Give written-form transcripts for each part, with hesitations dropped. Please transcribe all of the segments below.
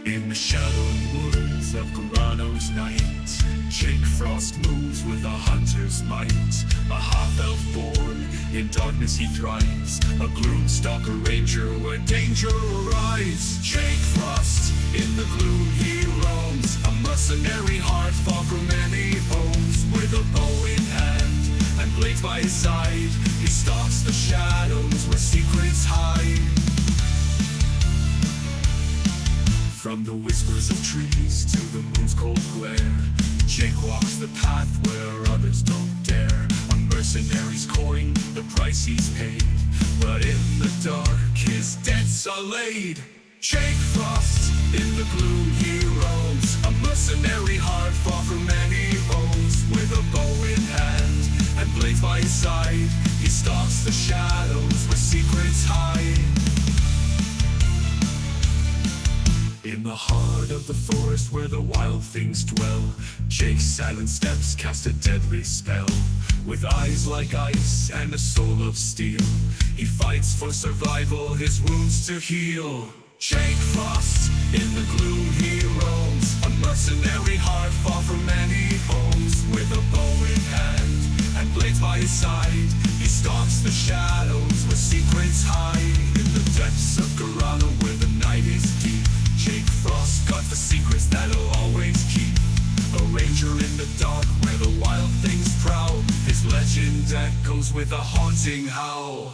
In the shadowed woods of Grano's night, Jake Frost moves with a hunter's might. A half-elf born, in darkness he thrives, a gloomstalker ranger where danger arise. Jake Frost, in the gloom he roams, a mercenary heart far from any homes. With a bow in hand and blades by his side, he stalks the shadows where secrets hide. From the whispers of trees to the moon's cold glare, Jake walks the path where others don't dare. A mercenary's coin, the price he's paid, but in the dark his debts are laid. Jake Frost, in the gloom he roams, a mercenary heart far from any homes. With a bow in hand and blades by his side, he stalks the shadows where secrets hide. In the heart of the forest where the wild things dwell, Jake's silent steps cast a deadly spell. With eyes like ice and a soul of steel, he fights for survival, his wounds to heal. Jake Frost, in the gloom he roams, a mercenary heart far from any homes. With a bow in hand and blades by his side, he stalks the shadows where secrets hide. In the depths of Grano where the night is deep, Jake Frost got the secrets that'll always keep. A ranger in the dark where the wild things prowl, his legend echoes with a haunting howl.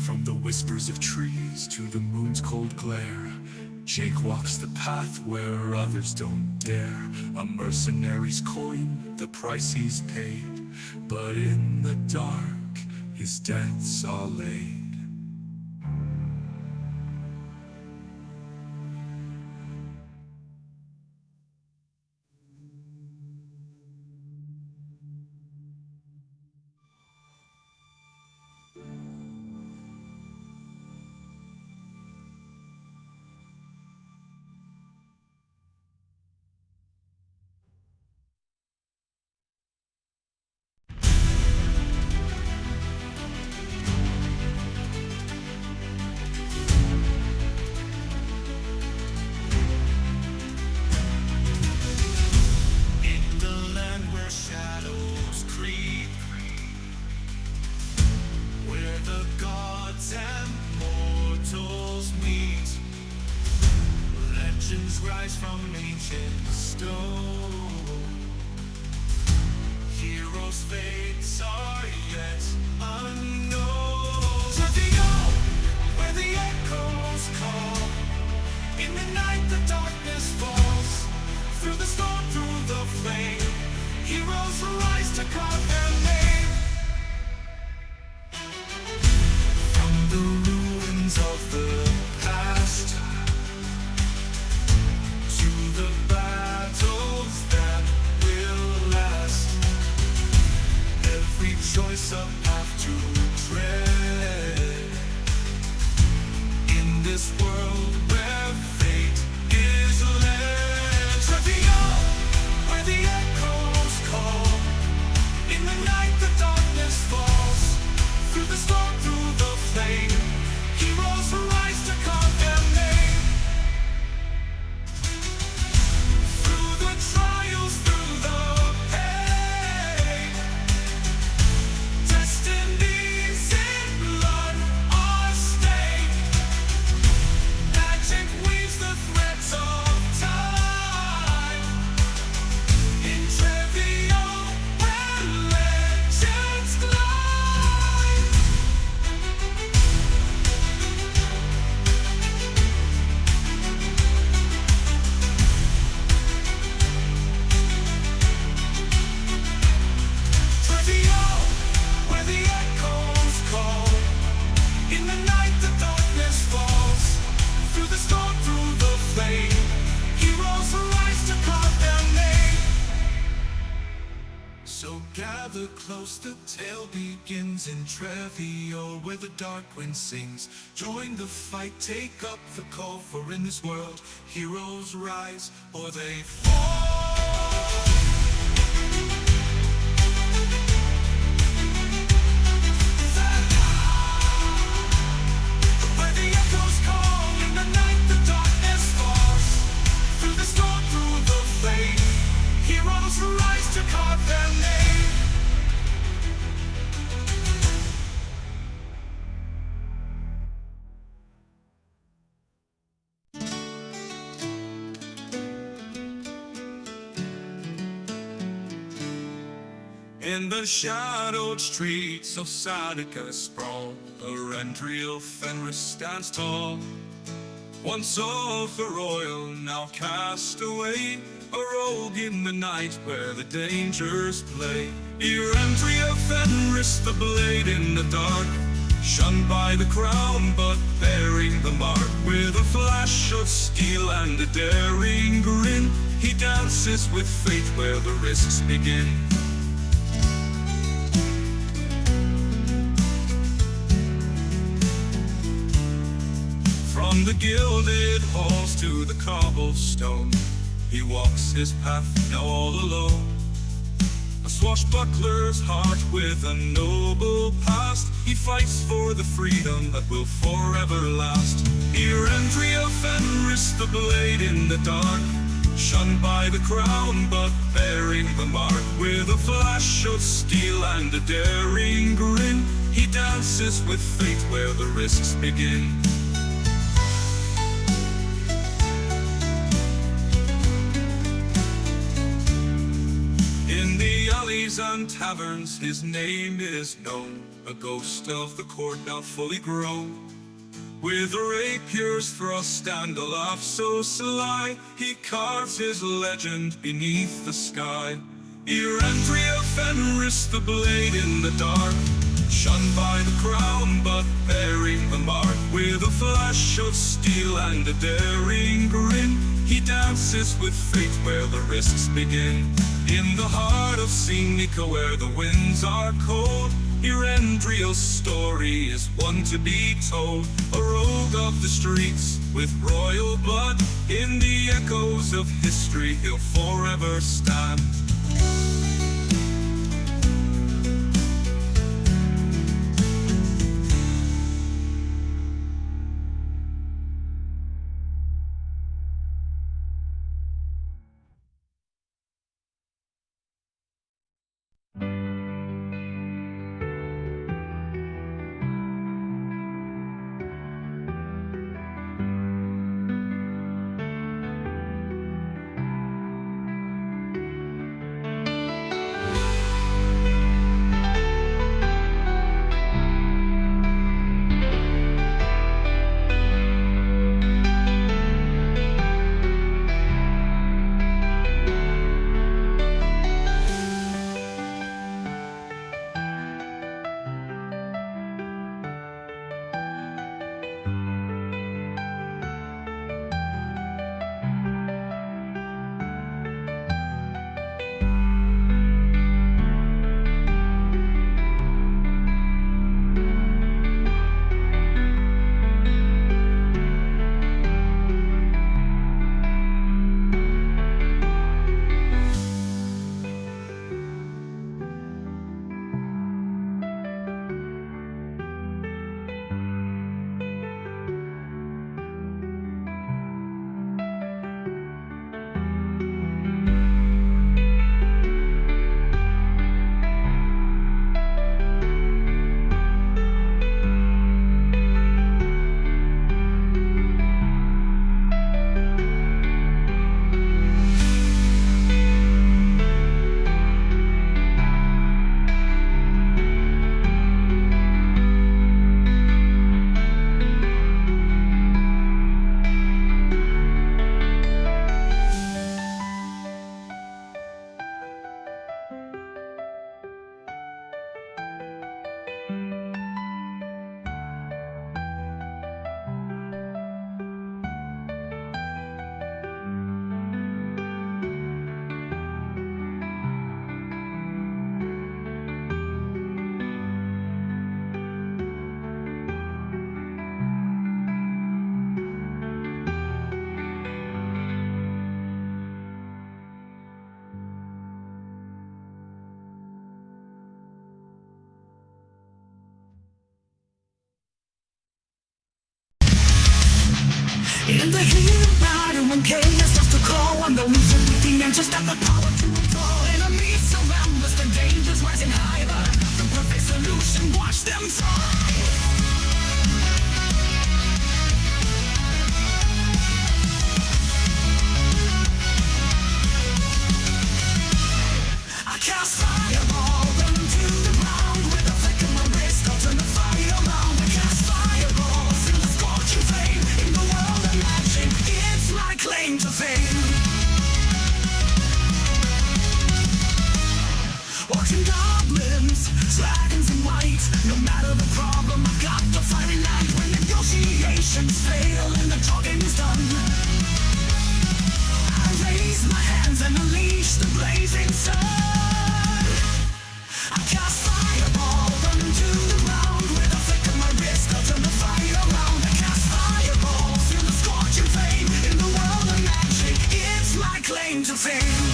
From the whispers of trees to the moon's cold glare, Jake walks the path where others don't dare. A mercenary's coin, the price he's paid, but in the dark his debts are laid. Rise from ancient stone. Heroes' fates are yet unknown. Trevio, where the echoes call. In the night the darkness falls. Through the storm, through the flame, heroes rise to carve their name. From the ruins of the past to the battles that will last, every choice a path to tread. In this world where fate is led, Trevio, where the echoes call. In the night the darkness falls. Through the storm, through the flame, heroes rise to carve their name. So gather close, the tale begins in Trevio, where the dark wind sings. Join the fight, take up the call, for in this world heroes rise or they fall. In the shadowed streets of Sadaka sprawl, Erendriel Fenris stands tall. Once of the royal, now cast away, a rogue in the night where the dangers play. Erendriel Fenris, the blade in the dark, shunned by the crown but bearing the mark. With a flash of steel and a daring grin, he dances with fate where the risks begin. From the gilded halls to the cobblestone, he walks his path now all alone. A swashbuckler's heart with a noble past, he fights for the freedom that will forever last. Erendriel Fenris, the blade in the dark, shunned by the crown but bearing the mark. With a flash of steel and a daring grin, he dances with fate where the risks begin. In the alleys and taverns his name is known, a ghost of the court now fully grown. With a rapier's thrust and a laugh so sly, he carves his legend beneath the sky. Erendriel Fenris, the blade in the dark, shunned by the crown but bearing the mark. With a flash of steel and a daring grin, he dances with fate where the risks begin. In the heart of Seneca where the winds are cold, Erendriel's story is one to be told. A rogue of the streets with royal blood, in the echoes of history he'll forever stand. In the heat of battle when chaos starts to call, I'm the loser with the answers and the power to recall. Enemies surround us, the dangers rising high, but I've got the perfect solution, watch them fly. I cast fireball. my claim to fame. Orcs and goblins, dragons in white. No matter the problem, I've got the fiery light. When negotiations fail and the talking is done, I raise my hands and unleash the blazing sun. I cast fireball, run to the ground. With a flick of my wrist, I'll turn the fire around. I cast fireball, feel the scorching flame. In the world of magic, it's my claim to fame.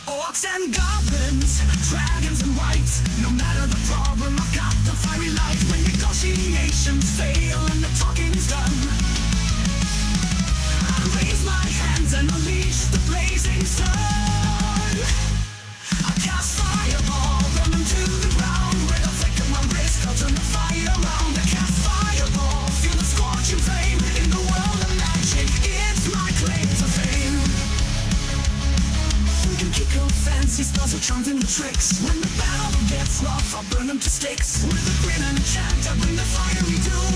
Orcs and goblins, dragons and whites. No matter the problem, I've got the fiery light. When negotiations fail and the talking is done, I raise my hands and unleash the blazing sun. I cast fireball, run them to the ground. With a flick of my wrist, I'll turn the fire around. I cast fireball, feel the scorching flame. In the world of magic, it's my claim to fame. We can kick off fancy spells or charms and tricks. When the battle gets rough, I'll burn them to sticks. With a grin and a chant, I bring the fiery doom.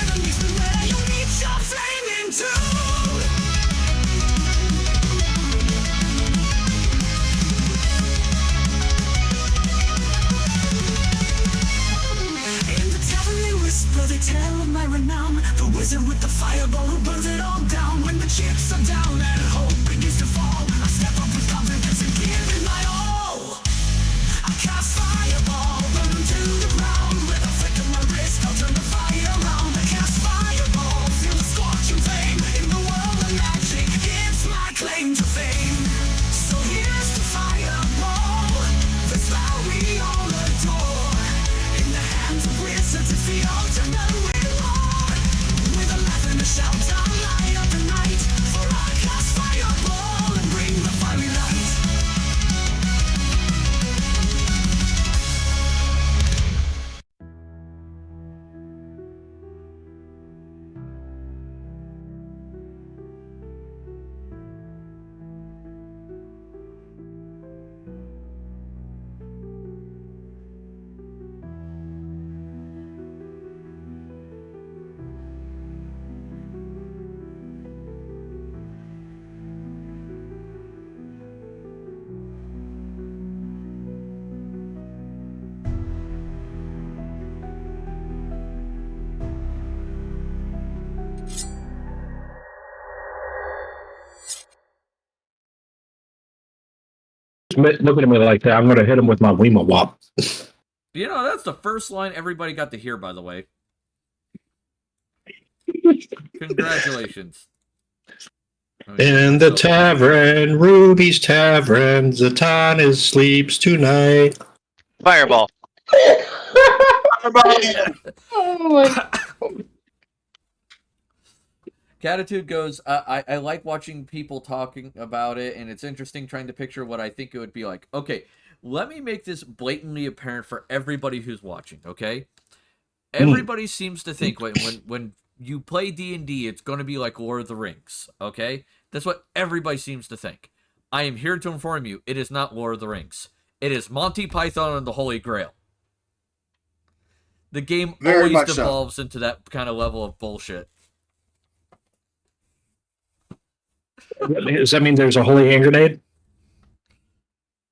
Enemies beware, you'll need your flaming too. In the tavern whisper, they tell of my renown. The wizard with the fireball who burns it all down. When the chips are down and hope begins to fall, I step up with confidence and give it my all. I cast fireball, run them to the ground. With a flick of my wrist, I'll turn the fire around. I cast fireball, feel the scorching flame. In the world of magic, it's my claim to fame. So here's the fireball, the spell we all adore. In the hands of wizards, it's the ultimate reward. With a laugh and a shout, I'll light up the night. For I cast fireball and bring the fiery light. Looking at me like that, I'm going to hit him with my Weema Wop. You know, that's the first line everybody got to hear, by the way. Congratulations. In the tavern, Ruby's Tavern, Zatan sleeps tonight. Fireball. Oh my. Catitude goes, I like watching people talking about it, and it's interesting trying to picture what I think it would be like. Okay, let me make this blatantly apparent for everybody who's watching, okay? Everybody seems to think when you play D&D, it's going to be like Lord of the Rings, okay? That's what everybody seems to think. I am here to inform you, it is not Lord of the Rings. It is Monty Python and the Holy Grail. The game Very always much so. devolves into that kind of level of bullshit. Does that mean there's a holy hand grenade?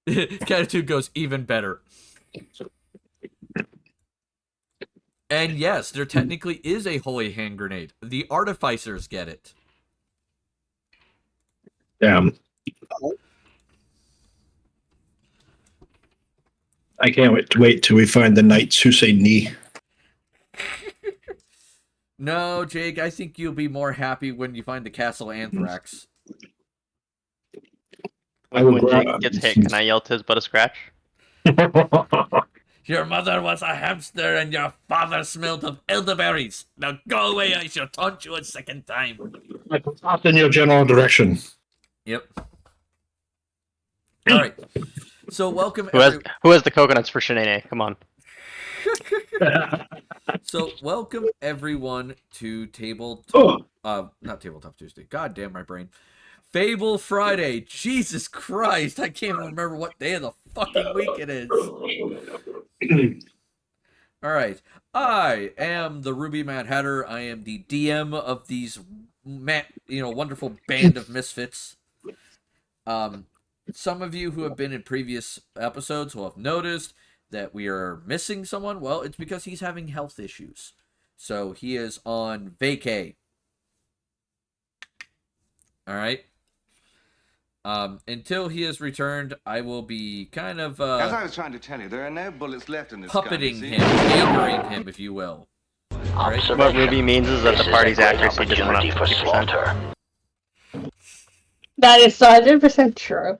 Catitude goes even better. And yes, there technically is a holy hand grenade. The artificers get it. Damn. I can't wait till we find the knights who say knee. No, Jake, I think you'll be more happy when you find the Castle Anthrax. When Jake gets hit, can I yell "'Tis but a scratch"? Your mother was a hamster and your father smelled of elderberries. Now go away, I shall taunt you a second time. Off in your general direction. Yep. All right. So welcome. Who has the coconuts for Shanae? Come on. So welcome everyone to Oh. not Tabletop Tuesday. God damn my brain. Fable Friday. Jesus Christ. I can't even remember what day of the fucking week it is. All right. I am the Ruby Mad Hatter. I am the DM of these wonderful band of misfits. Some of you who have been in previous episodes will have noticed that we are missing someone. Well, it's because he's having health issues. So he is on vacay. All right. Until he is returned, I will be kind of As I was trying to tell you, there are no bullets left in this puppeting gun, you him, see? angering him, if you will. All right. What Ruby means is that the party's accuracy just went up 50%. That is 100% true.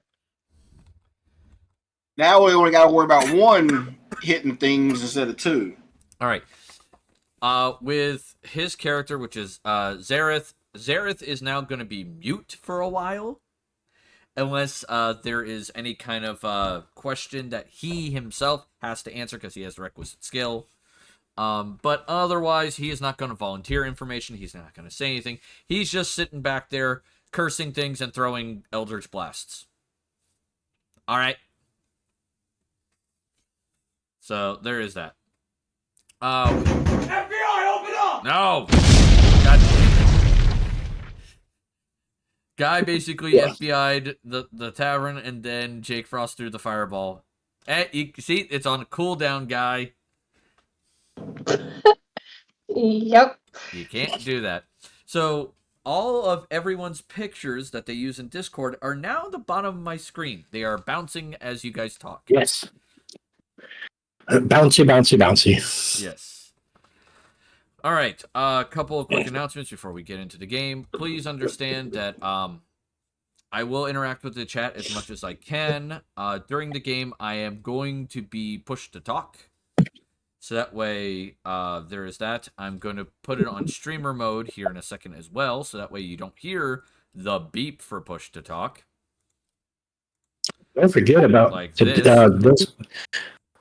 Now we only got to worry about one hitting things instead of two. All right. With his character, which is Zareth. Zareth is now going to be mute for a while, unless there is any kind of question that he himself has to answer because he has the requisite skill. But otherwise, he is not going to volunteer information. He's not going to say anything. He's just sitting back there, cursing things and throwing Eldritch Blasts. All right. So there is that. FBI, open up! No. God. Guy basically FBI'd the tavern, and then Jake Frost threw the fireball. You see, it's on a cooldown, guy. Yep. You can't do that. So all of everyone's pictures that they use in Discord are now at the bottom of my screen. They are bouncing as you guys talk. Yes. Bouncy, bouncy, bouncy. Yes. All right. A couple of quick announcements before we get into the game. Please understand that I will interact with the chat as much as I can. During the game, I am going to be pushed to talk. So that way, there is that. I'm going to put it on streamer mode here in a second as well. So that way you don't hear the beep for push to talk. Don't forget about Like this.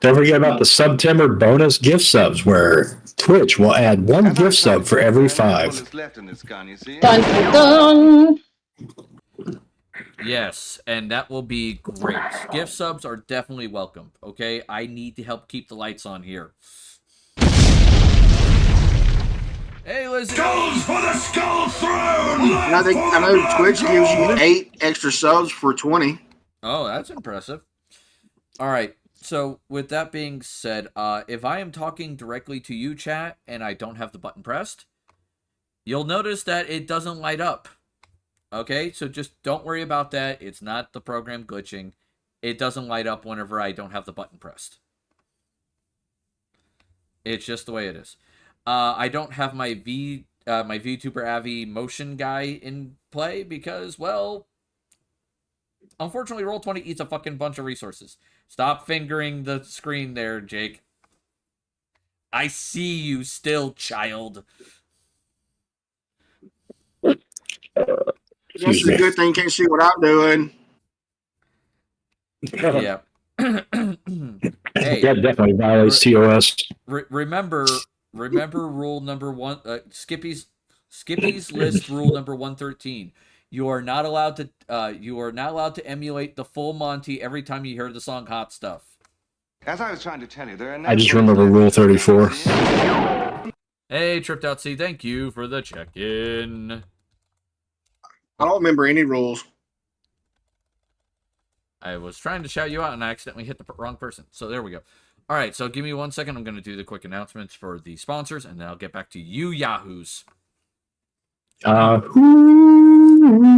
Don't forget about the September bonus gift subs, where Twitch will add one As I gift was sub trying to for tell you, every there are no 5. bullets left in this gun, you see? Dun dun dun. Yes, and that will be great. Gift subs are definitely welcome, okay? I need to help keep the lights on here. Hey, Lizzie! Goes for the skull throne! And I know Twitch gives you 8 extra subs for 20. Oh, that's impressive. All right, so with that being said, if I am talking directly to you, chat, and I don't have the button pressed, you'll notice that it doesn't light up. Okay, so just don't worry about that. It's not the program glitching. It doesn't light up whenever I don't have the button pressed. It's just the way it is. I don't have my VTuber Avi motion guy in play because, well, unfortunately, Roll20 eats a fucking bunch of resources. Stop fingering the screen there, Jake. I see you still, child. It's a good thing you can't see what I'm doing. Yeah. Hey, That definitely violates TOS. remember rule number 1. Skippy's list rule number 113. You are not allowed to emulate the full Monty every time you hear the song "Hot Stuff." As I was trying to tell you, there are no I just bullets remember left Rule in this gun, 34. you see? Hey, Tripped Out C, thank you for the check-in. I don't remember any rules. I was trying to shout you out and I accidentally hit the wrong person. So there we go. All right, so give me 1 second. I'm going to do the quick announcements for the sponsors, and then I'll get back to you yahoos. All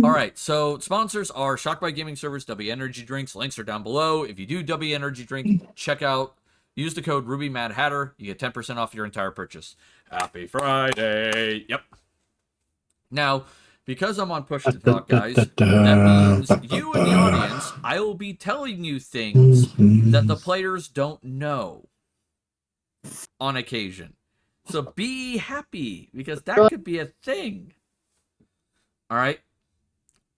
right, so sponsors are Shocked by Gaming Servers, W Energy Drinks. Links are down below. If you do W Energy Drink, check out, use the code RubyMadHatter. You get 10% off your entire purchase. Happy Friday. Yep. Now, because I'm on Push to Talk, guys, that means you in the audience, I will be telling you things that the players don't know on occasion. So be happy, because that could be a thing. All right?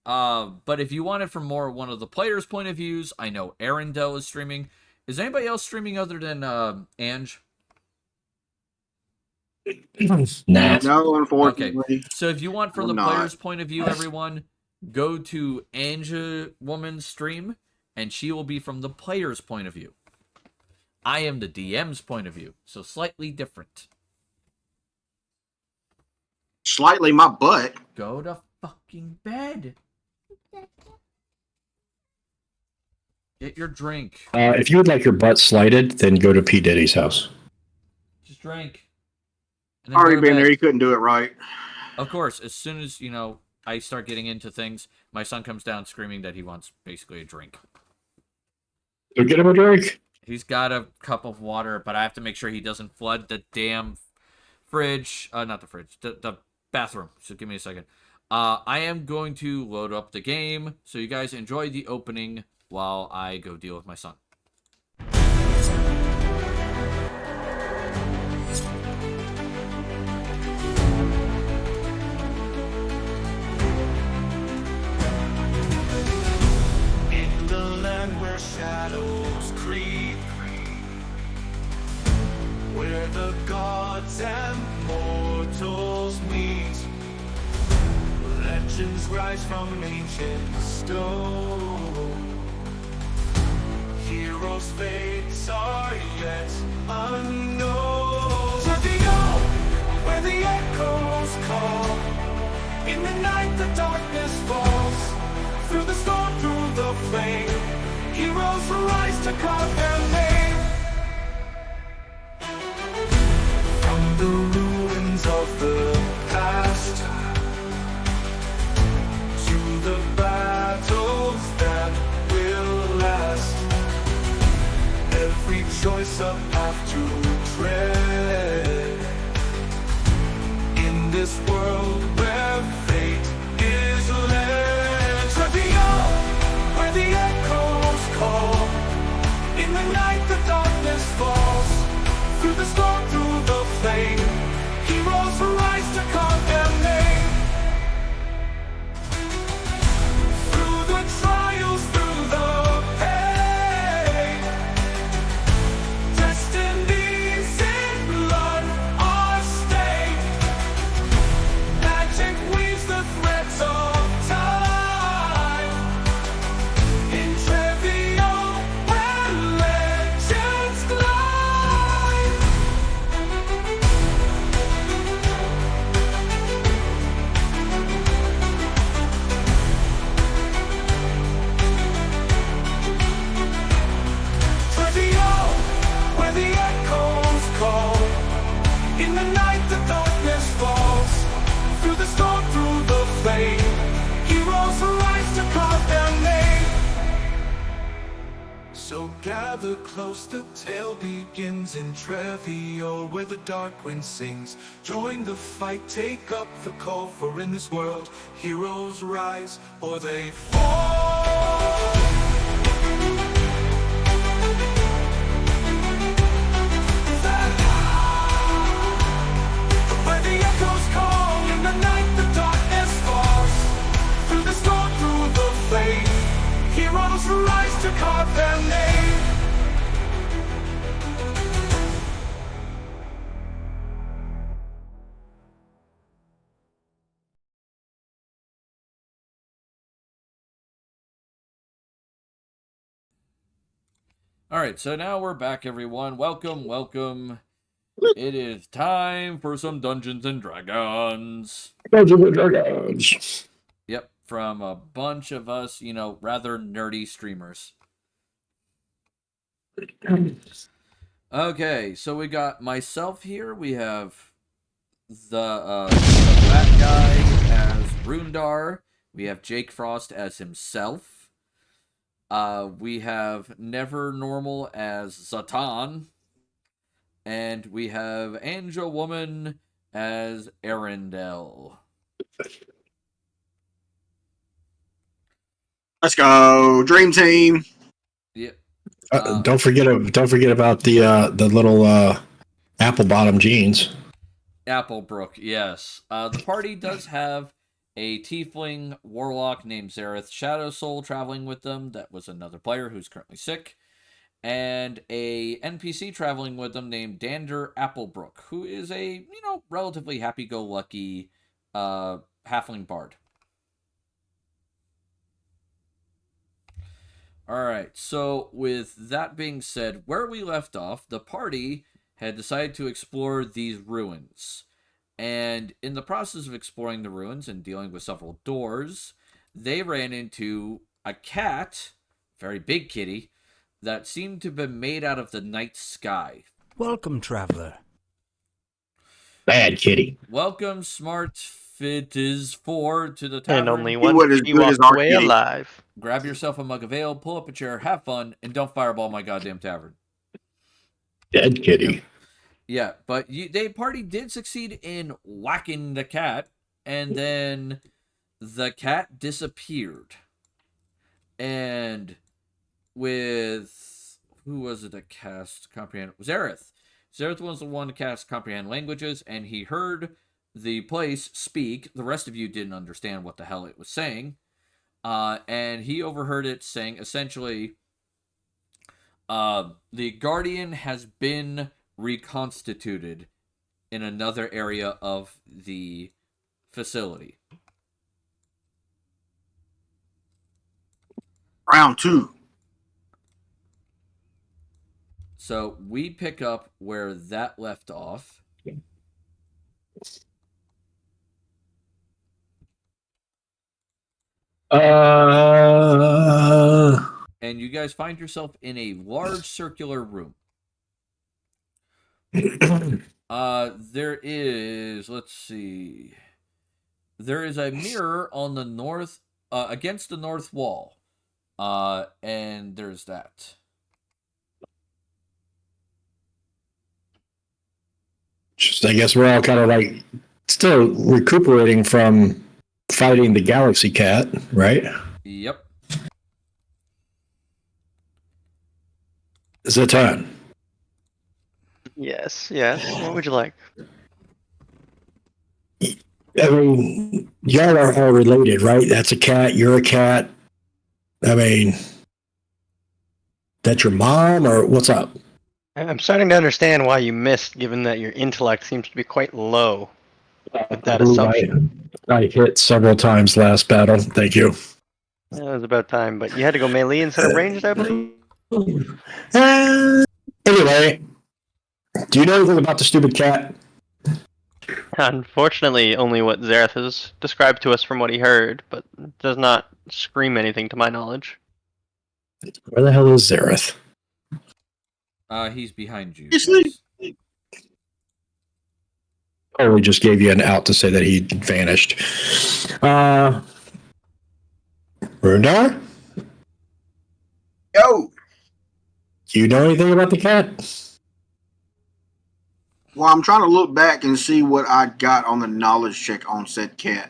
But if you want it from more one of the players' point of views, I know Arendelle is streaming. Is anybody else streaming other than Ange? Nah. No, unfortunately. So if you want from the I'm not. player's point of view, everyone, go to Anja Woman's stream, and she will be from the player's point of view. I am the DM's point of view, so slightly different. Slightly my butt. Go to fucking bed. Get your drink. If you would like your butt slighted, then go to P. Diddy's house. Just drink. And then Already go to been bed. there. You couldn't do it right. Of course, as soon as, I start getting into things, my son comes down screaming that he wants basically a drink. So get him a drink. He's got a cup of water, but I have to make sure he doesn't flood the damn fridge. Not the fridge, the bathroom. So give me a second. I am going to load up the game, so you guys enjoy the opening while I go deal with my son. In the land where shadows creep, where the gods and mortals meet, legends rise from ancient stone. Heroes' fates are yet unknown. Trivia, where the echoes call. In the night the darkness falls. Through the storm, through the flame, heroes rise to carve their name. From the ruins of the past to the battles that will last, every choice a path to tread. In this world where fate is led, where the echoes call. In the night the darkness falls. Through the storm, through the flame, heroes rise to carve their name. Through the trials, through the pain, destinies in blood are stained. Magic weaves the threads of time. In trivial, where legends glide. Trivial, where the echoes call. In the night the darkness falls. Through the storm, through the flame, heroes rise to carve their name. So gather close, the tale begins in Trevial, where the dark wind sings. Join the fight, take up the call, for in this world, heroes rise or they fall. Where the echoes call, in the night the darkness falls. Through the storm, through the flame, heroes rise to carve their name. All right, so now we're back, everyone. Welcome, welcome. It is time for some Dungeons and Dragons. Yep, from a bunch of us, rather nerdy streamers. Okay, so we got myself here. We have the fat guy as Rundar. We have Jake Frost as himself. We have Never Normal as Zatan. And we have Anja Woman as Arendelle. Let's go, Dream Team. Yep. Don't forget about the little apple bottom jeans. Applebrook, yes. The party does have a tiefling warlock named Zareth Shadowsoul traveling with them. That was another player who's currently sick. And a NPC traveling with them named Dander Applebrook, who is a, relatively happy-go-lucky halfling bard. All right. So, with that being said, where we left off, the party had decided to explore these ruins. And in the process of exploring the ruins and dealing with several doors, they ran into a cat, very big kitty, that seemed to have been made out of the night sky. Welcome, traveler. Bad kitty. Welcome, Smart Fit is 4 to the tavern. And only He one wasn't as kitty good as walked our away kitty. alive. Grab yourself a mug of ale, pull up a chair, have fun, and don't fireball my goddamn tavern. Dead kitty. Yeah, but they party did succeed in whacking the cat, and then the cat disappeared. And with who was it that cast comprehend? Zareth. Zareth was the one to cast comprehend languages, and he heard the place speak. The rest of you didn't understand what the hell it was saying. And he overheard it saying essentially, the Guardian has been reconstituted in another area of the facility. Round 2. So we pick up where that left off. And you guys find yourself in a large circular room. There is, let's see. There is a mirror on the north, against the north wall. And there's that. Just, I guess we're all kind of like still recuperating from fighting the Galaxy Cat, right? Yep. Zatan. Yes. What would you like? I mean, y'all are all related, right? That's a cat. You're a cat. I mean, that's your mom, or what's up? I'm starting to understand why you missed, given that your intellect seems to be quite low. With that assumption. I hit several times last battle. Thank you. It was about time, but you had to go melee instead of ranged, I believe? Anyway, do you know anything about the stupid cat? Unfortunately, only what Zareth has described to us from what he heard, but does not scream anything to my knowledge. Where the hell is Zareth? He's behind you. Is he? Oh, we just gave you an out to say that he vanished. Rundar? Yo. Do you know anything about the cat? Well, I'm trying to look back and see what I got on the knowledge check on said cat.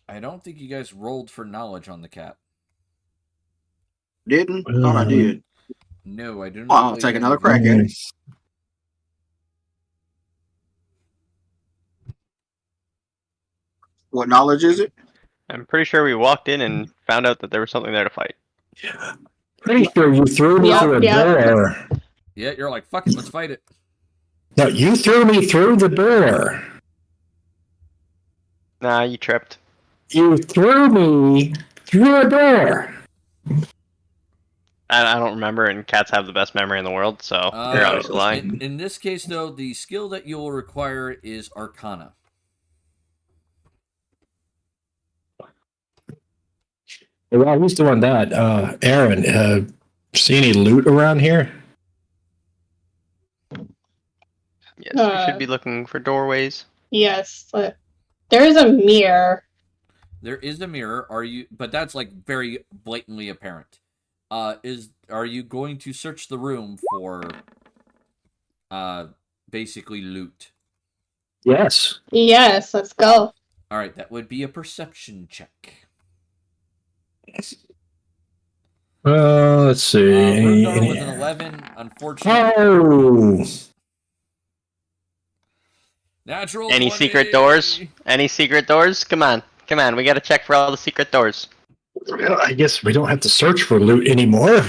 I don't think you guys rolled for knowledge on the cat. Didn't? Thought I did. No, I do not. Well, I'll take another crack at it. What knowledge is it? I'm pretty sure we walked in and found out that there was something there to fight. Pretty sure you threw me through a door. Yeah, you're like, fuck it, let's fight it. No, you threw me through the door. Nah, you tripped. You threw me through a door. I don't remember, and cats have the best memory in the world, so you're obviously lying. In this case, though, the skill that you will require is Arcana. While he's doing that, Aaron, see any loot around here? Yes, we should be looking for doorways. Yes. There is a mirror. There is a mirror. But that's like very blatantly apparent. Are you going to search the room for basically loot? Yes. Yes, let's go. All right, that would be a perception check. Let's see. Rundar with an 11, unfortunately. Oh! Natural Any 20. secret doors? Any secret doors? Come on, we gotta check for all the secret doors. Well, I guess we don't have to search for loot anymore.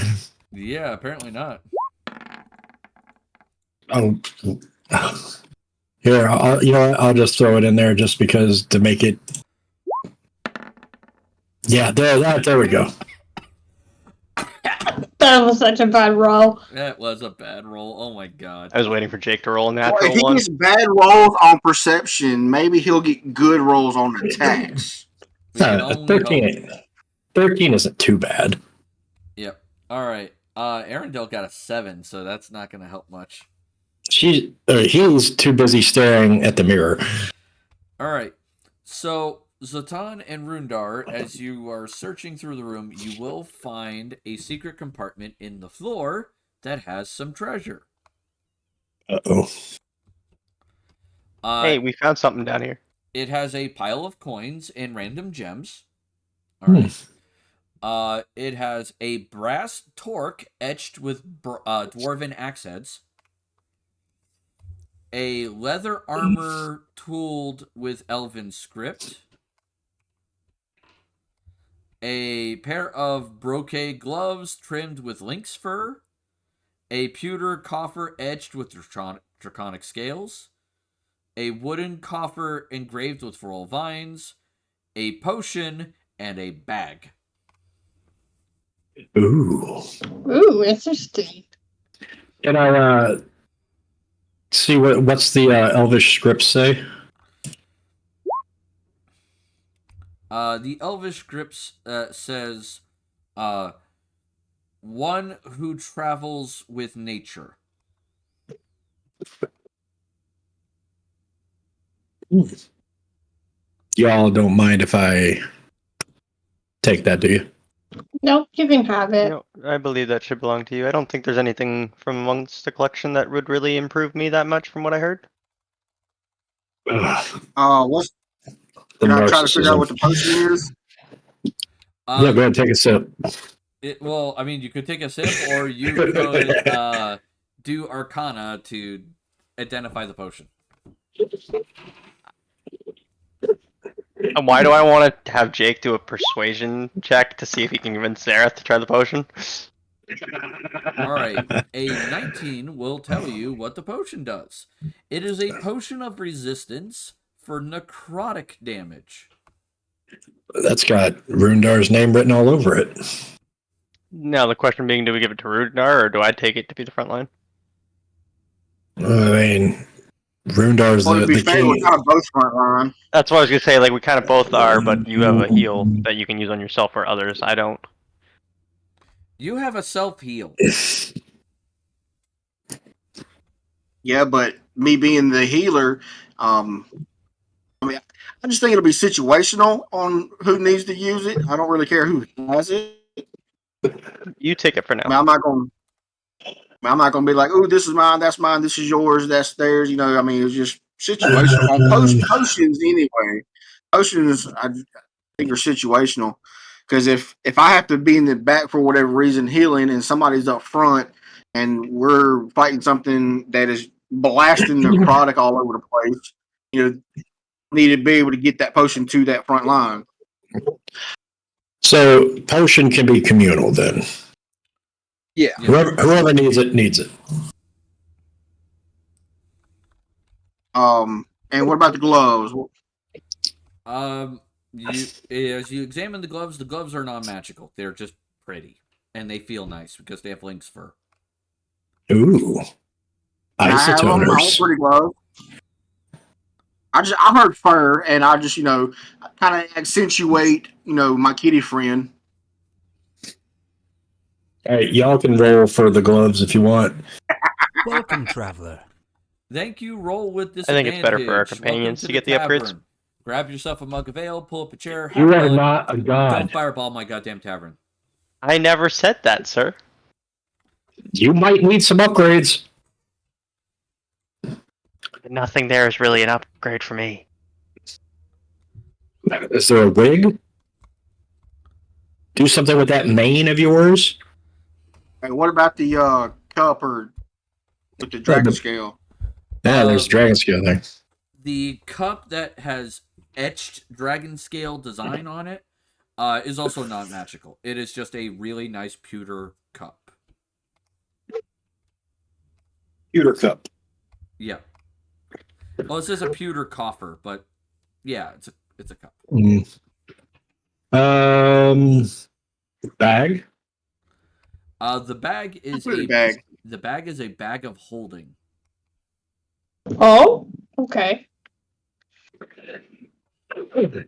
Yeah, apparently not. Oh, here, I'll just throw it in there just because to make it Yeah, there we go. That was such a bad roll. That was a bad roll. Oh my god. I was waiting for Jake to roll a Well, natural if he one. gets bad rolls on perception, maybe he'll get good rolls on attacks. We can only hope. 13 isn't too bad. Yep. All right. Arendelle got a 7, so that's not going to help much. He's too busy staring at the mirror. All right. So Zatan and Rundar, as you are searching through the room, you will find a secret compartment in the floor that has some treasure. Uh-oh. Hey, we found something down here. It has a pile of coins and random gems. All right. It has a brass torque etched with dwarven axe heads. A leather armor tooled with elven script. A pair of brocade gloves trimmed with lynx fur. A pewter coffer etched with draconic scales. A wooden coffer engraved with floral vines. A potion, and a bag. Ooh. Ooh, interesting. Can I see what's the Elvish script say? The Elvish script says, one who travels with nature. Y'all don't mind if I take that, do you? Nope, you can have it. No, I believe that should belong to you. I don't think there's anything from amongst the collection that would really improve me that much from what I heard. What's The Can I try to figure out narcissism. what the potion is? Yeah, go ahead and take a sip. Well, I mean, you could take a sip, or you could do Arcana to identify the potion. And why do I want to have Jake do a persuasion check to see if he can convince Zareth to try the potion? All right, a 19 will tell you what the potion does. It is a potion of resistance for necrotic damage. That's got Rundar's name written all over it. Now the question being, do we give it to Rudnar or do I take it to be the front line? I mean, Rundar's Well, to be the fair, we're king. kind of both front line. That's what I was gonna say. Like we kind of both are, but you have a heal that you can use on yourself or others. I don't. You have a self-heal. Yeah, but me being the healer, I mean, I just think it'll be situational on who needs to use it. I don't really care who has it. You take it for now. I mean, I'm not gonna be like, "Oh, this is mine, that's mine, this is yours, that's theirs." You know, I mean, it's just situational on potions anyway. Potions, I think, are situational because if I have to be in the back for whatever reason healing, and somebody's up front, and we're fighting something that is blasting necrotic all over the place, you know, need to be able to get that potion to that front line. So potion can be communal then. Yeah. Whoever needs it needs it. And what about the gloves? As you examine the gloves are non-magical. They're just pretty, and they feel nice because they have lynx fur. Ooh. I have them. I want Isotoners. pretty gloves. I've heard fur, and I just kind of accentuate my kitty friend. All right, y'all can roll for the gloves if you want. Welcome, traveler. Thank you. Roll with this. I think it's better for our companions to get the upgrades. Grab yourself a mug of ale, pull up a chair. You have are fun. not a Don't god. fireball my goddamn tavern. I never said that, sir. You might need some upgrades. Nothing there is really an upgrade for me. Is there a wig? Do something with that mane of yours. Hey, what about the cup or with the dragon scale? Yeah, there's dragon scale there. The cup that has etched dragon scale design on it is also not magical. It is just a really nice pewter cup. Pewter cup. Yeah. Well, it says a pewter coffer, but yeah, it's a cup. Mm. Bag. The bag is Put it in a the bag. the bag is a bag of holding. Oh, okay.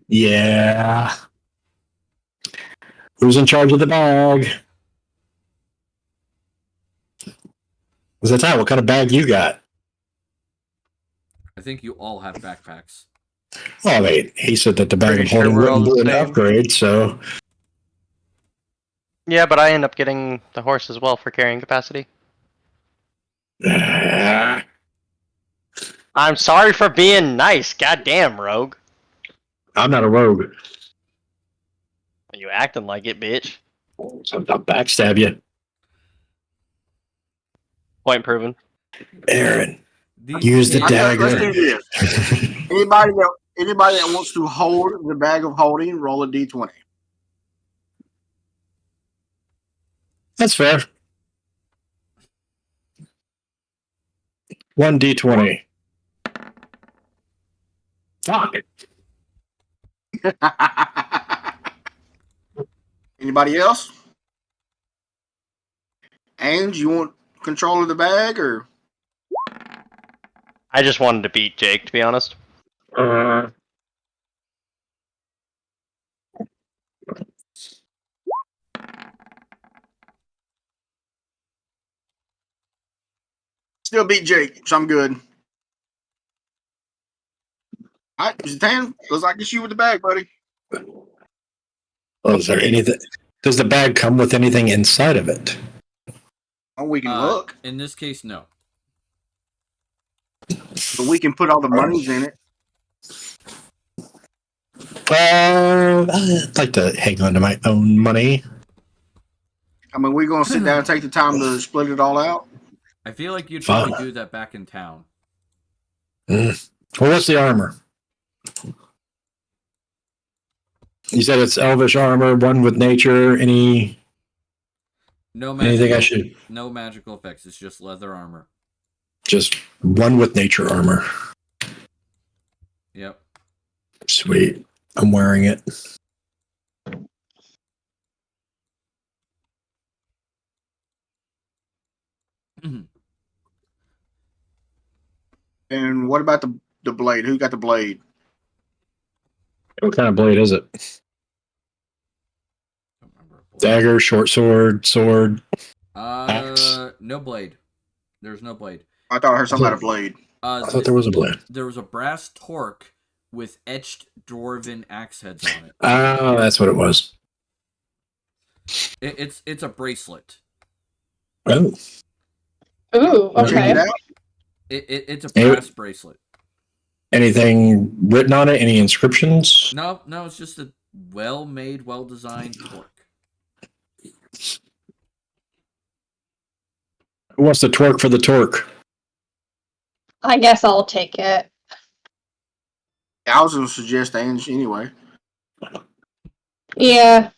Yeah. Who's in charge of the bag? Was that time? What kind of bag you got? I think you all have backpacks. Well, I mean, he said that the bag Pretty of sure holding we're all wouldn't the do an same. upgrade, so Yeah, but I end up getting the horse as well for carrying capacity. I'm I'm sorry for being nice. Goddamn, Rogue. not a rogue. You acting like it, bitch. So I'll backstab you, Point proven. Aaron. These Use the kids- dagger. Let's do this. Anybody that wants to hold the bag of holding, roll a d20. That's fair. 1d20. Fuck. Anybody else? And you want control of the bag, or I just wanted to beat Jake, to be honest. still beat Jake? So I'm good. All right, Zatan, looks like it's you with the bag, buddy. Well, is there anything? Does the bag come with anything inside of it? Oh, we can look, In this case, no. but we can put all the monies in it. I'd like to hang on to my own money. I mean, we're gonna sit down and take the time to split it all out. I feel like you'd Fine. probably do that back in town. Well, what's the armor? You said it's elvish armor, one with nature. Anything I should? No magical effects. It's just leather armor. Just one with nature armor. Yep. Sweet. I'm wearing it. And what about the blade? Who got the blade? What kind of blade is it? Don't remember. Dagger, short sword, sword. Axe. No blade. There's no blade. I thought I heard something about a blade. I thought there was a blade. There was a brass torque with etched dwarven axe heads on it. Oh, that's what it was. It's a bracelet. Oh, Ooh, Check okay. it out. It's a brass bracelet. anything written on it? Any inscriptions? No, it's just a well-made, well-designed torque. Who wants the torque for the torque? I guess I'll take it. I was gonna suggest Ange anyway. Yeah.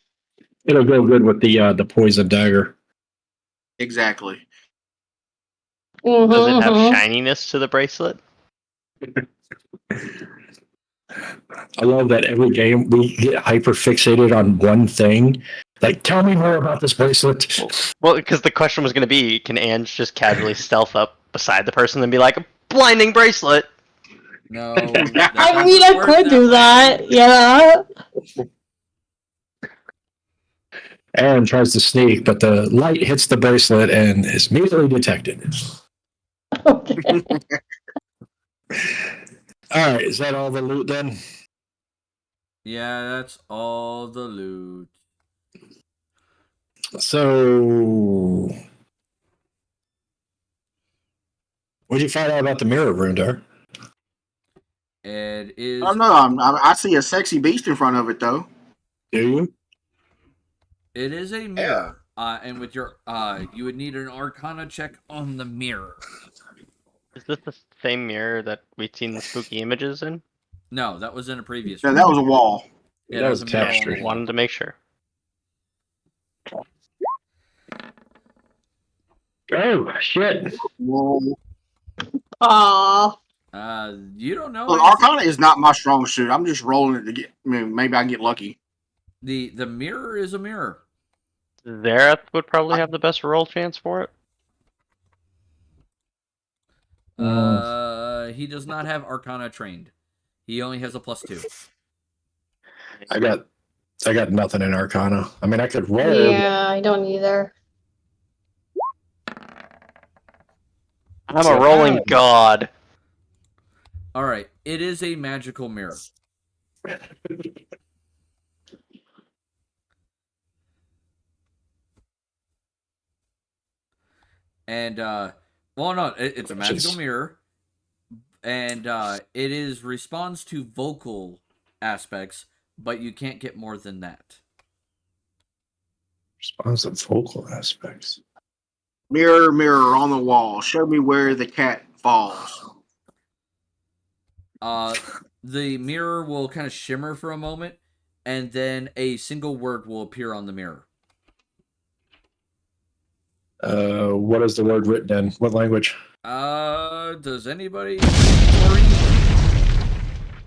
It'll go good with the poison dagger. Exactly. Mm-hmm, Does it have mhm. shininess to the bracelet? I love that every game we get hyper fixated on one thing. Like, tell me more about this bracelet. Well, because the question was going to be, can Ange just casually stealth up beside the person and be like, blinding bracelet? No. I mean, I could do that. Yeah. Aaron tries to sneak, but the light hits the bracelet and is immediately detected. Okay. All right, is that all the loot then? Yeah, that's all the loot. So, what did you find out about the mirror, Rundar? It is. I don't know. I see a sexy beast in front of it, though. Do you? It is a mirror. And with your you would need an Arcana check on the mirror. Is this the same mirror that we've seen the spooky images in? No, that was in a previous. Yeah, room. that was a wall. Yeah, that was a mirror on the tapestry. wall. Wanted to make sure. Oh, shit. Whoa. Aw. You don't know. Look, anything- Arcana is not my strong suit. I'm just rolling it to get. I mean, maybe I can get lucky. The mirror is a mirror. Zareth would probably have the best roll chance for it. He does not have Arcana trained. He only has a +2. I got nothing in Arcana. I mean, I could roll. Yeah, I don't either. I'm a rolling god. All right, it is a magical mirror. And well, no, it's a magical mirror, and it is responds to vocal aspects, but you can't get more than that. Responds to vocal aspects. Mirror, mirror on the wall, show me where the cat falls. The mirror will kind of shimmer for a moment, and then a single word will appear on the mirror. What is the word written in? What language? Does anybody?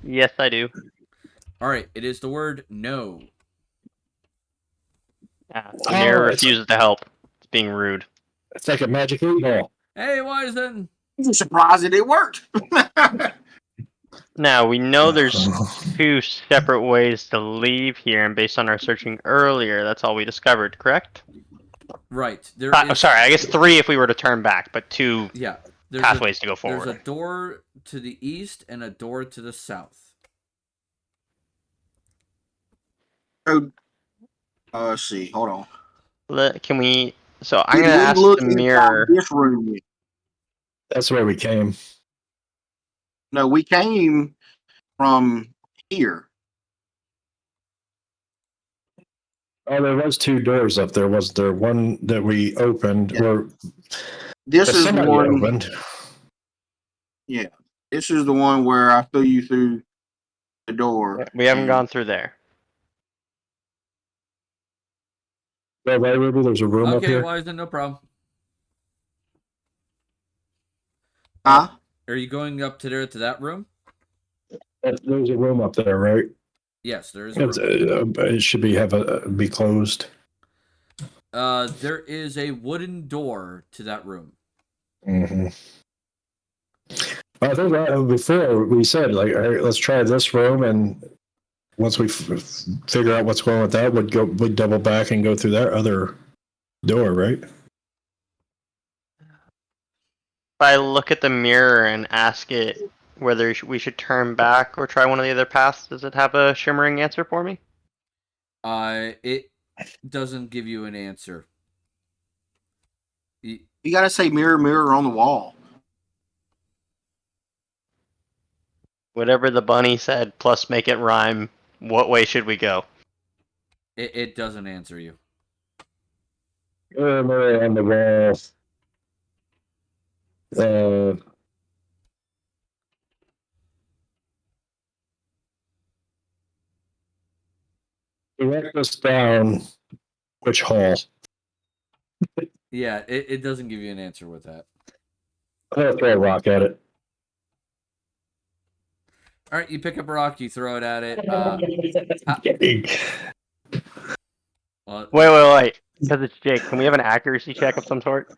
Yes, I do. All right, it is the word no. The mirror refuses to help. It's being rude. It's like a magic 8-ball. Hey, Wiseman. I'm surprised that it worked. Now, we know there's 2 separate ways to leave here, and based on our searching earlier, that's all we discovered, correct? Right. Sorry, I guess 3 if we were to turn back, but 2 pathways to go forward. There's a door to the east and a door to the south. Oh, let's see. Hold on. Can we... So I'm Did going to we ask look the inside mirror... this room yet? That's where we came. No, we came from here. Oh, there was 2 doors up there. Was there one that we opened? Yeah. Or This is somebody one. opened? Yeah, this is the one where I threw you through the door. We haven't gone through there. Yeah, right, Ruby, there's a room up Okay, here. Wiseman, no problem. Huh? Are you going up to that room? There's a room up there, right? Yes, there is a room. It should be closed. There is a wooden door to that room. Mm-hmm. I think before we said, like, all right, let's try this room, and once we figure out what's going with that, we'd double back and go through that other door, right? If I look at the mirror and ask it whether we should turn back or try one of the other paths, does it have a shimmering answer for me? It doesn't give you an answer. You gotta say mirror, mirror on the wall. Whatever the bunny said, plus make it rhyme. What way should we go? It doesn't answer you. Mirror on the wall. Direct us down which hall? Yeah, it doesn't give you an answer with that. I'm gonna throw a rock at it. All right, you pick up a rock, you throw it at it. Wait. Because it's Jake, can we have an accuracy check of some sort?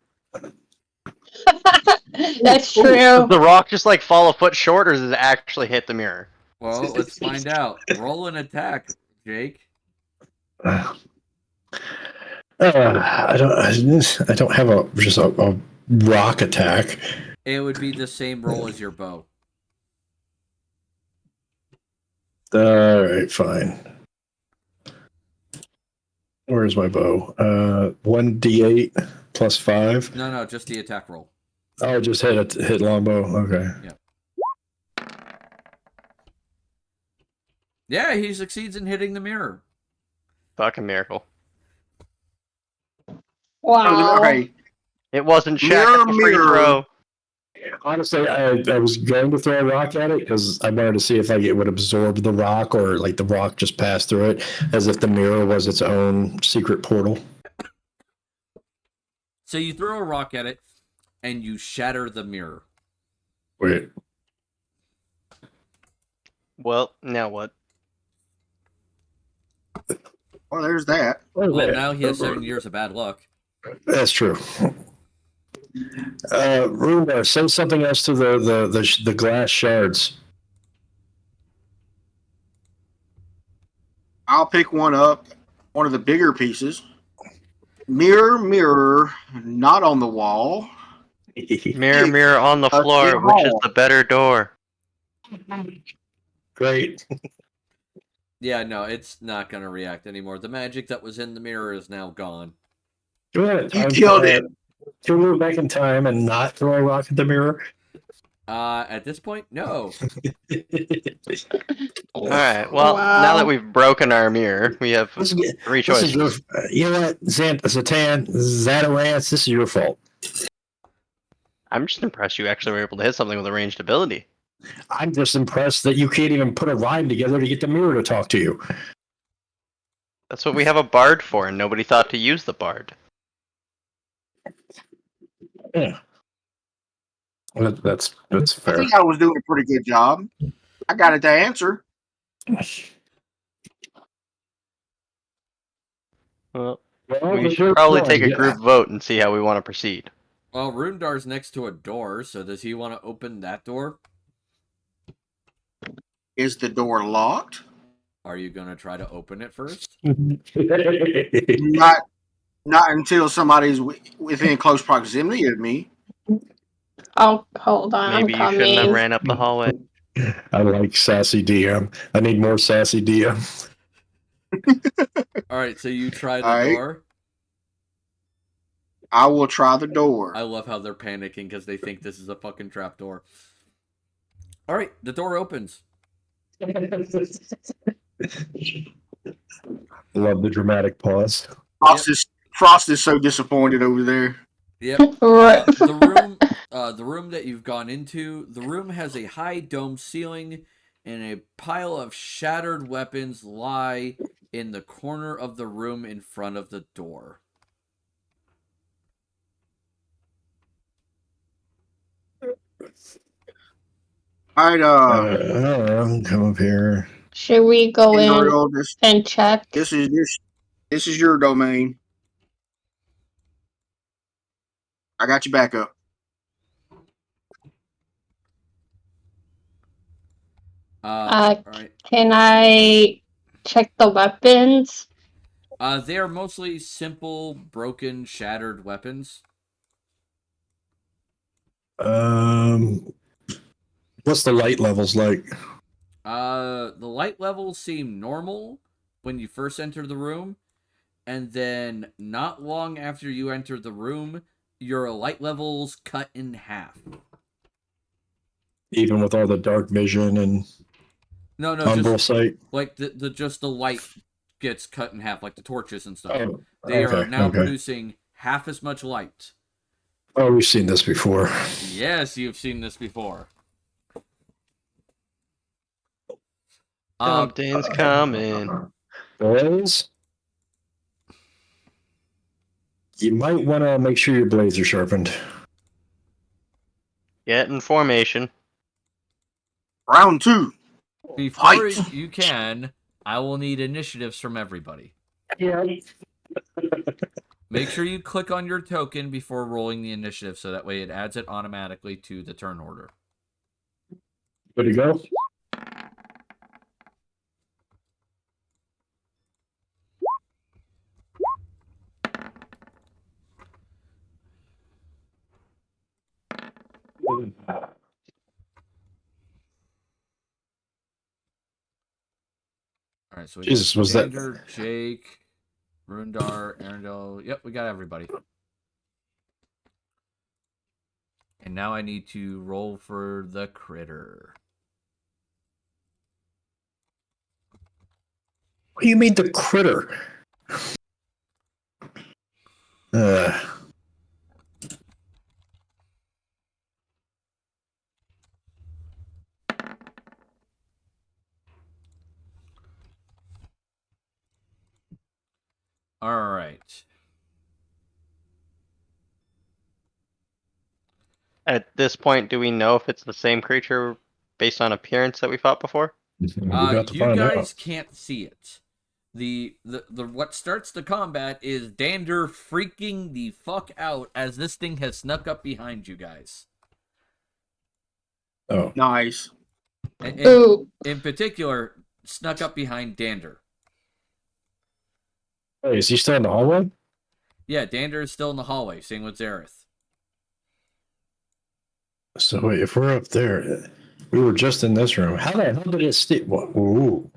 That's true. Does the rock just like fall a foot short, or does it actually hit the mirror? Well, let's find out. Roll an attack, Jake. I don't have a rock attack. It would be the same roll as your bow. All right, fine. Where's my bow? 1d8 plus 5. No, just the attack roll. Oh, just hit longbow. Okay. Yeah, he succeeds in hitting the mirror. Fucking miracle. Wow. Okay. It wasn't check. Mirror, Free mirror. throw. Honestly, I was going to throw a rock at it because I wanted to see if it would absorb the rock or like the rock just passed through it, as if the mirror was its own secret portal. So you throw a rock at it, and you shatter the mirror. Wait. Well, now what? Well, there's that. Well, now he has 7 years of bad luck. That's true. Roomba, say something else to the glass shards. I'll pick one up, one of the bigger pieces. Mirror, mirror, not on the wall. Mirror, mirror on the floor, which is the better door? Great. Yeah, no, it's not gonna react anymore. The magic that was in the mirror is now gone. Good. You killed it. Can we move back in time and not throw a rock at the mirror? At this point, no. All right. Well, now that we've broken our mirror, we have three choices. You know what, Zatan, Zatarans, this is your fault. I'm just impressed you actually were able to hit something with a ranged ability. I'm just impressed that you can't even put a rhyme together to get the mirror to talk to you. That's what we have a bard for, and nobody thought to use the bard. Yeah. That's I fair. think I was doing a pretty good job. I got it to answer. Well, Well, we there's should your probably point. take a group vote and see how we want to proceed. Well, Rundar's next to a door, so does he want to open that door? Is the door locked? Are you gonna try to open it first? Not until somebody's within close proximity of me. Oh, hold on. Maybe I'm you shouldn't have coming. ran up the hallway. I like sassy DM. I need more sassy DM. All right, so you try the All right. door. I will try the door. I love how they're panicking because they think this is a fucking trap door. All right, the door opens. Love the dramatic pause. Frost is so disappointed over there. Yep. Right. The room that you've gone into, the room has a high dome ceiling, and a pile of shattered weapons lie in the corner of the room in front of the door. All right, Come up here. Should we go in Andrew, and check? this is your domain. I got your back up. All right. Can I check the weapons? They are mostly simple, broken, shattered weapons. What's the light levels like? The light levels seem normal when you first enter the room, and then not long after you enter the room, your light levels cut in half. Even with all the dark vision and No, umbral just sight. like the light gets cut in half, like the torches and stuff. Oh, They are okay, now okay. producing half as much light. Oh, we've seen this before. Yes, you've seen this before. Something's coming. Boys, you might want to make sure your blades are sharpened. Get in formation. Round 2. Before Fight. you can, I will need initiatives from everybody. Yeah. Make sure you click on your token before rolling the initiative, so that way it adds it automatically to the turn order. Good to go? All right, so we Jesus, got was that- Xander, Jake, Rundar, Arendelle. Yep, we got everybody. And now I need to roll for the critter. What do you mean the critter? All right. At this point, do we know if it's the same creature based on appearance that we fought before? We got to You find guys out. can't see it. The what starts the combat is Dander freaking the fuck out as this thing has snuck up behind you guys. Oh, Nice. Ooh. In particular, snuck up behind Dander. hey, is he still in the hallway? Yeah, Dander is still in the hallway, same with Zareth. So wait, if we're up there, we were just in this room. How the hell did it stay? Ooh.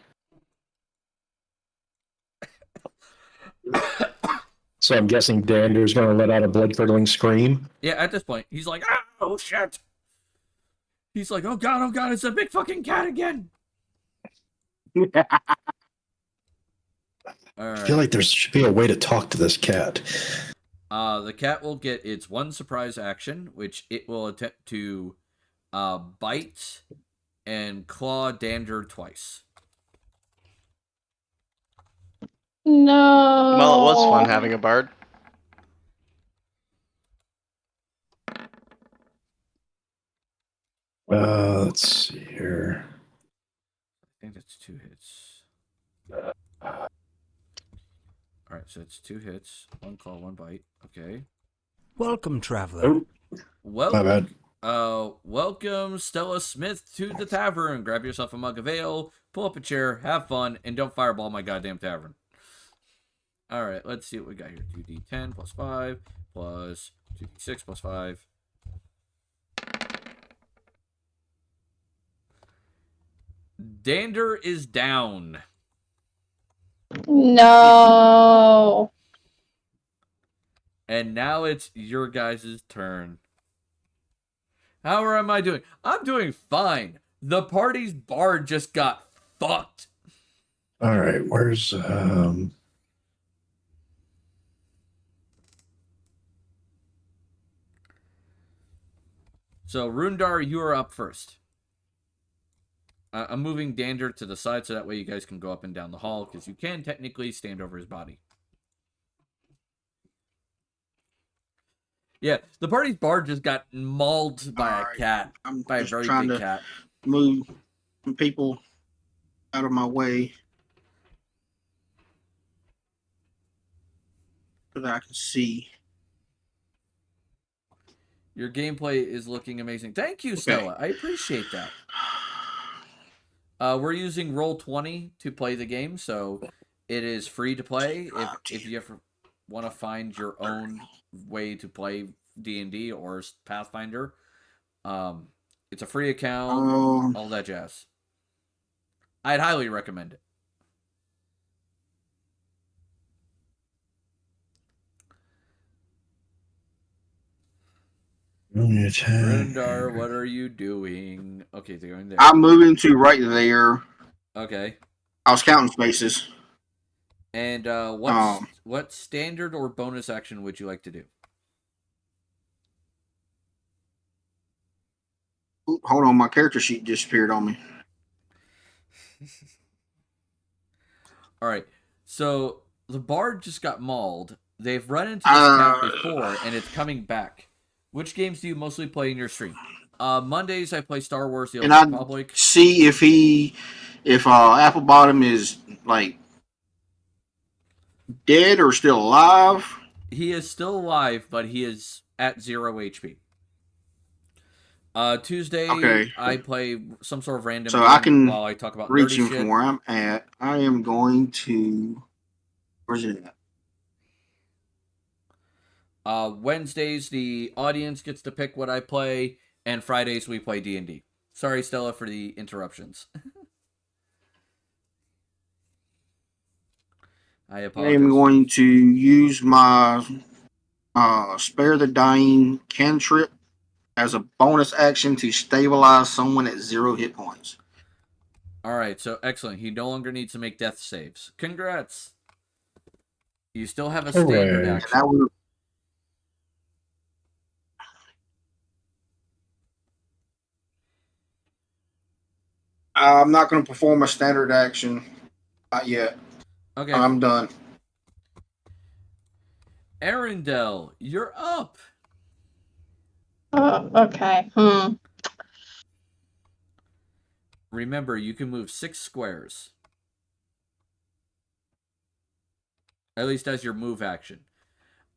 So I'm guessing Dander's going to let out a blood-curdling scream. Yeah, at this point, he's like, oh shit. He's like, oh god, it's a big fucking cat again. All I right. feel like there should be a way to talk to this cat. The cat will get its one surprise action, which it will attempt to bite and claw Dander twice. No. Well, it was fun having a bard. Let's see here. I think that's 2 hits. Alright, so it's 2 hits, 1 claw, 1 bite. Okay. Welcome, traveler. Oh, Well, my bad. welcome Stella Smith to the tavern. Grab yourself a mug of ale, pull up a chair, have fun, and don't fireball my goddamn tavern. Alright, let's see what we got here. 2d10 plus 5 plus 2d6 plus 5. Dander is down. No. And now it's your guys' turn. How am I doing? I'm doing fine. The party's bard just got fucked. All right, where's So, Rundar, you are up first. I'm moving Dander to the side so that way you guys can go up and down the hall, because you can technically stand over his body. Yeah, the party's bard just got mauled by a cat. I'm By a just very trying big to cat. move some people out of my way so that I can see. Your gameplay is looking amazing. Thank you, Stella. I appreciate that. We're using Roll20 to play the game, so it is free to play. If you ever want to find your own way to play D&D or Pathfinder, it's a free account, all that jazz. I'd highly recommend it. Rundar, what are you doing? Okay, they're going there. I'm moving to right there. Okay. I was counting spaces. And what standard or bonus action would you like to do? Ooh, hold on, my character sheet disappeared on me. All right. So the bard just got mauled. They've run into this cat before, and it's coming back. Which games do you mostly play in your stream? Mondays I play Star Wars: The Old Republic. See if Applebottom is like dead or still alive. He is still alive, but he is at 0 HP. Tuesday, Okay. I play some sort of random So game I can while I talk about reach nerdy him shit. from where I'm at. I am going to. Where's it at? Wednesdays, the audience gets to pick what I play, and Fridays we play D&D. Sorry, Stella, for the interruptions. I apologize. I'm going to use my Spare the Dying cantrip as a bonus action to stabilize someone at 0 hit points. All right, so excellent. He no longer needs to make death saves. Congrats. You still have a standard action. That would. I'm not going to perform a standard action. Not yet. Okay. I'm done. Arundel, you're up. Okay. Remember, you can move 6 squares. At least as your move action.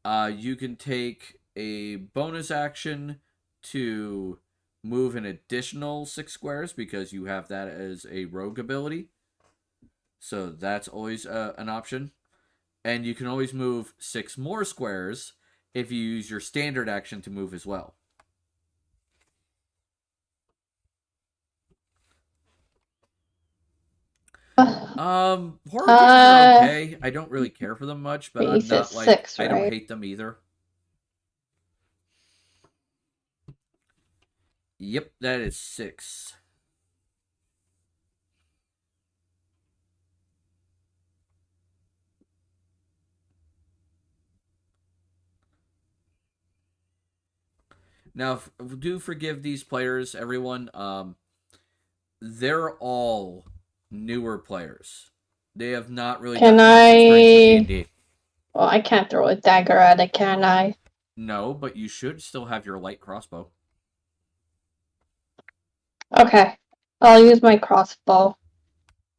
You can take a bonus action to move an additional 6 squares because you have that as a rogue ability. So that's always an option. And you can always move 6 more squares if you use your standard action to move as well. Horror visions are okay. I don't really care for them much, but you I'm said not like 6, I don't right? hate them either. Yep, that is 6. Now, do forgive these players, everyone. They're all newer players. They have not really Can gotten much experience with D&D. Well, I can't throw a dagger at it, can I? No, but you should still have your light crossbow. Okay. I'll use my crossbow.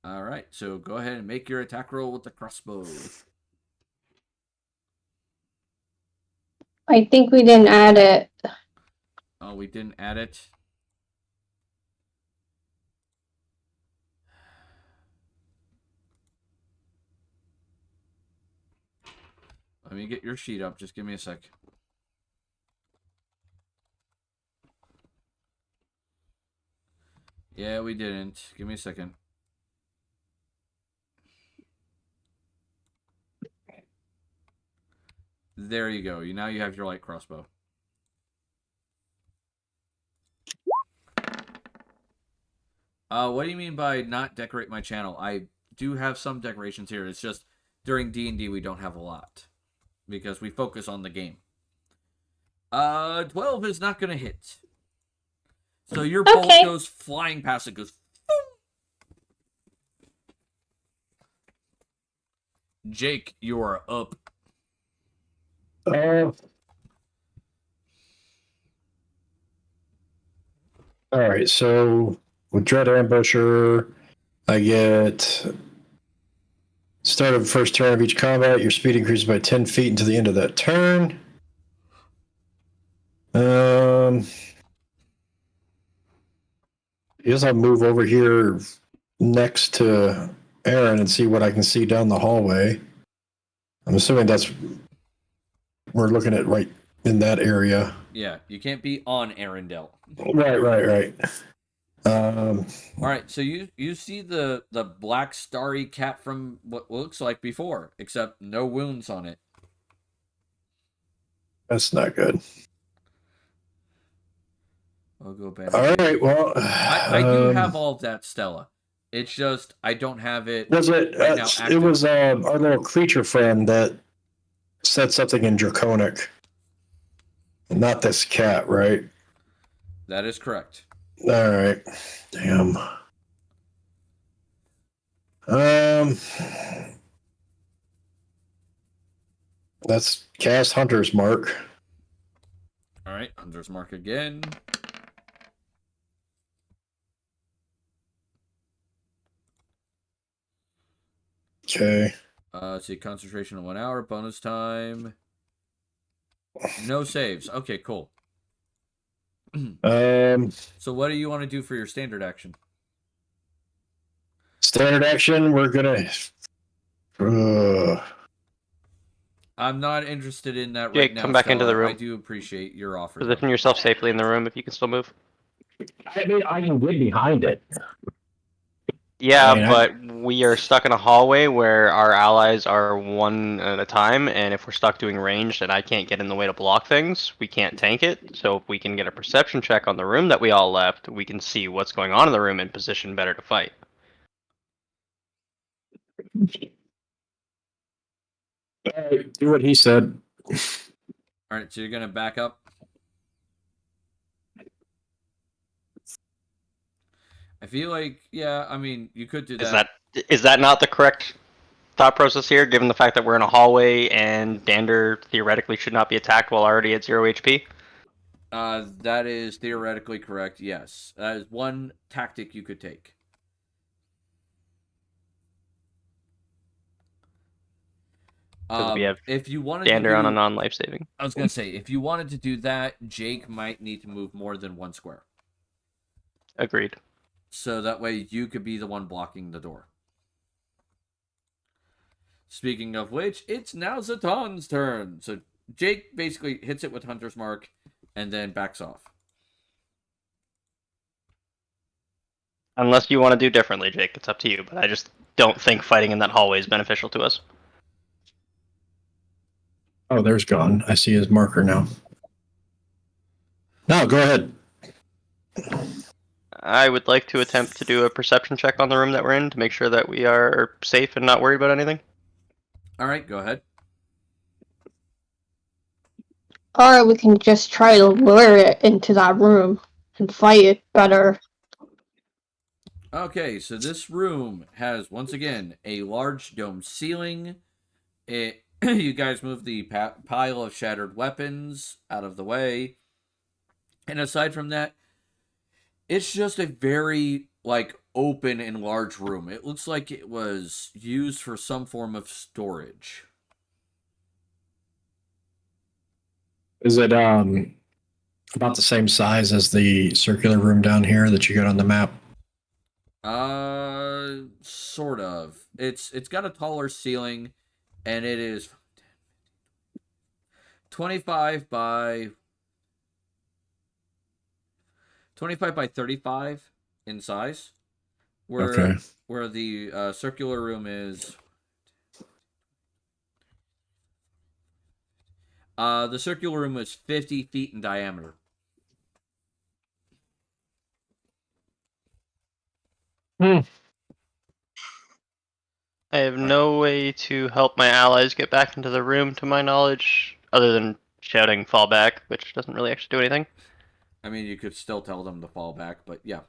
All right, so go ahead and make your attack roll with the crossbow. I think we didn't add it. Oh, we didn't add it. Let me get your sheet up. Just give me a sec. Yeah, we didn't. Give me a second. There you go. Now you have your light crossbow. What do you mean by not decorate my channel? I do have some decorations here. It's just during D&D we don't have a lot because we focus on the game. 12 is not going to hit. So your bolt goes flying past it. Goes. Boom. Jake, you are up. All right, so with Dread Ambusher, I get start of first turn of each combat. Your speed increases by 10 feet until the end of that turn. I guess I'll move over here next to Aaron and see what I can see down the hallway. I'm assuming that's we're looking at right in that area. Yeah, you can't be on Arendelle. Right. All right, so you see the black starry cat from what looks like before, except no wounds on it. That's not good. I'll go back. All right, well, I do have all of that, Stella. It's just I don't have it. Was it? Right now, it was our little creature friend that said something in Draconic. Not this cat, right? That is correct. All right. Damn. Let's cast Hunter's Mark. All right, Hunter's Mark again. Okay. See, concentration of 1 hour, bonus time. No saves. Okay, cool. So what do you want to do for your standard action? Standard action, we're gonna. I'm not interested in that Jake, right now. come back into the Stella. room. I do appreciate your offer. Position yourself safely in the room if you can still move. I mean, I can get behind it. Yeah, I mean, but we are stuck in a hallway where our allies are one at a time, and if we're stuck doing range and I can't get in the way to block things, we can't tank it. So if we can get a perception check on the room that we all left, we can see what's going on in the room and position better to fight. Do what he said. All right, so you're gonna back up. I feel like, yeah, I mean, you could do that. Is that not the correct thought process here, given the fact that we're in a hallway and Dander theoretically should not be attacked while already at 0 HP? That is theoretically correct, yes. That is one tactic you could take. Because we have If you wanted Dander to on a do, non-life saving. I was gonna say, if you wanted to do that, Jake might need to move more than one square, Agreed. so that way you could be the one blocking the door. Speaking of which, it's now Zatan's turn. So Jake basically hits it with Hunter's Mark and then backs off. Unless you want to do differently, Jake, it's up to you. But I just don't think fighting in that hallway is beneficial to us. Oh, there's gone. I see his marker now. No, go ahead. I would like to attempt to do a perception check on the room that we're in to make sure that we are safe and not worried about anything. All right, go ahead. Or we can just try to lure it into that room and fight it better. Okay, so this room has, once again, a large dome ceiling. You guys move the pile of shattered weapons out of the way. And aside from that, it's just a very, open and large room. It looks like it was used for some form of storage. Is it about the same size as the circular room down here that you got on the map? Sort of. It's got a taller ceiling, and it is 25 by 35 in size. Where the circular room is. The circular room is 50 feet in diameter. I have no way to help my allies get back into the room, to my knowledge, other than shouting "fall back," which doesn't really actually do anything. I mean, you could still tell them to fall back, but yeah.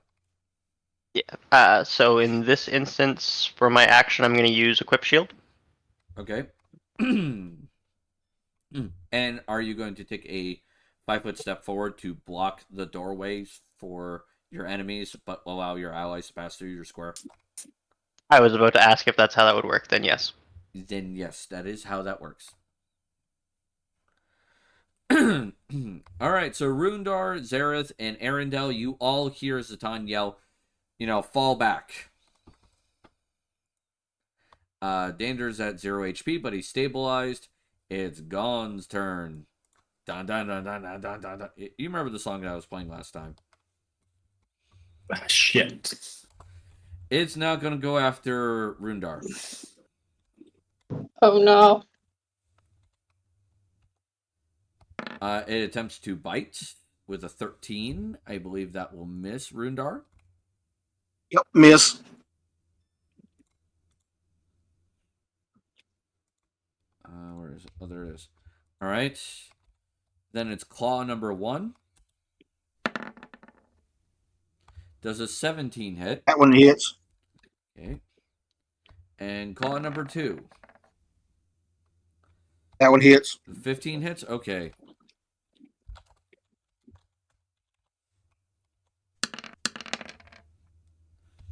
Yeah. So in this instance, for my action, I'm going to use Equip Shield. Okay. And are you going to take a 5-foot step forward to block the doorways for your enemies, but allow your allies to pass through your square? I was about to ask if that's how that would work. Then yes. Then yes, that is how that works. All right, so Rundar, Zareth, and Arendelle, you all hear Zatan yell, fall back. Dander's at 0 HP, but he's stabilized. It's Gon's turn. Dun, dun, dun, dun, dun, dun, dun, dun. You remember the song that I was playing last time? Shit. It's now going to go after Rundar. Oh no. It attempts to bite with a 13. I believe that will miss Rundar. Yep, miss. Where is it? Oh, there it is. All right. Then it's claw number 1. Does a 17 hit? That one hits. Okay. And claw number 2. That one hits. 15 hits? Okay.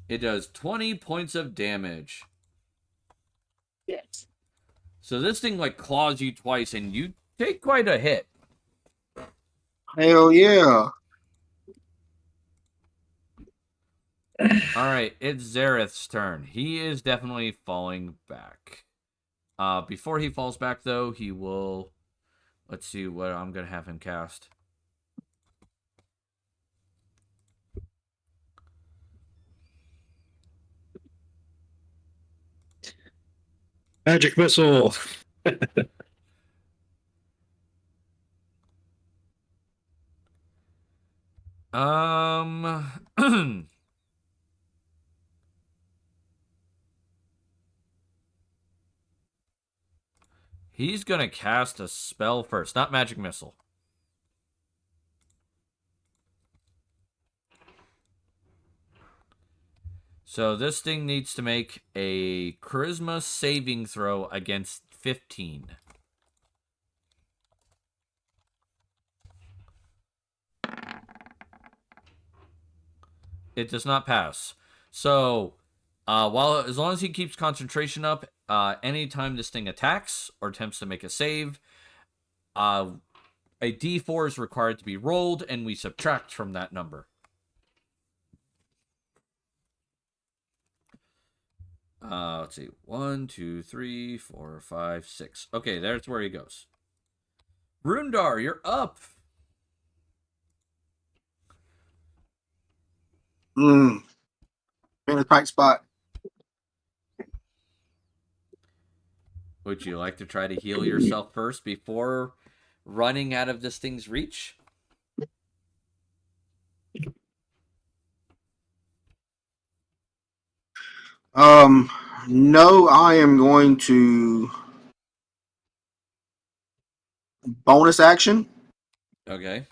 It does 20 points of damage. Yes. So this thing claws you twice and you take quite a hit. Hell yeah. All right, it's Zareth's turn. He is definitely falling back. Before he falls back, though, he will... Let's see what I'm going to have him cast. Magic missile. He's going to cast a spell first, not magic missile. So this thing needs to make a charisma saving throw against 15. It does not pass. So As long as he keeps concentration up, anytime this thing attacks or attempts to make a save, a D4 is required to be rolled, and we subtract from that number. Let's see. 1, 2, 3, 4, 5, 6. Okay, there's where he goes. Rundar, you're up. In a tight spot. Would you like to try to heal yourself first before running out of this thing's reach? No, I am going to bonus action. Okay.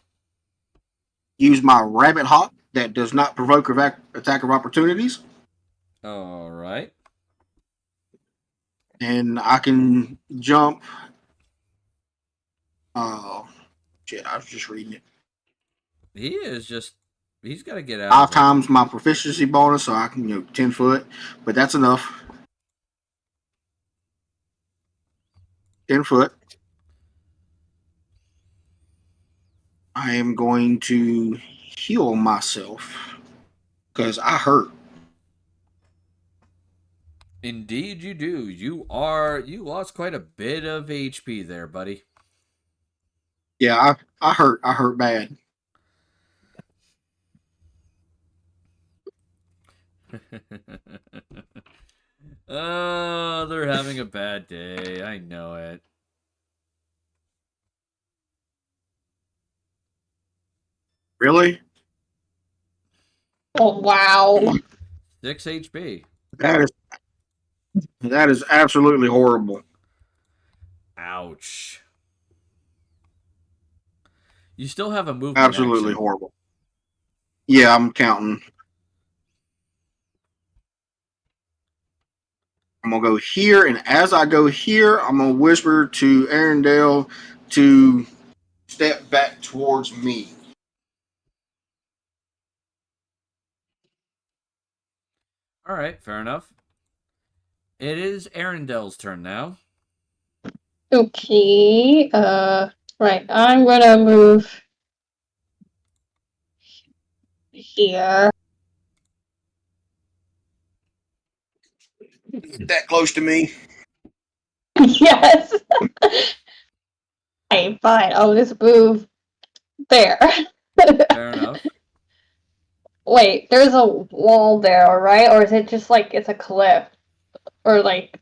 Use my rabbit hop that does not provoke attack of opportunities. All right. And I can jump. Oh, shit! I was just reading it. He's got to get out. 5 times my proficiency bonus, so I can 10 foot, but that's enough. 10 foot. I am going to heal myself because I hurt. Indeed, you do. You lost quite a bit of HP there, buddy. Yeah, I hurt. I hurt bad. Oh, they're having a bad day. I know it. Really? Oh wow. 6 HP. That is absolutely horrible. Ouch. You still have a movement. Absolutely action. horrible. Yeah, I'm counting. I'm gonna go here, and as I go here, I'm gonna whisper to Arendelle to step back towards me. All right, fair enough. It is Arendelle's turn now. Okay. Right. I'm gonna move here. That close to me. Yes. Okay, fine. I'll just move there. Fair enough. Wait, there's a wall there, right? Or is it just like it's a cliff? Or like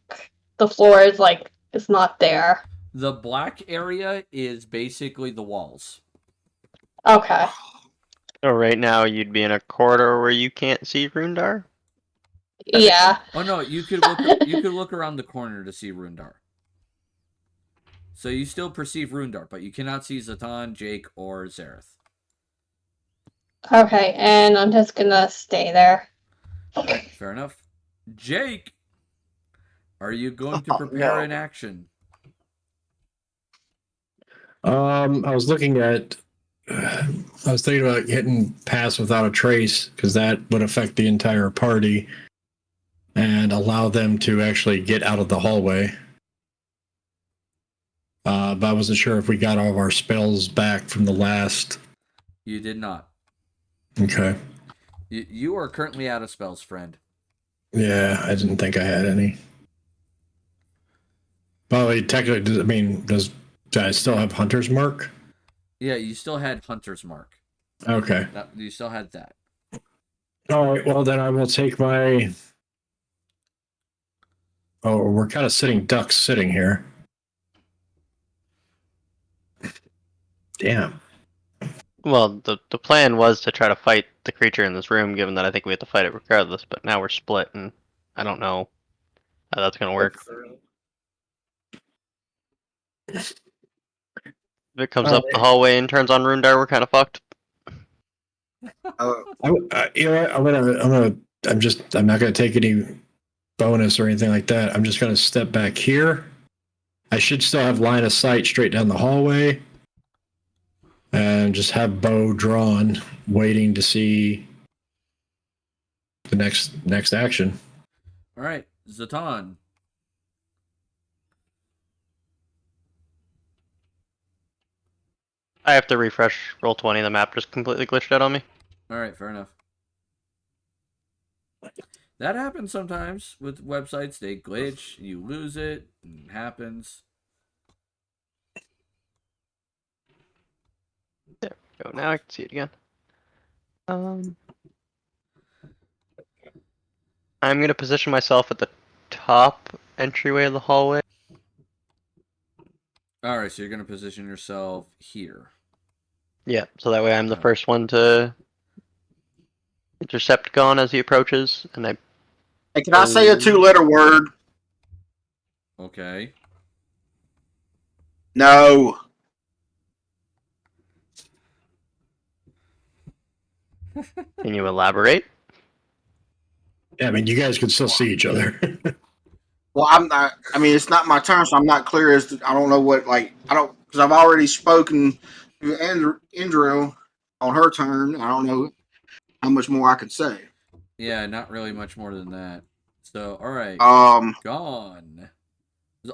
the floor is like it's not there? The black area is basically the walls. Okay. So right now you'd be in a corridor where you can't see Rundar? Yeah. Oh no, you could look around the corner to see Rundar. So you still perceive Rundar, but you cannot see Zatan, Jake, or Zareth. Okay, and I'm just gonna stay there. Right, fair enough. Jake, are you going to prepare an action? I was looking at. I was thinking about getting pass without a trace because that would affect the entire party and allow them to actually get out of the hallway. But I wasn't sure if we got all of our spells back from the last. You did not. Okay. You are currently out of spells, friend. Yeah, I didn't think I had any. Well, technically, do I still have Hunter's Mark? Yeah, you still had Hunter's Mark. Okay. You still had that. All right. Well, then I will take my. Oh, we're kind of sitting ducks sitting here. Damn. Well, the plan was to try to fight the creature in this room, given that I think we have to fight it regardless, but now we're split, and I don't know how that's going to work. If it comes up the hallway and turns on Rundar, we're kind of fucked. You know what? I'm not gonna take any bonus or anything like that. I'm just gonna step back here. I should still have line of sight straight down the hallway, and just have bow drawn, waiting to see the next action. All right, Zatan. I have to refresh roll 20. The map just completely glitched out on me. All right, fair enough. That happens sometimes with websites. They glitch, you lose it, it happens. There we go. Now I can see it again. I'm gonna position myself at the top entryway of the hallway. All right, so you're gonna position yourself here. Yeah, so that way I'm the first one to intercept Gon as he approaches, and I. Hey, can I say a 2-letter word? Okay. No. Can you elaborate? Yeah, I mean, you guys can still see each other. Well, I'm not. I mean, it's not my turn, so I'm not clear as to. I don't know what because I've already spoken to Indril on her turn. I don't know how much more I could say. Yeah, not really much more than that. So, all right. Gone.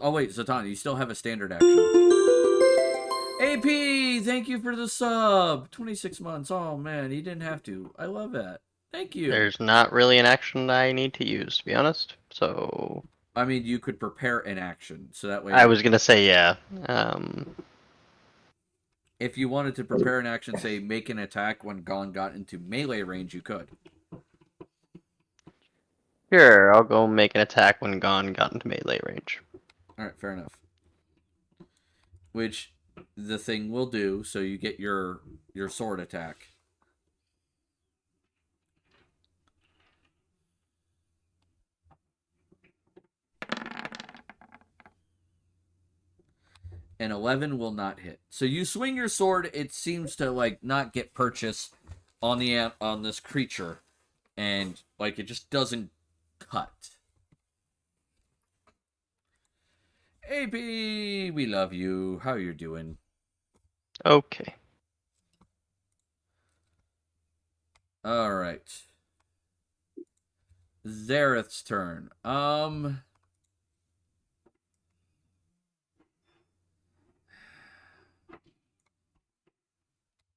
Oh wait, Zatan, you still have a standard action. AP, thank you for the sub. 26 months. Oh man, he didn't have to. I love that. Thank you. There's not really an action I need to use, to be honest. So. I mean, you could prepare an action, so that way. I was gonna say yeah. If you wanted to prepare an action, say make an attack when Gon got into melee range, you could. Sure, I'll go make an attack when Gon got into melee range. All right, fair enough. Which the thing will do, so you get your sword attack. And 11 will not hit. So you swing your sword, it seems to like not get purchase on this creature, and like it just doesn't cut. AP, we love you. How you doing? Okay. All right. Zareth's turn. Oh,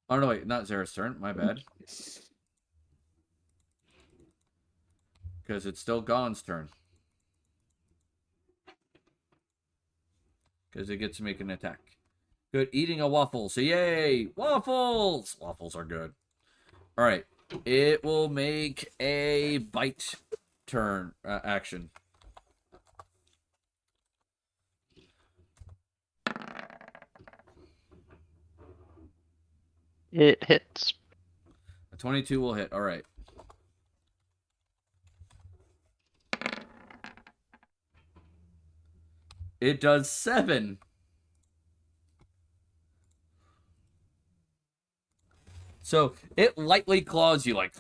no, wait. Not Zareth's turn. My bad. Because it's still Gon's turn. Because it gets to make an attack. Good. Eating a waffle. So, yay! Waffles! Waffles are good. All right. It will make a bite turn action. It hits. A 22 will hit. All right. It does 7. So it lightly claws you, like,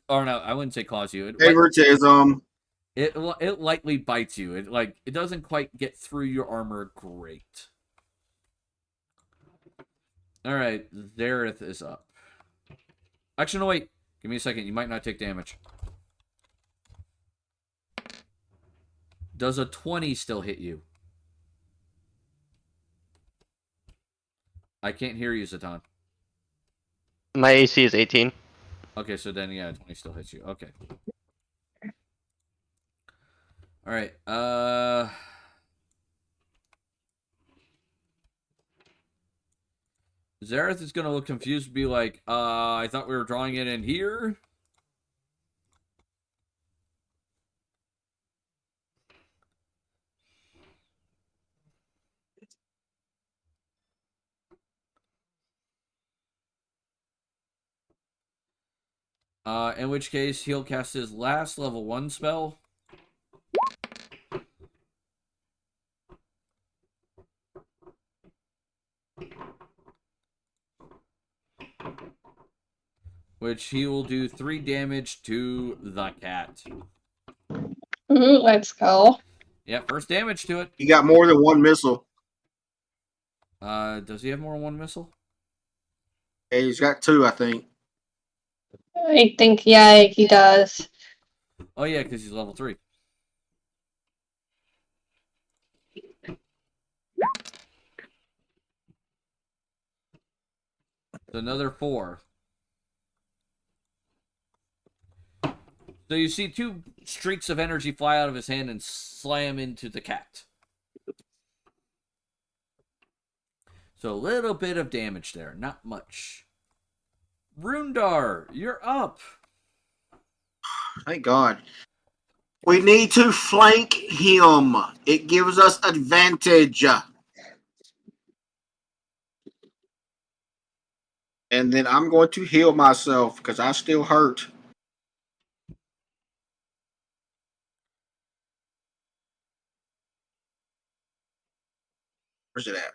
or no, I wouldn't say claws you. Favoritism. It lightly bites you. It doesn't quite get through your armor great. All right, Zareth is up. Actually, no, wait. Give me a second. You might not take damage. Does a 20 still hit you? I can't hear you, Zatan. My AC is 18. Okay, so then, yeah, 20 still hits you. Okay. All right. Zareth is going to look confused and be like, I thought we were drawing it in here. In which case, he'll cast his last level 1 spell. Which he will do 3 damage to the cat. Ooh, let's go. Yeah, first damage to it. You got more than one missile. Does he have more than 1 missile? Yeah, he's got 2, I think. I think, yeah, he does. Oh, yeah, because he's level 3. So another 4. So you see 2 streaks of energy fly out of his hand and slam into the cat. So a little bit of damage there, not much. Rundar, you're up. Thank God. We need to flank him. It gives us advantage. And then I'm going to heal myself because I still hurt. Where's it at?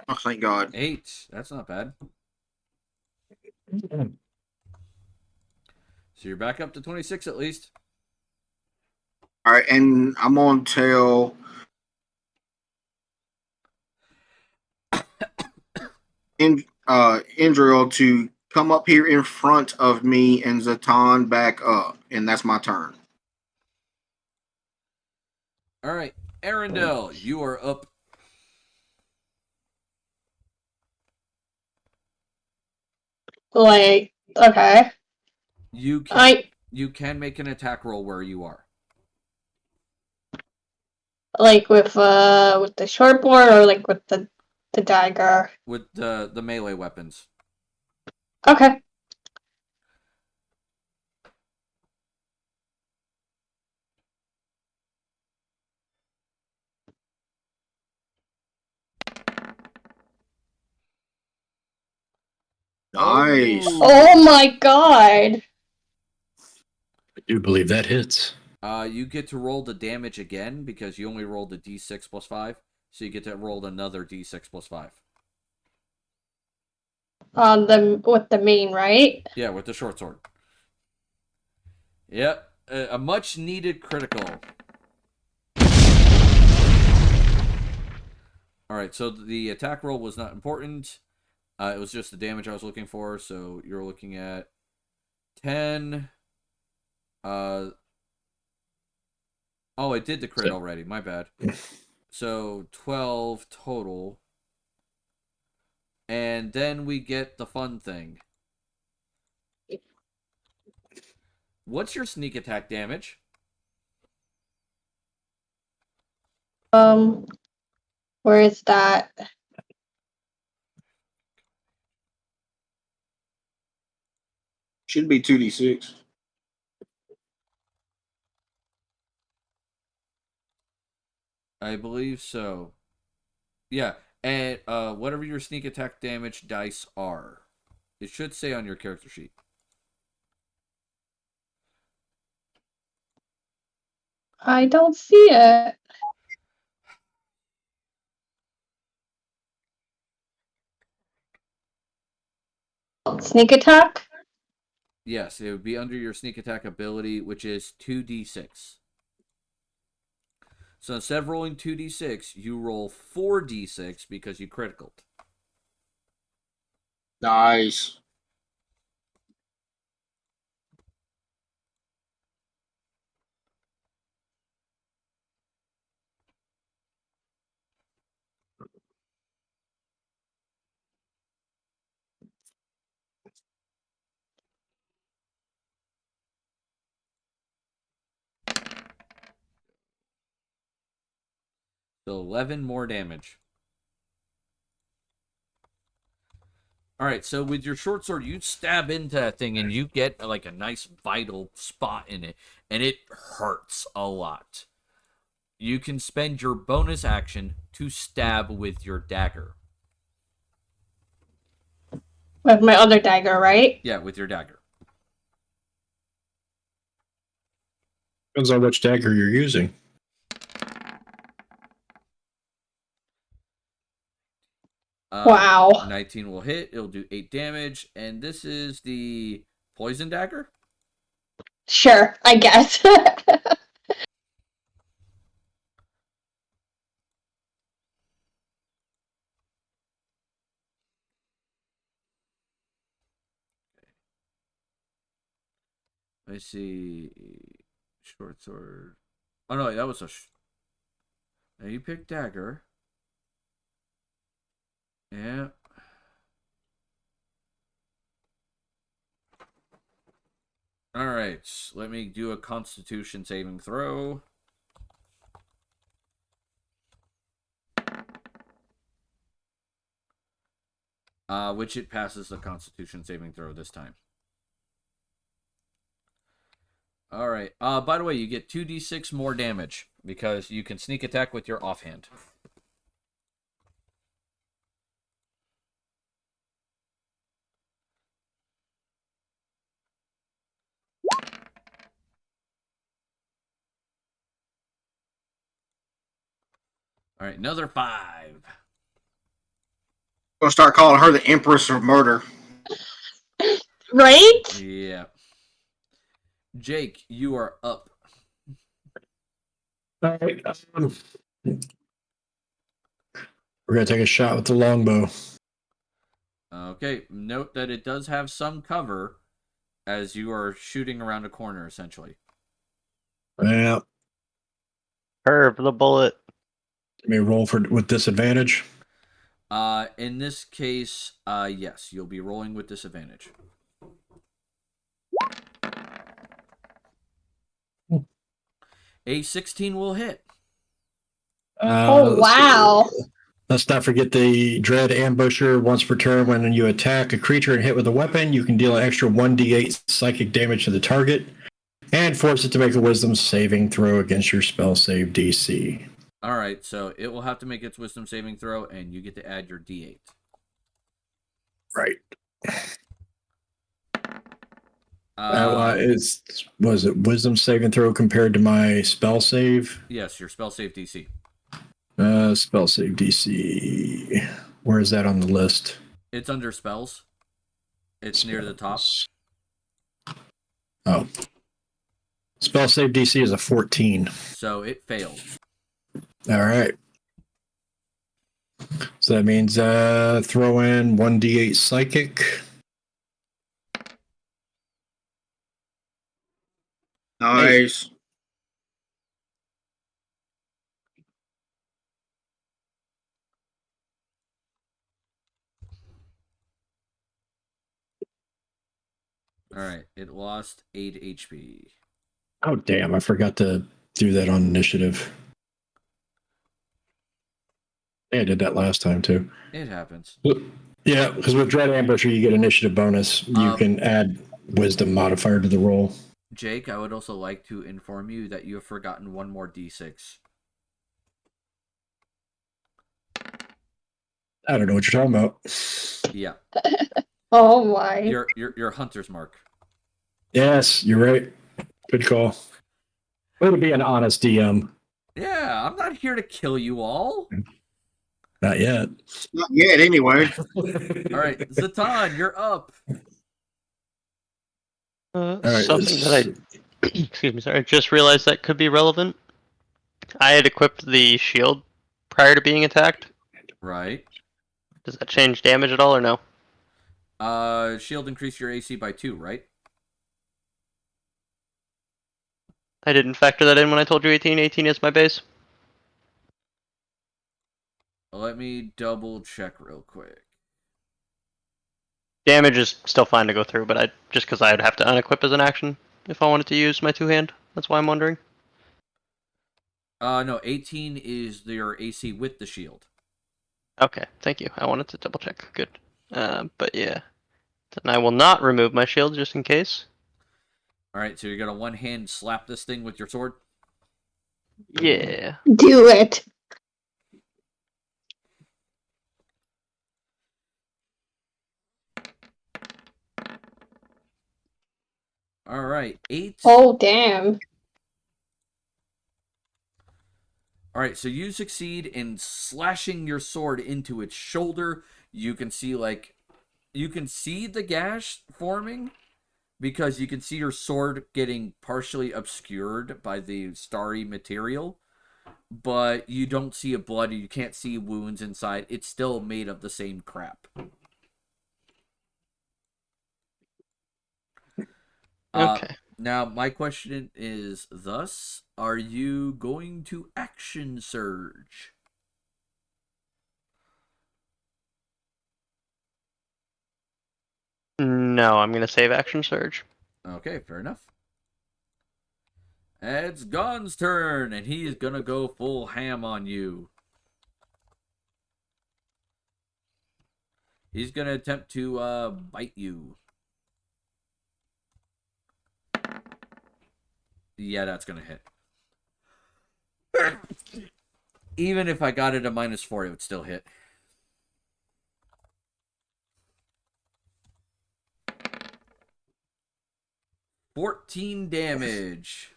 Oh, thank God. 8. That's not bad. So you're back up to 26 at least. All right, and I'm going to tell Indril to come up here in front of me and Zatan back up, and that's my turn. All right, Arendelle, you are up. Like, okay. You can I you can make an attack roll where you are. like with the short board or like with the dagger. With the melee weapons. Okay. Nice. Oh my God. I do believe that hits. You get to roll the damage again because you only rolled a d6 plus 5. So you get to roll another d6 plus 5. With the main, right? Yeah, with the short sword. Yep, a much needed critical. Alright, so the attack roll was not important. It was just the damage I was looking for. So you're looking at 10. Oh, I did the crit already. My bad. So 12 total. And then we get the fun thing. What's your sneak attack damage? Where is that? Should be 2d6. I believe so. Yeah, and whatever your sneak attack damage dice are, it should say on your character sheet. I don't see it. Sneak attack? Yes, it would be under your sneak attack ability, which is 2d6. So instead of rolling 2d6, you roll 4d6 because you critical. Nice. So 11 more damage. Alright, so with your short sword, you stab into that thing and you get like a nice vital spot in it. And it hurts a lot. You can spend your bonus action to stab with your dagger. With my other dagger, right? Yeah, with your dagger. Depends on which dagger you're using. Wow. 19 will hit. It'll do 8 damage. And this is the poison dagger? Sure, I guess. I see. Short sword. Oh no, that was a. Now you pick dagger. Yeah. All right. Let me do a Constitution saving throw. Which it passes the Constitution saving throw this time. All right. By the way, you get 2d6 more damage because you can sneak attack with your offhand. All right, another 5. Gonna start calling her the Empress of Murder. Right? Yeah. Jake, you are up. All right. We're gonna take a shot with the longbow. Okay, note that it does have some cover as you are shooting around a corner, essentially. Yeah. Curve the bullet. Let me roll with disadvantage. In this case, yes, you'll be rolling with disadvantage. A 16 will hit. Oh, wow. Let's not forget the Dread Ambusher. Once per turn, when you attack a creature and hit with a weapon, you can deal an extra 1d8 psychic damage to the target and force it to make a wisdom saving throw against your spell save DC. All right, so it will have to make its wisdom saving throw, and you get to add your d8. Right. Was it wisdom saving throw compared to my spell save? Yes, your spell save DC. Spell save DC. Where is that on the list? It's under spells. It's near the top. Oh. Spell save DC is a 14. So it failed. All right. So that means throw in 1d8 psychic. Nice. All right, it lost 8 HP. Oh, damn. I forgot to do that on initiative. Yeah, I did that last time, too. It happens. Yeah, because with Dread Ambusher, you get initiative bonus. You can add wisdom modifier to the roll. Jake, I would also like to inform you that you have forgotten one more d6. I don't know what you're talking about. Yeah. Oh my. Your hunter's mark. Yes, you're right. Good call. Way to be an honest DM. Yeah, I'm not here to kill you all. Not yet. Not yet, anyway. All right, Zatan, you're up. right, Something that I excuse me, sorry, I just realized that could be relevant. I had equipped the shield prior to being attacked. Right. Does that change damage at all or no? Shield increase your AC by 2, right? I didn't factor that in when I told you 18. 18 is my base. Let me double check real quick. Damage is still fine to go through, but just because I would have to unequip as an action if I wanted to use my two-hand. That's why I'm wondering. No, 18 is your AC with the shield. Okay, thank you. I wanted to double check. Good. But yeah. Then I will not remove my shield just in case. Alright, so you're gonna one hand slap this thing with your sword? Yeah. Do it. Alright, 8. Oh, damn. Alright, so you succeed in slashing your sword into its shoulder. You can see, you can see the gash forming because you can see your sword getting partially obscured by the starry material. But you don't see a blood, you can't see wounds inside. It's still made of the same crap. Okay. Now, my question is thus, are you going to action surge? No, I'm gonna save action surge. Okay, fair enough. It's Gon's turn, and he's gonna go full ham on you. He's gonna attempt to bite you. Yeah, that's gonna hit. Even if I got it a -4, it would still hit. $14 damage.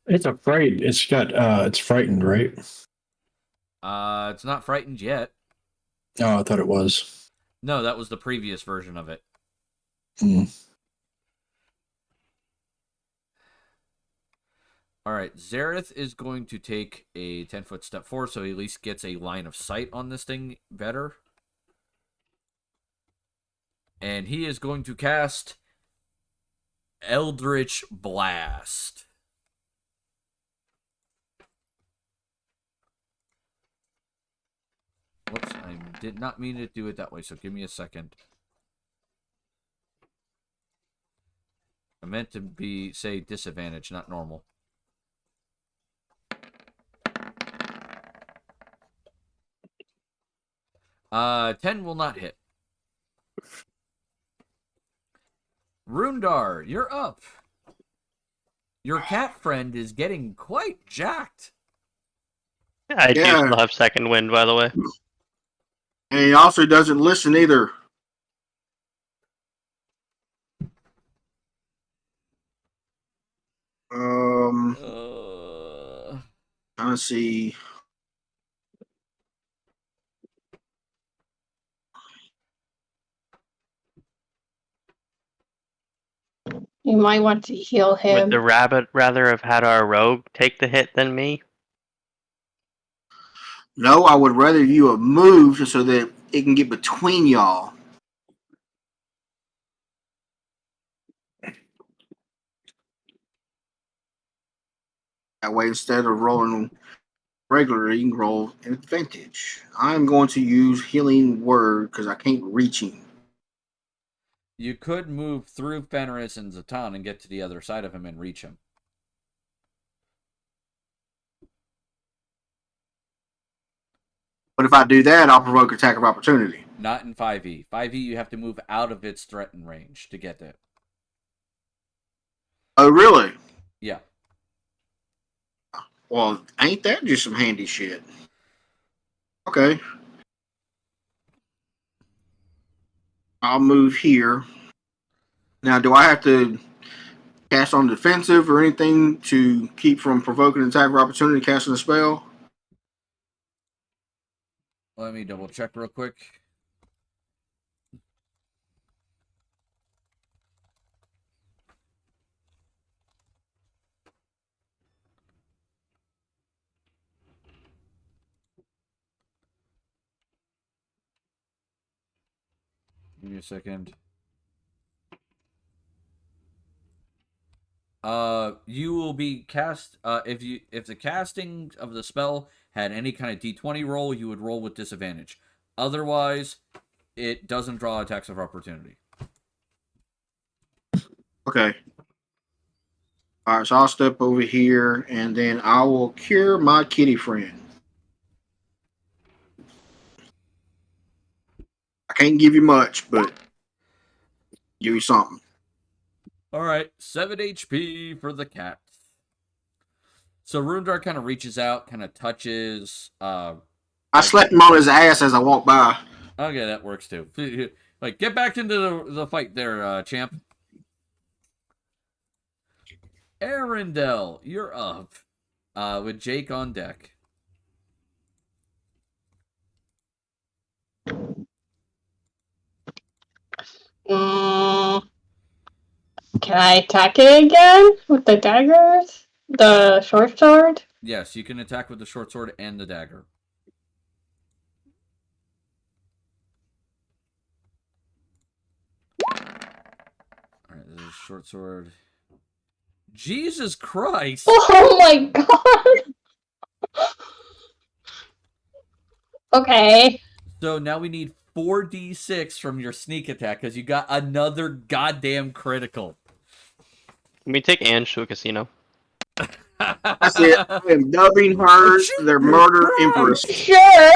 It's afraid. It's got. It's frightened, right? It's not frightened yet. Oh, I thought it was. No, that was the previous version of it. Hmm. All right, Zareth is going to take a 10-foot step forward, so he at least gets a line of sight on this thing better. And he is going to cast Eldritch Blast. Whoops, I did not mean to do it that way, so give me a second. I meant to say disadvantage, not normal. 10 will not hit. Rundar, you're up. Your cat friend is getting quite jacked. I do Yeah. still have second wind, by the way. And he also doesn't listen either. Trying to see. You might want to heal Would him. the rabbit rather have had our rogue take the hit than me? No, I would rather you have moved so that it can get between y'all. That way, instead of rolling regularly, you can roll an advantage. I'm going to use healing word because I can't reach him. You could move through Fenris and Zatan and get to the other side of him and reach him. But if I do that, I'll provoke attack of opportunity. Not in 5e. 5e, you have to move out of its threatened range to get it. Oh, really? Yeah. Well, ain't that just some handy shit? Okay. I'll move here. Now, do I have to cast on defensive or anything to keep from provoking an attack of opportunity casting a spell? Let me double check real quick. Give me a second. You will be cast if the casting of the spell had any kind of d20 roll, you would roll with disadvantage. Otherwise, it doesn't draw attacks of opportunity. Okay. All right, so I'll step over here and then I will cure my kitty friend. I can't give you much, but give you something. All right, 7 HP for the cat. So Rundar kind of reaches out, kind of touches. I slapped him on his ass as I walked by. Okay, that works too. Like, get back into the fight there, champ. Arendelle, you're up. With Jake on deck. Can I attack it again with the daggers? The short sword? Yes, you can attack with the short sword and the dagger. short sword. Jesus Christ! Oh my god! Okay. So now we need 4d6 from your sneak attack because you got another goddamn critical. Can we take Ange to a casino? That's it. I am dubbing her their murder empress. Sure.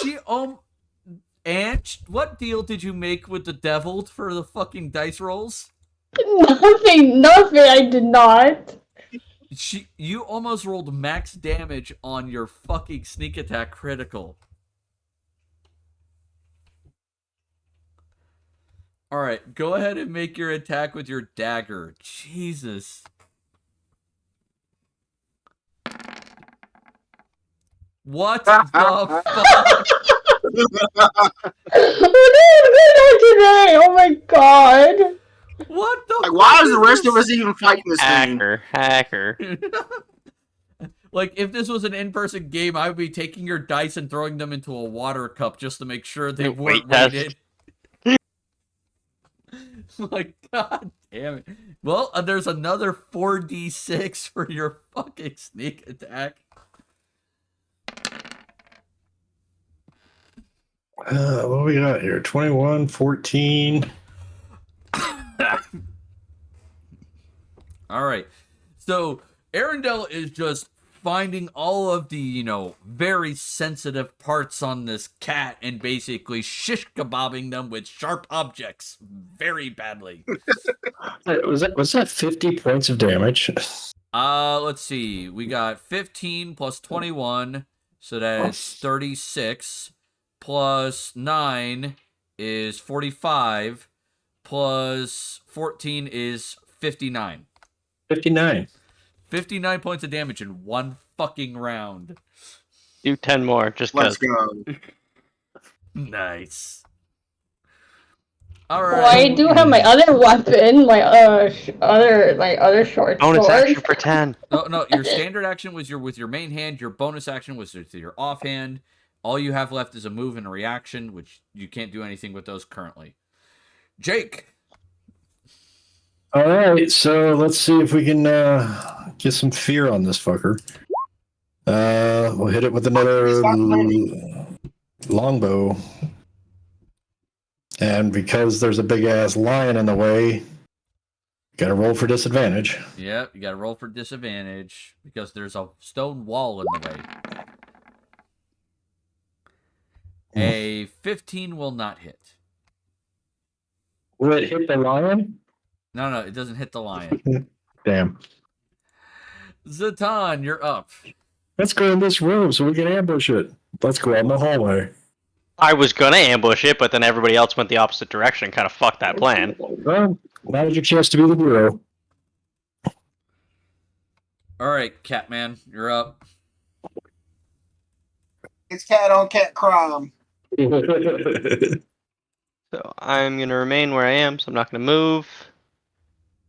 She and what deal did you make with the devil for the fucking dice rolls? Nothing, I did not. You almost rolled max damage on your fucking sneak attack critical. Alright, go ahead and make your attack with your dagger. Jesus. What the fuck? Today. Oh my god. What the Like, why is the rest of us even fighting this thing? Hacker. Like, if this was an in-person game, I would be taking your dice and throwing them into a water cup just to make sure they weren't Weight test. weighted. Like, god damn it. Well, there's another 4d6 for your fucking sneak attack. What we got here? 21, 14. All right. So, Arendelle is just finding all of the, very sensitive parts on this cat and basically shish kebabbing them with sharp objects very badly. Was that 50 points of damage? Let's see. We got 15 plus 21, so that's 36. Plus 9 is 45. Plus 14 is 59. 59. 59 points of damage in one fucking round. Do 10 more, just Let's cause. go. Nice. All right. Well, I do have my other weapon, my other short Bonus sword. action for 10. No, your standard action was with your main hand. Your bonus action was with your offhand. All you have left is a move and a reaction, which you can't do anything with those currently. Jake. All right, so let's see if we can get some fear on this fucker. We'll hit it with another longbow. And because there's a big ass lion in the way, gotta roll for disadvantage. Yep, you gotta roll for disadvantage because there's a stone wall in the way. A 15 will not hit. Will it hit the lion? No, it doesn't hit the lion. Damn. Zatan, you're up. Let's go in this room so we can ambush it. Let's go out in the hallway. I was gonna ambush it, but then everybody else went the opposite direction. Kind of fucked that plan. Well, now is your chance to be the hero. All right, Catman, you're up. It's cat on cat crime. So I'm gonna remain where I am, so I'm not gonna move.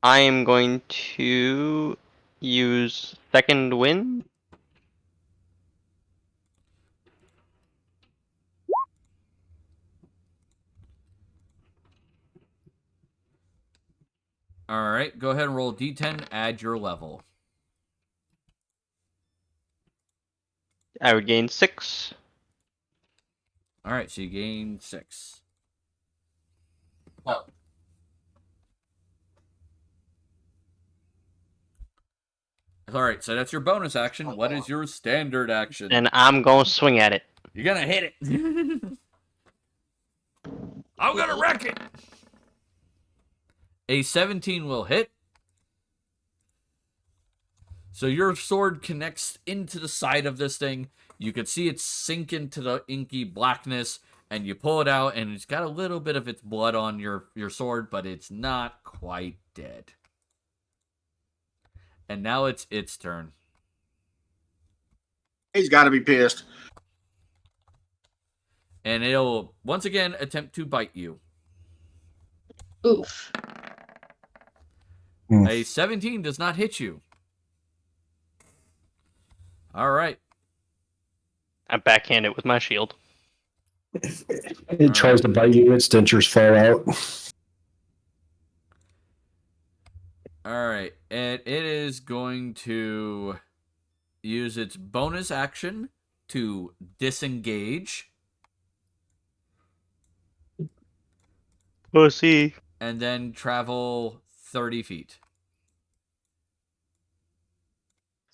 I am going to use second wind. All right, go ahead and roll D10, add your level. I would gain 6. All right, so you gain 6. Oh. All right, so that's your bonus action. What is your standard action? And I'm gonna swing at it. You're gonna hit it. I'm gonna wreck it. A 17 will hit. So your sword connects into the side of this thing. You can see it sink into the inky blackness, and you pull it out, and it's got a little bit of its blood on your sword, but it's not quite dead. And now it's its turn. He's got to be pissed. And it'll, once again, attempt to bite you. Oof. A 17 does not hit you. All right. I backhand it with my shield. It tries to bite you, its dentures fall out. All right, and it is going to use its bonus action to disengage, Pussy. and then travel 30 feet.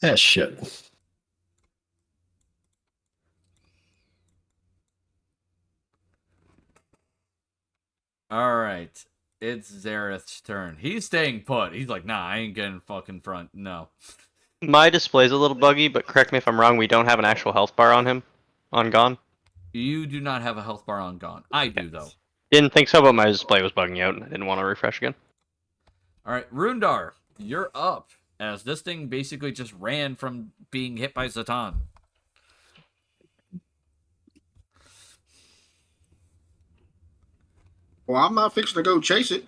Ah, shit. All right, it's Zareth's turn. He's staying put. He's like, nah, I ain't getting fucking front. No. My display's a little buggy, but correct me if I'm wrong, we don't have an actual health bar on him. On Gone. You do not have a health bar on Gone. I do, though. Didn't think so, but my display was bugging out and I didn't want to refresh again. All right, Rundar, you're up. As this thing basically just ran from being hit by Zatan. Well, I'm not fixing to go chase it.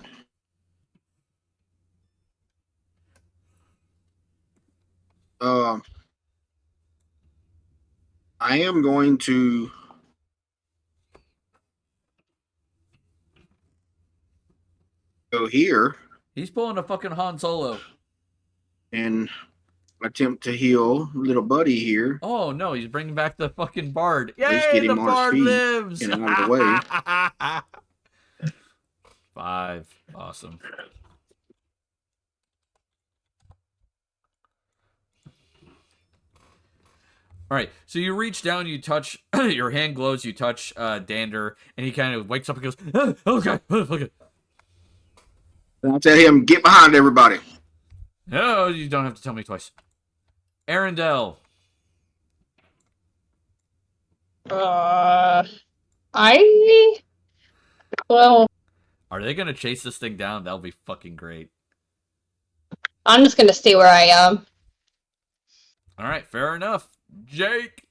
I am going to go here He's pulling a fucking Han Solo. and attempt to heal little buddy here. Oh no, he's bringing back the fucking bard. Let's Yay, get the him on his bard feet, lives! get him out of the way. 5. Awesome. All right, so you reach down, you touch, your hand glows, you touch Dander, and he kind of wakes up and goes, ah, okay, okay. And I'll tell him, get behind everybody. No, you don't have to tell me twice. Arendelle. Well, Are they going to chase this thing down? That'll be fucking great. I'm just gonna stay where I am. All right, fair enough. Jake.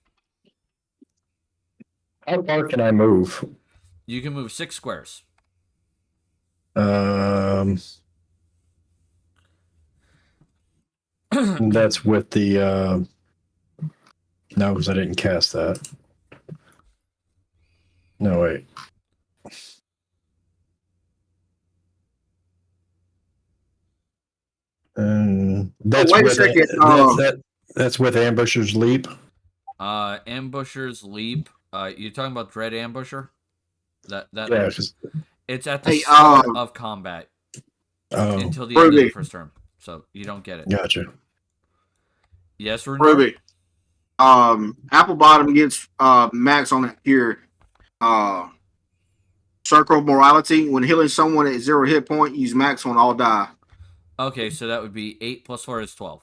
How far can I move? You can move 6 squares. That's with the no, because I didn't cast that. No, wait. That's wait a with second. that's with Ambusher's Leap. Ambusher's Leap. You're talking about Dread Ambusher? That Yeah, it's at the Hey, start of combat oh, until the end of the Ruby. first turn. So you don't get it. gotcha. Yes, Rundar? Ruby. Apple Bottom gets max on here. Circle of Morality. When healing someone at 0 hit point, use max on all die. Okay, so that would be 8 plus 4 is 12.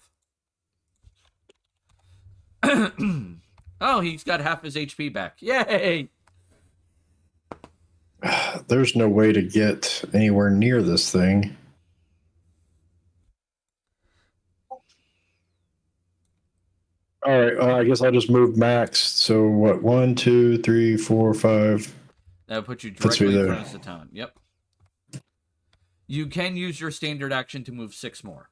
Oh, he's got half his HP back. Yay! There's no way to get anywhere near this thing. All right, I guess I'll just move max. So what? 1, 2, 3, 4, 5. That would put you Puts me directly in there. front of Zatan. Yep. You can use your standard action to move 6 more.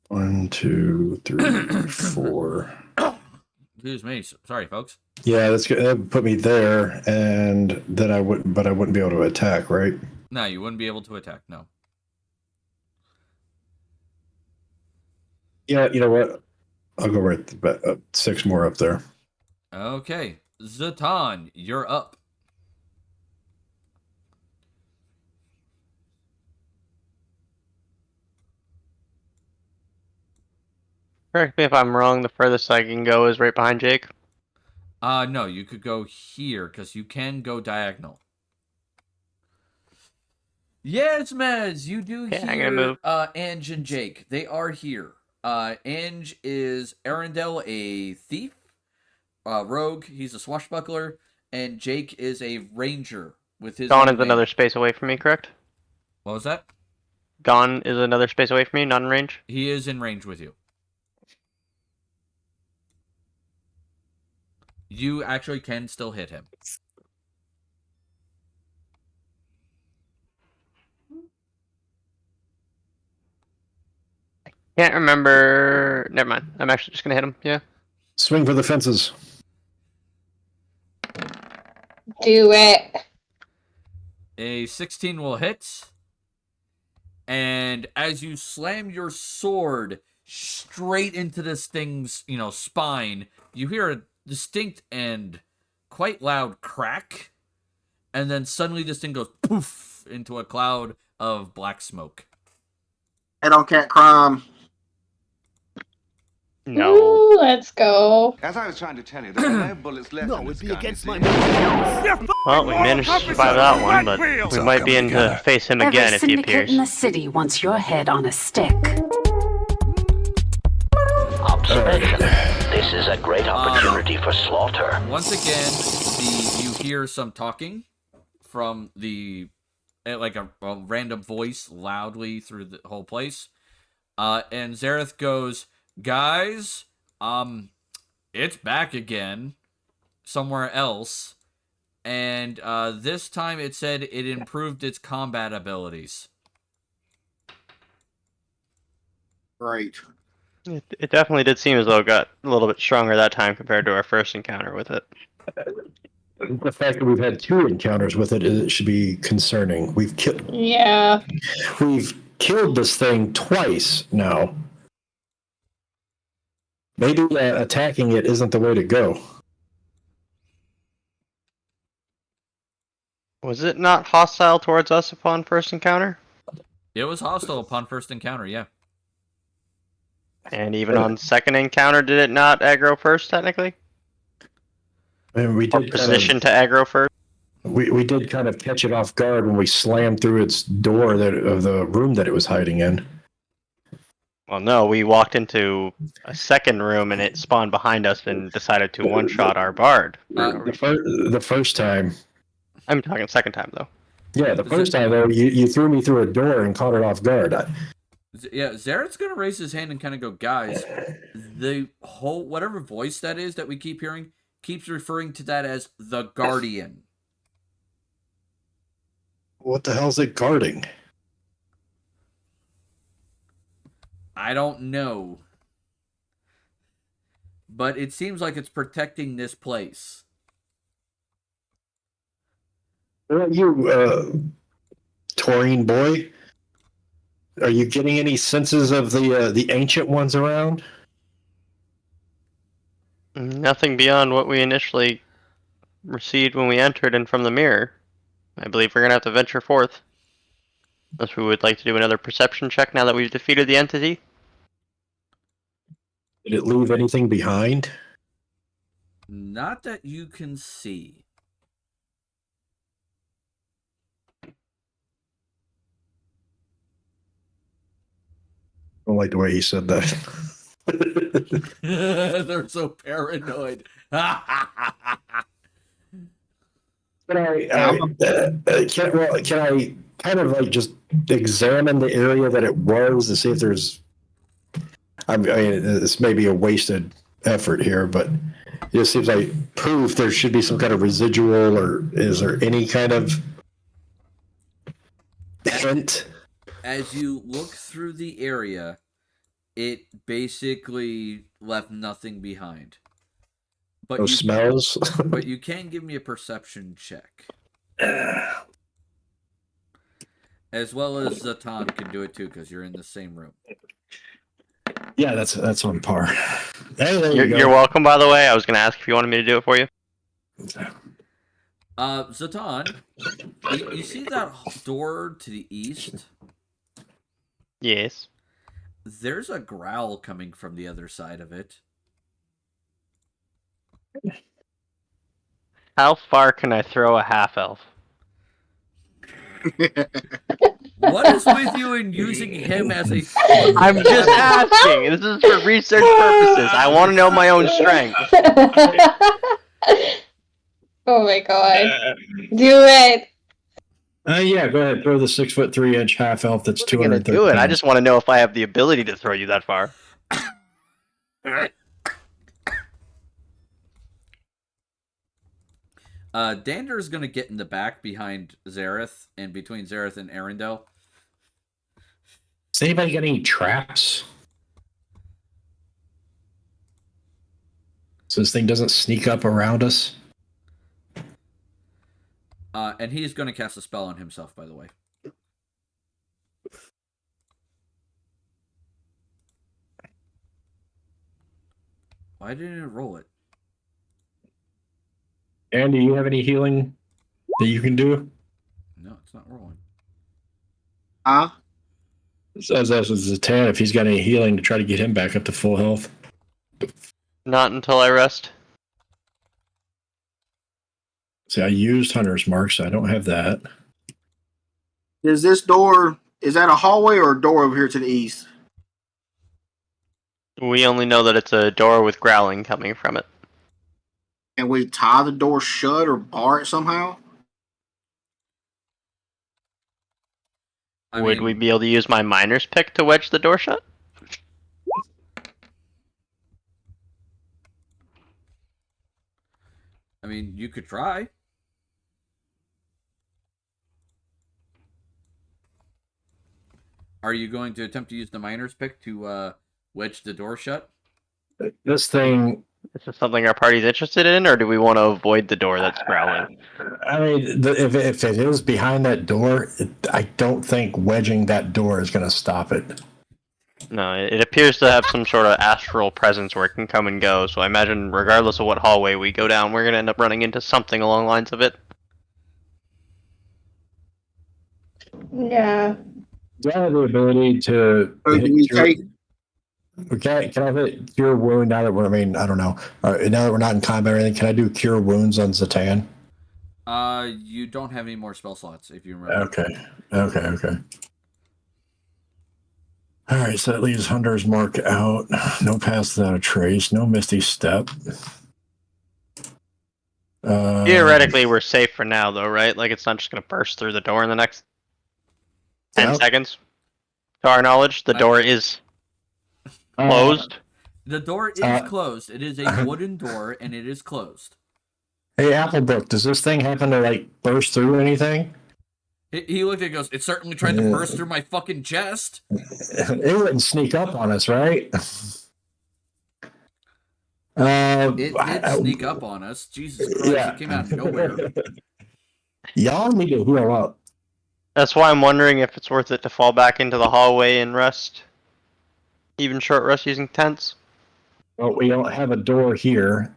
1, 2, 3, 4. Excuse me. Sorry, folks. Yeah, that's good. That would put me there, and then I wouldn't be able to attack, right? No, you wouldn't be able to attack. No. Yeah, you know what? I'll go right to the 6 more up there. Okay. Zatan, you're up. Correct me if I'm wrong, the furthest I can go is right behind Jake. No, you could go here, because you can go diagonal. Yes, Mez, you do Okay, I'm hear gonna move. Ange and Jake. They are here. Ange is Arendelle, a thief, rogue. He's a swashbuckler, and Jake is a ranger with his. Gone own is name. another space away from me, correct? What was that? Gone is another space away from me, not in range. He is in range with you. You actually can still hit him. Can't remember. Never mind. I'm actually just gonna hit him. Yeah. Swing for the fences. Do it. A 16 will hit. And as you slam your sword straight into this thing's, spine, you hear a distinct and quite loud crack. And then suddenly this thing goes poof into a cloud of black smoke. Head on cat crime. No. Ooh, let's go. As I was trying to tell you, there are no bullets left in this gun. against you my see. Well, we managed to survive that one, but we might be in to face him again Every if he syndicate appears. in the city wants your head on a stick. Observation. This is a great opportunity for slaughter. Once again, you hear some talking from like a random voice loudly through the whole place. And Zareth goes, "Guys, it's back again somewhere else." And this time it said it improved its combat abilities. Great. It definitely did seem as though it got a little bit stronger that time compared to our first encounter with it. The fact that we've had 2 encounters with it should be concerning. We've killed this thing twice now. Maybe attacking it isn't the way to go. Was it not hostile towards us upon first encounter? It was hostile upon first encounter, yeah. And even on second encounter, did it not aggro first, technically? And we Or did position to aggro first? we did kind of catch it off guard when we slammed through its door of the room that it was hiding in. Well, no, we walked into a second room and it spawned behind us and decided to one-shot our bard. The first time. I'm talking second time, though. Yeah, the first time, though, you threw me through a door and caught it off guard. Yeah, Zareth's gonna raise his hand and kind of go, "Guys, the whole whatever voice that is that we keep hearing keeps referring to that as the Guardian." What the hell's it guarding? I don't know, but it seems like it's protecting this place. You, Taurine boy, are you getting any senses of the ancient ones around? Nothing beyond what we initially received when we entered and from the mirror. I believe we're going to have to venture forth. Unless we would like to do another perception check now that we've defeated the entity. Did it leave anything behind? Not that you can see. I don't like the way he said that. They're so paranoid. Can I kind of like just examine the area that it was to see if there's? I mean, this may be a wasted effort here, but it just seems like proof there should be some kind of residual, or is there any kind of hint? As you look through the area, it basically left nothing behind. But No smells? But you can give me a perception check. As well as Zatan can do it too, because you're in the same room. Yeah, that's on par. Hey, there You're welcome, by the way. I was going to ask if you wanted me to do it for you. Zatan, you see that door to the east? Yes. There's a growl coming from the other side of it. How far can I throw a half-elf? What is with you in using him as a... I'm just asking. This is for research purposes. I want to know my own strength. Oh my god. Do it. Yeah, go ahead. Throw the 6'3" half elf that's I'm gonna 230 do it. I pounds. just want to know if I have the ability to throw you that far. Dander is going to get in the back behind Zareth and between Zareth and Arendelle. Has anybody got any traps? So this thing doesn't sneak up around us? And he's going to cast a spell on himself, by the way. Why didn't it roll it? Andy, you have any healing that you can do? No, it's not rolling. Huh? As with Zatan, if he's got any healing to try to get him back up to full health. Not until I rest. See, I used Hunter's Mark, so I don't have that. Is this door, is that a hallway or a door over here to the east? We only know that it's a door with growling coming from it. Can we tie the door shut or bar it somehow? Would we be able to use my miner's pick to wedge the door shut? I mean, you could try. Are you going to attempt to use the miner's pick to wedge the door shut? This thing. Is this something our party's interested in, or do we want to avoid the door that's growling? I mean, if it is behind that door, I don't think wedging that door is going to stop it. No, it appears to have some sort of astral presence where it can come and go, so I imagine regardless of what hallway we go down, we're going to end up running into something along the lines of it. Yeah. Do I have the ability to can I hit cure wound now that we're, I mean, I don't know. Now that we're not in combat or anything, can I do cure wounds on Zatan? You don't have any more spell slots, if you remember. Okay. All right, so that leaves Hunter's Mark out. No Pass Without a Trace. No Misty Step. Theoretically, we're safe for now, though, right? Like, it's not just going to burst through the door in the next 10 seconds. To our knowledge, the door is closed. The door is closed. It is a wooden door, and it is closed. Hey, Applebrook, does this thing happen to, like, burst through anything? He looked at it and goes, it certainly tried to burst through my fucking chest. It wouldn't sneak up on us, right? It did sneak up on us. Jesus Christ, it came out of nowhere. Y'all need to heal up. That's why I'm wondering if it's worth it to fall back into the hallway and rest. Even short rest using tents. Well, we don't have a door here.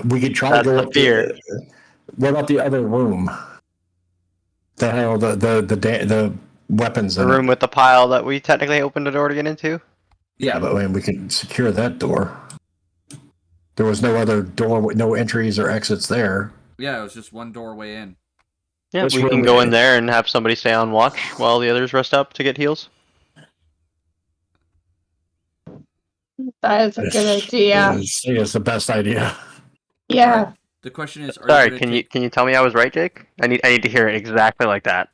We could try to go up here. What about the other room? The hell, the weapons. The room with the pile that we technically opened the door to get into? Yeah, but I mean, we could secure that door. There was no other door, no entries or exits there. Yeah, it was just one doorway in. Yeah, we can go in there and have somebody stay on watch while the others rest up to get heals. That is a good idea. It's the best idea. Yeah. The question is, sorry, can you tell me I was right, Jake? I need to hear it exactly like that.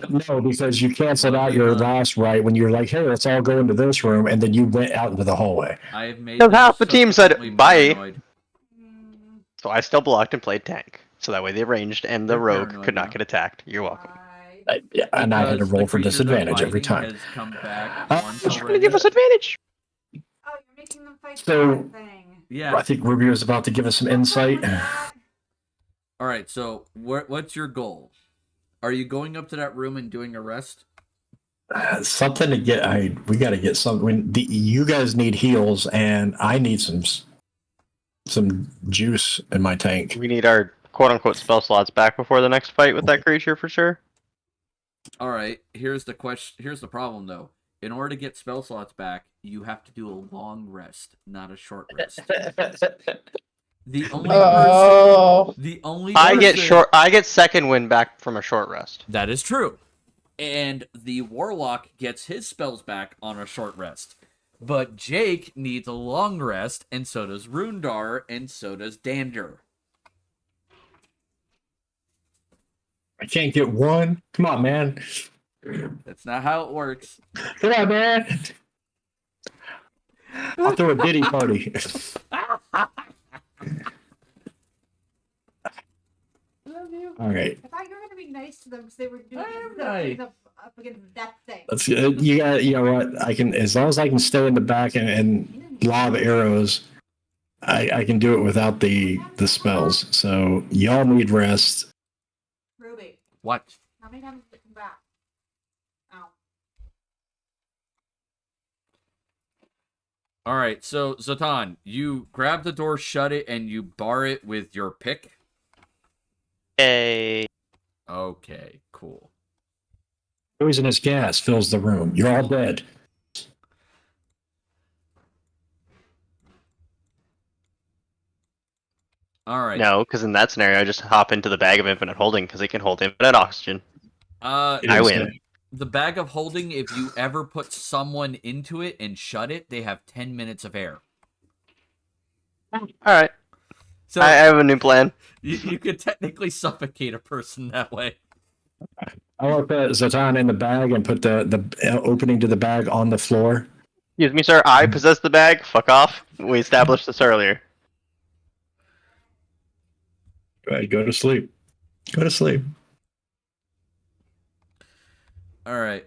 No, because you canceled out your last right when you were like, "Hey, let's all go into this room," and then you went out into the hallway. I have made because half the team said bye, so I still blocked and played tank. So that way the ranged and the rogue could not get attacked. You're welcome. And I had to roll for disadvantage every time. Has come back You're trying to give us advantage. Oh, you're making them fight So, yeah. I think Ruby was about to give us some insight. All right, so what's your goal? Are you going up to that room and doing a rest? Something to get. We got to get some. You guys need heals, and I need some juice in my tank. We need our quote unquote spell slots back before the next fight with that creature for sure. All right, here's the question. Here's the problem, though. In order to get spell slots back, you have to do a long rest, not a short rest. The only I get second wind back from a short rest. That is true. And the warlock gets his spells back on a short rest. But Jake needs a long rest, and so does Rundar, and so does Dander. I can't get one. Come on, man. That's not how it works. Come on, man. I'll throw a Diddy party. All right. I thought you were going to be nice to them because they were doing nice. up against that thing. That's good. You know what? I can, as long as I can stay in the back and lob arrows, I can do it without the spells. So y'all need rest. Ruby. What? How many times did it come back? Ow. All right, so Zatan, you grab the door, shut it, and you bar it with your pick. Yay. Okay, cool. Poisonous gas fills the room. You're all dead. All right. No, because in that scenario, I just hop into the bag of infinite holding because it can hold infinite oxygen. I win. The bag of holding, if you ever put someone into it and shut it, they have 10 minutes of air. All right. So I have a new plan. you could technically suffocate a person that way. I'll put Zatan in the bag and put the opening to the bag on the floor. Excuse me, sir. I possess the bag. Fuck off. We established this earlier. Go ahead, go to sleep. Go to sleep. All right.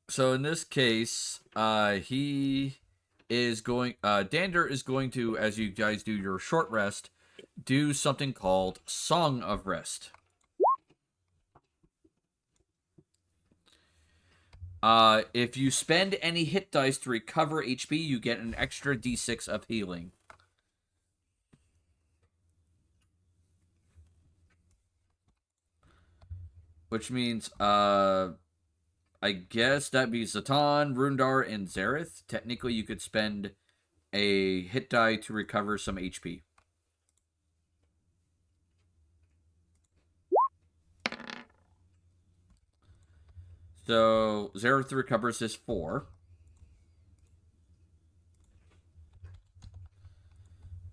So in this case, he is going. Dander is going to, as you guys do your short rest, do something called Song of Rest. If you spend any hit dice to recover HP, you get an extra D6 of healing. Which means, I guess that'd be Zatan, Rundar, and Zareth. Technically, you could spend a hit die to recover some HP. So, Zareth recovers his 4.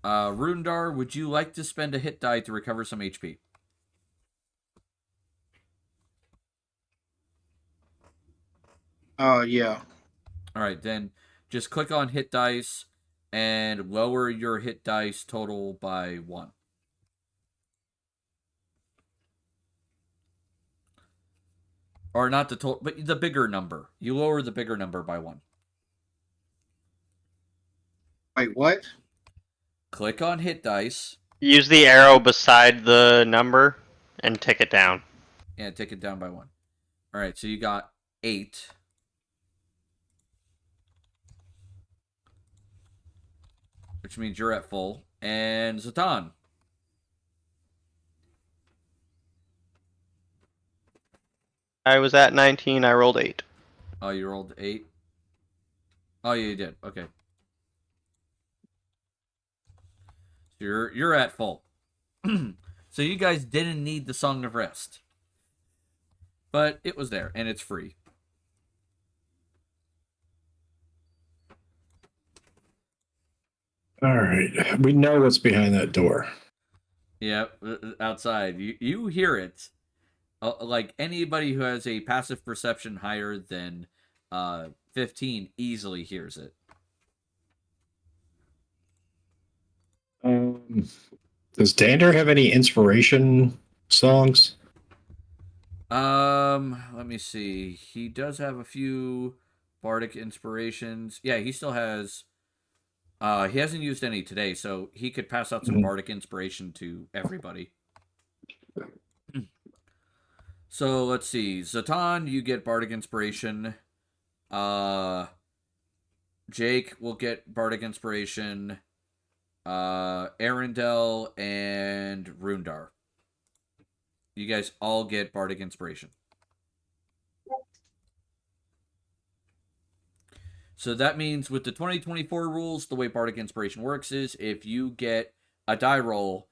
Rundar, would you like to spend a hit die to recover some HP? Yeah. All right, then just click on hit dice and lower your hit dice total by 1. Or not the total, but the bigger number. You lower the bigger number by 1. Wait, what? Click on hit dice. Use the arrow beside the number and tick it down. Yeah, take it down by 1. All right, so you got 8. Which means you're at full. And Zatan. I was at 19. I rolled 8. Oh, you rolled 8? Oh, yeah, you did. Okay. So you're at full. So you guys didn't need the Song of Rest. But it was there, and it's free. All right. We know what's behind that door. Yeah, outside. You hear it. Like anybody who has a passive perception higher than 15 easily hears it. Does Dander have any inspiration songs? Let me see. He does have a few bardic inspirations. Yeah, he still has. He hasn't used any today, so he could pass out some bardic inspiration to everybody. So let's see. Zatan, you get bardic inspiration. Jake will get bardic inspiration. Arundel and Rundar. You guys all get bardic inspiration. So that means with the 2024 rules, the way bardic inspiration works is if you get a die roll,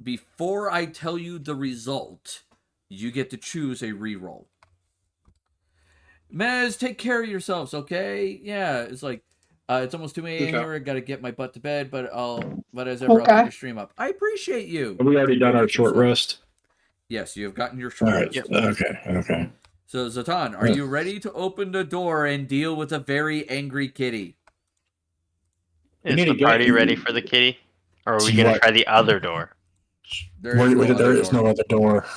before I tell you the result, you get to choose a reroll. Mez, take care of yourselves, okay? Yeah, it's like, it's almost 2 a.m. here. I gotta get my butt to bed, but as ever, I'll keep your stream up. I appreciate you. Have we already done our short rest? Yes, you have gotten your short rest. Okay. So, Zatan, are you ready to open the door and deal with a very angry kitty? Is the party ready for the kitty? Or are we going to try the other door? There is no other door.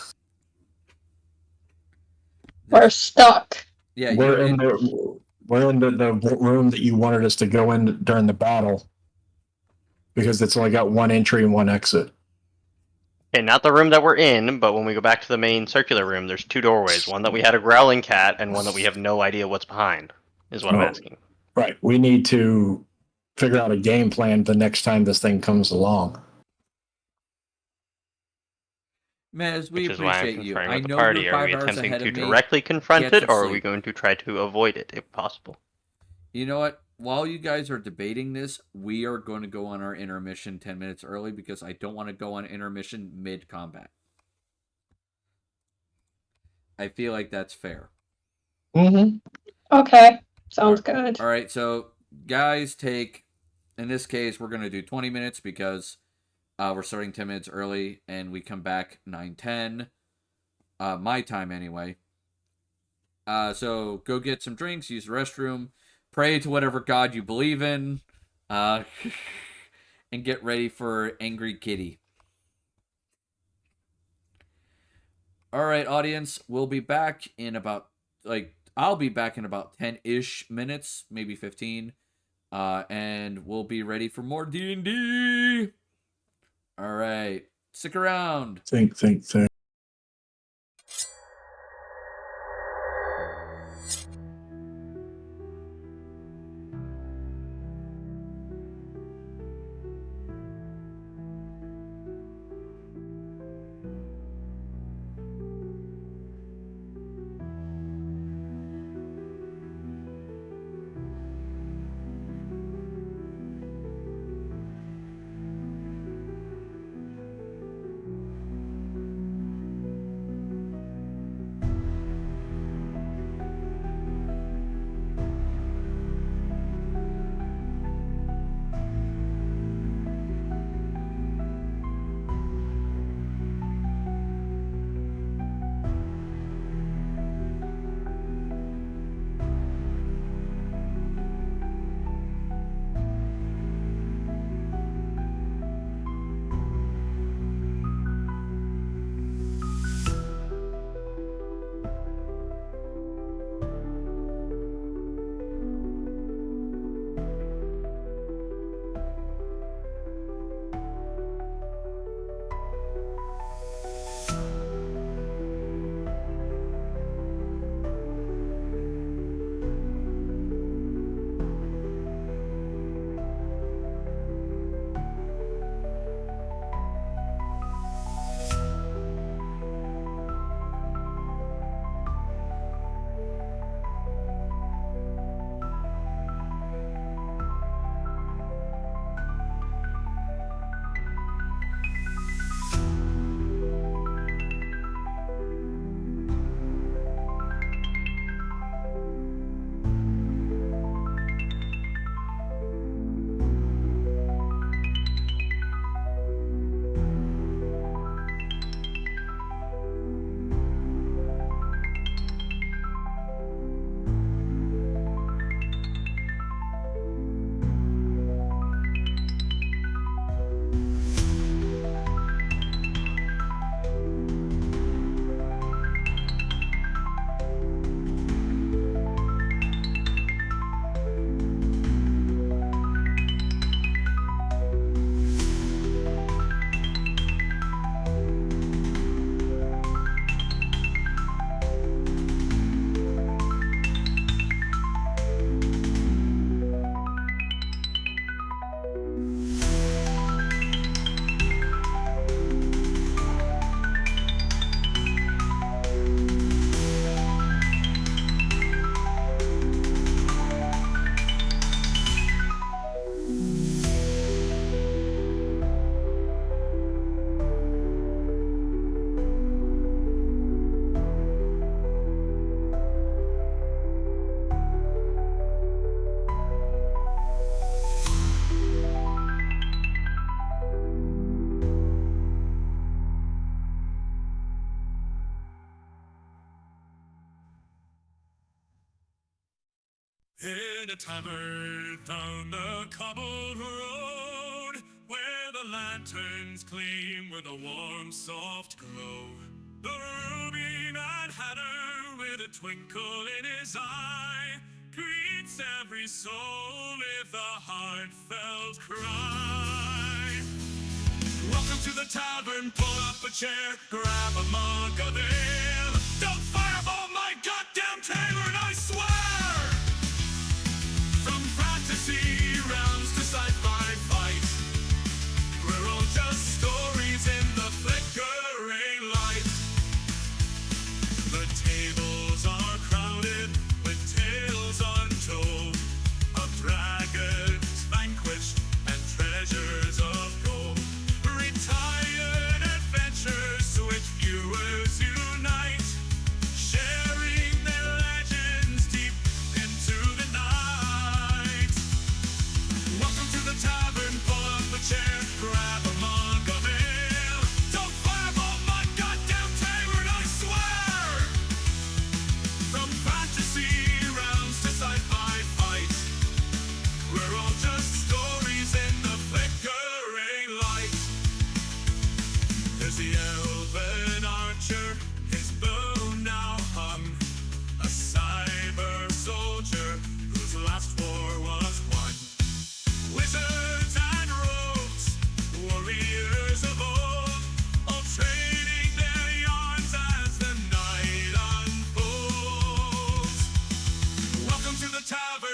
We're stuck. Yeah, we're in the room that you wanted us to go in during the battle. Because it's only got one entry and one exit. Okay, not the room that we're in, but when we go back to the main circular room, there's 2 doorways. One that we had a growling cat, and one that we have no idea what's behind, is what I'm asking. Right. We need to figure out a game plan the next time this thing comes along. Maz, we Which is why I'm appreciate you. conferring I with the know party. you're Are 5 we hours attempting ahead to of me. directly confront Get it, some or are we sleep. going to try to avoid it if possible? You know what? While you guys are debating this, we are going to go on our intermission 10 minutes early because I don't want to go on intermission mid-combat. I feel like that's fair. Mm-hmm. Okay, sounds good. All right, so guys take, in this case, we're going to do 20 minutes because we're starting 10 minutes early and we come back 9:10. My time anyway. So go get some drinks, use the restroom, pray to whatever god you believe in, and get ready for Angry Kitty. All right, audience, we'll be back in about, I'll be back in about 10-ish minutes, maybe 15, and we'll be ready for more D&D. All right, stick around. Think. In a tavern down the cobbled road, where the lanterns gleam with a warm, soft glow, the ruby-eyed hatter with a twinkle in his eye greets every soul with a heartfelt cry. Welcome to the tavern, pull up a chair, grab a mug of ale. Don't fireball my goddamn tavern, I swear! From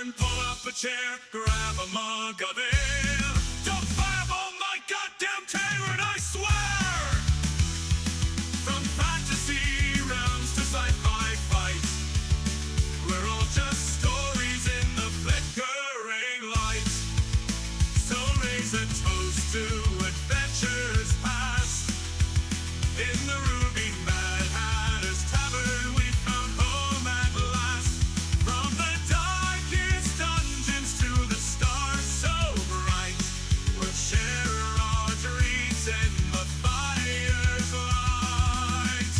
tavern, pull up a chair, grab a mug of ale. Don't fireball my goddamn tavern, I swear! From fantasy realms to sci-fi fights, we're all just stories in the flickering lights. So raise a toast to adventures past. In the Ruby Mad Hatter's Tavern, we found home at last. From the darkest dungeons to the stars so bright, we'll share our dreams in the fire's light.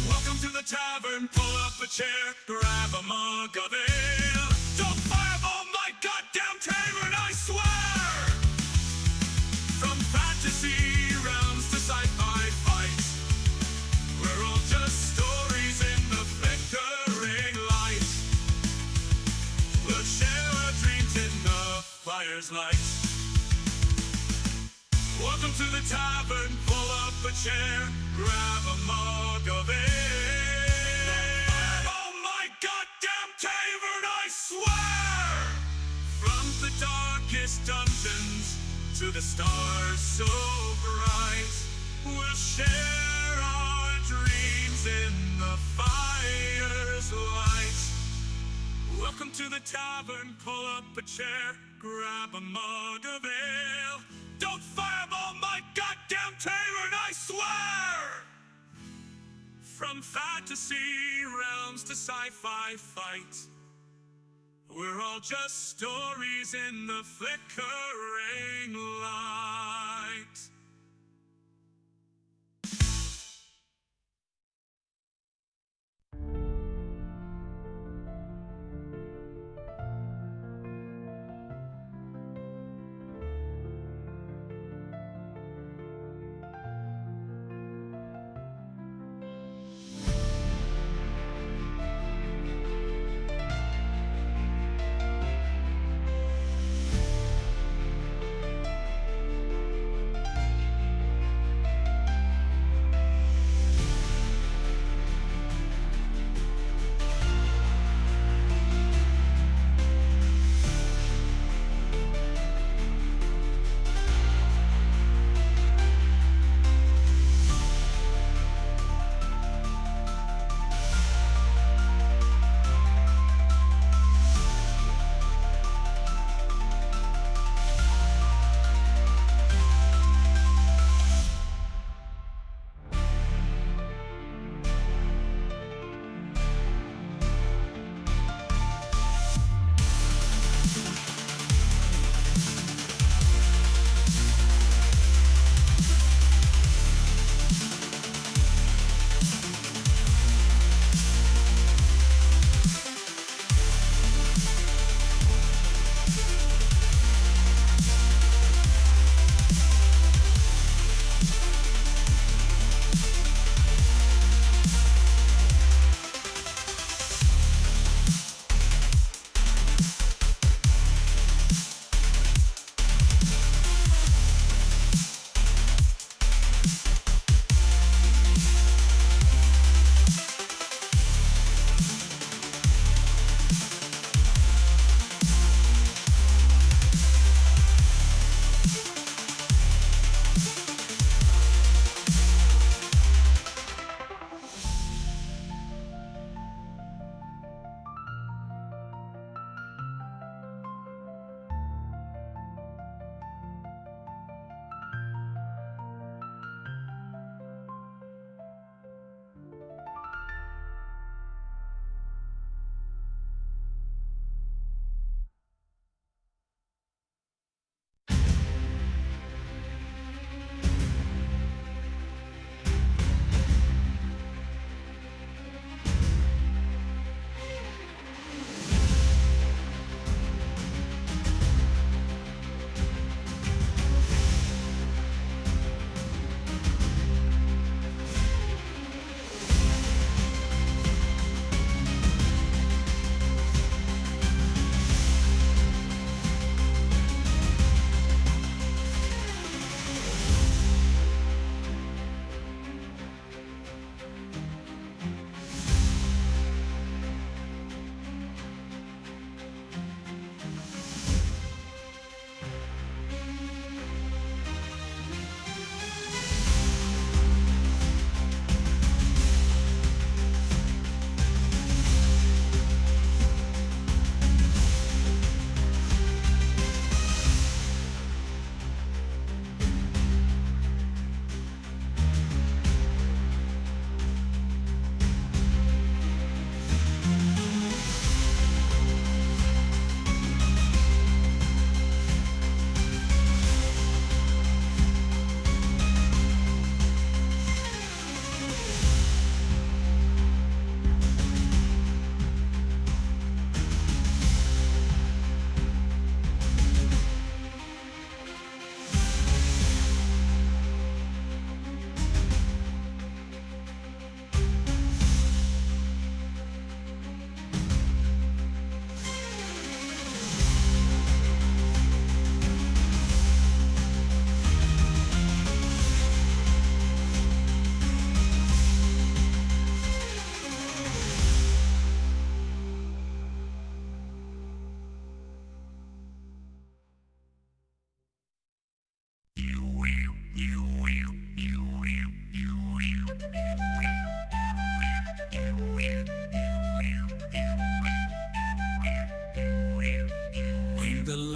Welcome to the tavern, pull up a chair, grab a mug of ale. Don't fireball my goddamn tavern, I swear! From fantasy realms to sci-fi fights, we're all just stories in the flickering light. We'll share our dreams in the fire's light. Welcome to the tavern, pull up a chair, grab a mug of ale. Oh my goddamn tavern, I swear! From the darkest dungeons to the stars so bright, we'll share our dreams in the fire's light. Welcome to the tavern, pull up a chair, grab a mug of ale. Don't fireball my goddamn tavern, I swear! From fantasy realms to sci-fi fights, we're all just stories in the flickering light.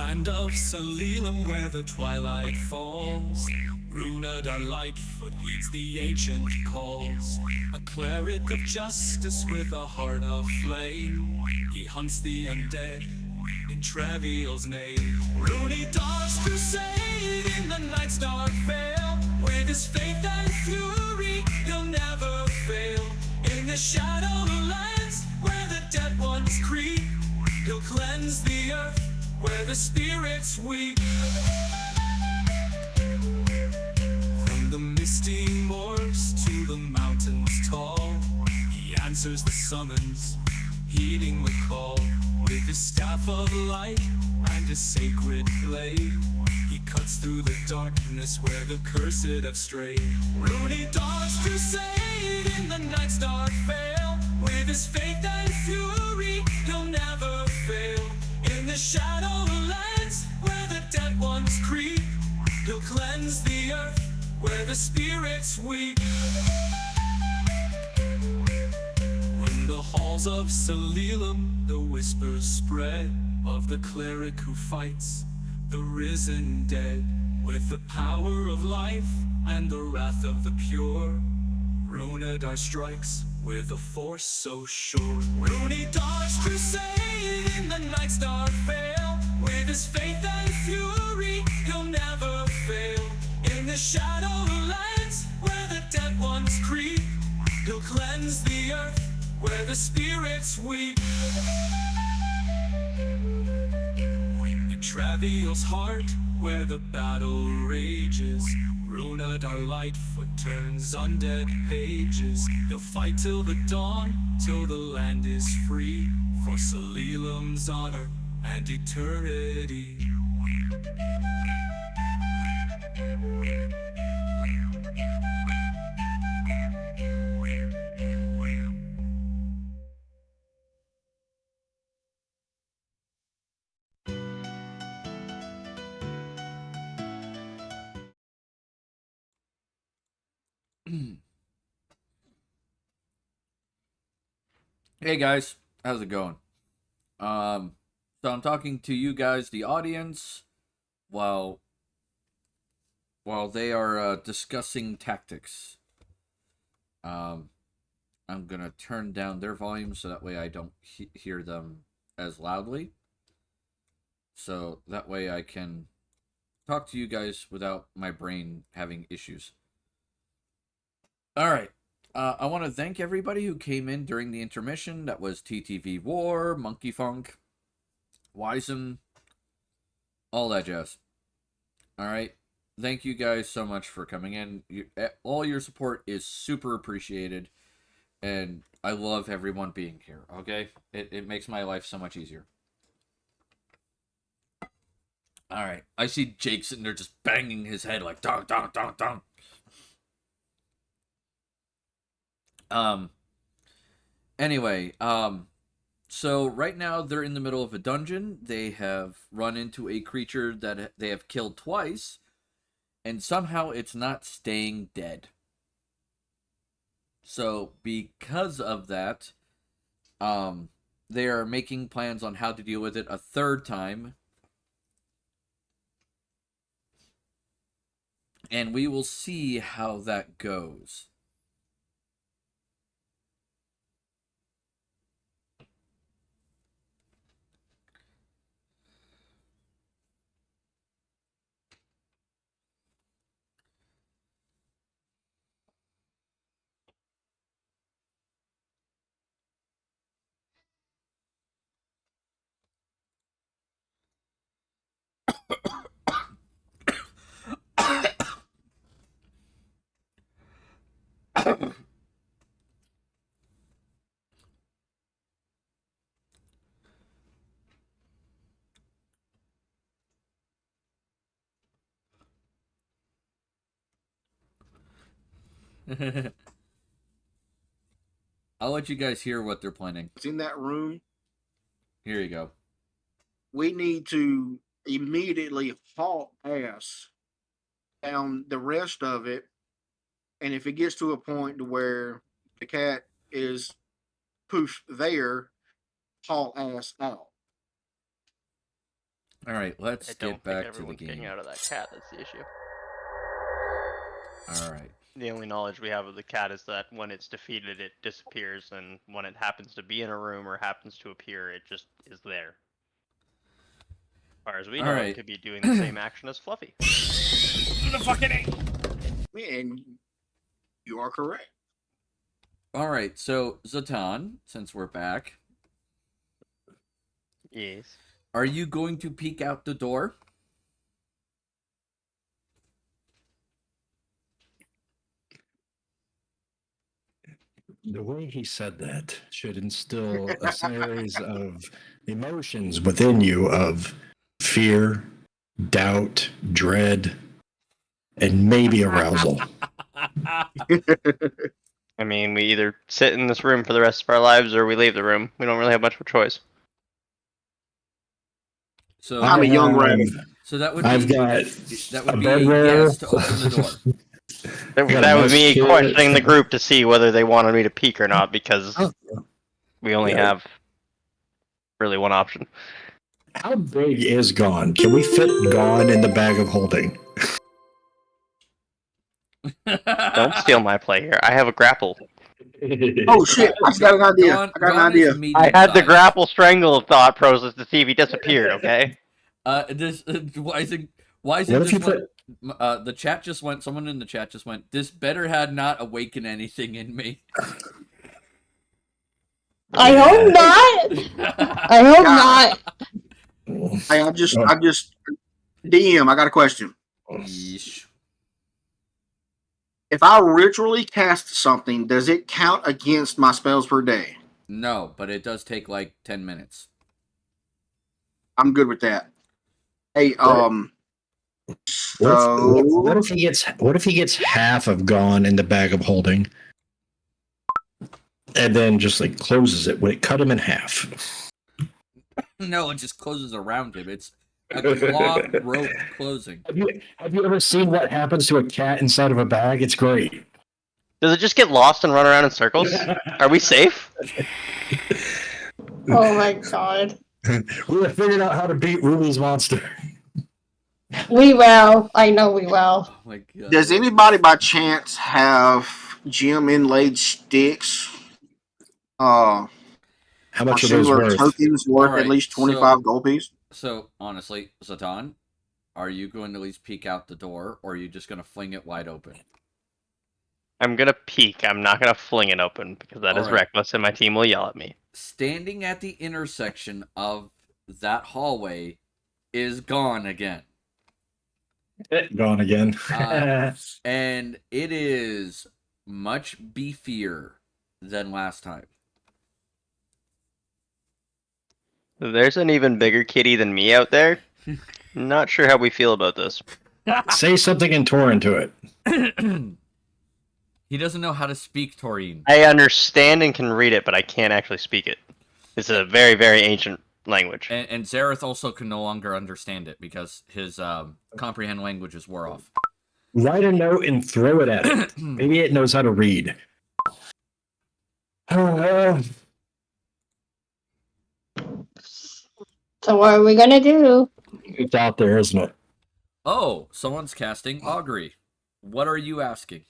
land of Salilum where the twilight falls. Runadar Lightfoot leads the ancient calls. A cleric of justice with a heart of flame. He hunts the undead in Traviel's name. Runadar's crusade in the night's dark veil. With his faith and fury, he'll never fail. In the Shadowlands where the dead ones creep, he'll cleanse the earth where the spirits weep. From the misty moors to the mountains tall, he answers the summons, heeding the call. With his staff of light and his sacred blade, he cuts through the darkness where the cursed have strayed. Runadar's crusade in the night's dark veil. With his faith and fury, he'll never fail. In the Shadowlands where the dead ones creep, he'll cleanse the earth where the spirits weep. In the halls of Salilum, the whispers spread of the cleric who fights the risen dead. With the power of life and the wrath of the pure, Runadar strikes with a force so sure. Runadar's crusade in the night's dark veil. With his faith and fury, he'll never fail. In the Shadowlands where the dead ones creep, he'll cleanse the earth where the spirits weep. In Traviel's heart where the battle rages, Runadar Lightfoot turns undead pages. He'll fight till the dawn, till the land is free, for Salilum's honor and eternity. Hey guys, how's it going? So I'm talking to you guys, the audience, while they are discussing tactics. I'm gonna turn down their volume so that way I don't hear them as loudly. So that way I can talk to you guys without my brain having issues. All right. I want to thank everybody who came in during the intermission. That was TTV War, Monkey Funk, Wisen, all that jazz. All right. Thank you guys so much for coming in. All your support is super appreciated. And I love everyone being here, okay? It makes my life so much easier. All right. I see Jake sitting there just banging his head like, dong, dong, dong, dong. Anyway, so right now they're in the middle of a dungeon. They have run into a creature that they have killed twice, and somehow it's not staying dead. So because of that, they are making plans on how to deal with it a third time. And we will see how that goes. I'll let you guys hear what they're planning. It's in that room. Here you go. We need to immediately halt ass down the rest of it. And if it gets to a point to where the cat is pushed there, haul ass out. All right, let's I don't get think back to the everyone's getting game. out of that cat. That's the issue. All right. The only knowledge we have of the cat is that when it's defeated, it disappears, and when it happens to be in a room or happens to appear, it just is there. As far as we know, Alright. it could be doing the same action as Fluffy. Man, you are correct. All right. So Zatan, since we're back, Yes. are you going to peek out the door? The way he said that should instill a series of emotions within you of fear, doubt, dread, and maybe arousal. I mean, we either sit in this room for the rest of our lives or we leave the room. We don't really have much of a choice. So I'm a young rabbit. So that would be I've got that would a be a bedroll. yes to open the door. That was me questioning the group to see whether they wanted me to peek or not, because we only have really one option. How big is Gone? Can we fit Gone in the bag of holding? Don't steal my play here. I have a grapple. Oh shit! I got an idea. Gone- I got an Gone is idea. medium I had the size. grapple strangle thought process to see if he disappeared, okay? This why is it What if this you one? The chat just went. Someone in the chat just went. This better had not awakened anything in me. I hope not. I hope not. Hey, I'm just DM. I got a question. Yeesh. If I ritually cast something, does it count against my spells per day? No, but it does take like 10 minutes. I'm good with that. Hey, What if he gets half of Gone in the bag of holding, and then just like closes it? Would it cut him in half? No, it just closes around him. It's a cloth rope closing. Have you ever seen what happens to a cat inside of a bag? It's great. Does it just get lost and run around in circles? Are we safe? Oh my god. We have figured out how to beat Ruby's monster. We will. I know we will. Oh my god. does anybody by chance have gem inlaid sticks? How much or are those similar worth? tokens worth Alright, at least 25 gold piece? So, honestly, Zatan, are you going to at least peek out the door, or are you just going to fling it wide open? I'm gonna peek. I'm not gonna fling it open because that is Alright. reckless and my team will yell at me. Standing at the intersection of that hallway is Gone again. Gone again. And it is much beefier than last time. There's an even bigger kitty than me out there. Not sure how we feel about this. Say something in Tauren to it. He doesn't know how to speak Taurine. I understand and can read it, but I can't actually speak it. It's a very, very ancient language. And Zareth also can no longer understand it because his comprehend languages wore off. Write a note and throw it at it. Maybe it knows how to read. So what are we gonna do? It's out there, isn't it? Oh, someone's casting Augury. What are you asking?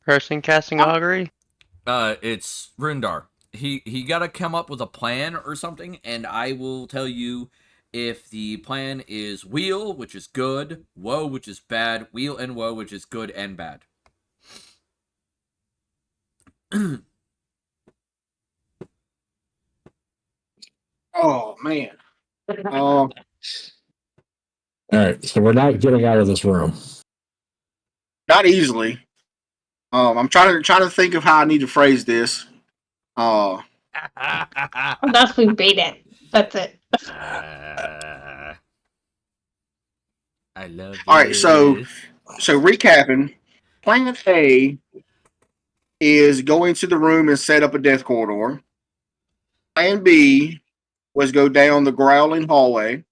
Person casting augury? It's Rundar. He gotta come up with a plan or something, and I will tell you if the plan is wheel, which is good, woe, which is bad, wheel and woe, which is good and bad. Oh man. All right, so we're not getting out of this room. Not easily. I'm trying to think of how I need to phrase this. Unless we beat it. That's it. I love you. All right, so recapping, plan A is go into the room and set up a death corridor. Plan B was go down the growling hallway.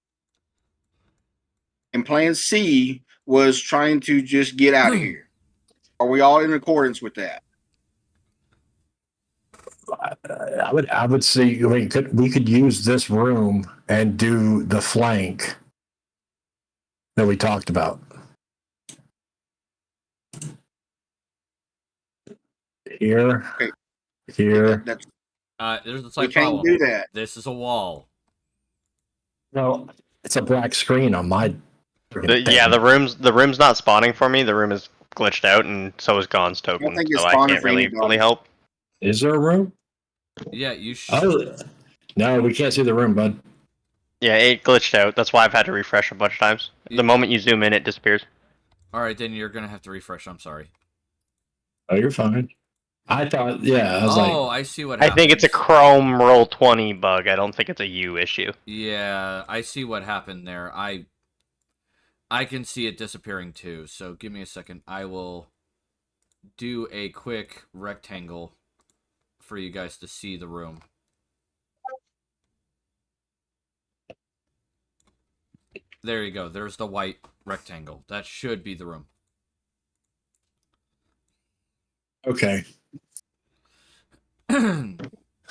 And plan C was trying to just get out of here. Are we all in accordance with that? I would see. I mean, we could use this room and do the flank that we talked about. Here, Okay. here. That's There's a we slight can't problem. do that. This is a wall. No, it's a black screen on my. Yeah, the room's not spawning for me. The room is glitched out, and so is Gon's token, think it's so I spawning can't for really anybody. fully help. Is there a room? Yeah, you should. Oh, no, we can't see the room, bud. Yeah, it glitched out. That's why I've had to refresh a bunch of times. The moment you zoom in, it disappears. All right, then you're gonna have to refresh. I'm sorry. Oh, you're fine. I thought, yeah, I was Oh, like, I see what I happened. think it's a Chrome Roll20 bug. I don't think it's a you issue. Yeah, I see what happened there. I can see it disappearing too. So give me a second. I will do a quick rectangle for you guys to see the room. There you go. There's the white rectangle. That should be the room. okay.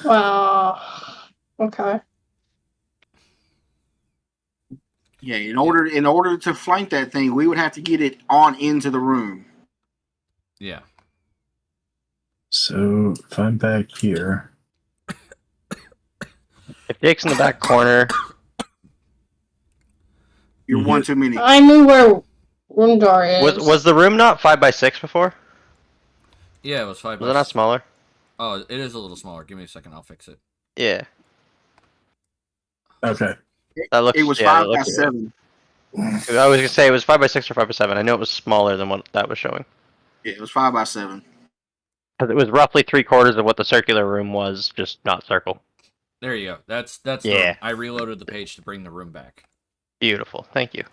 Wow. Okay. Yeah, in order to flank that thing, we would have to get it on into the room. Yeah. So if I'm back here, If Jake's in the back corner, You're one too many. I knew where Rundar is. was the room not 5x6 before? Yeah, it was 5 Was it not smaller? Oh, it is a little smaller. Give me a second. I'll fix it. Yeah. okay. That looks. It was yeah, 5x7. I was gonna say it was 5x6 or 5x7. I know it was smaller than what that was showing. Yeah, it was 5x7. Because it was roughly 3/4 of what the circular room was, just not circle. There you go. That's the Yeah. room. I reloaded the page to bring the room back. Beautiful. Thank you.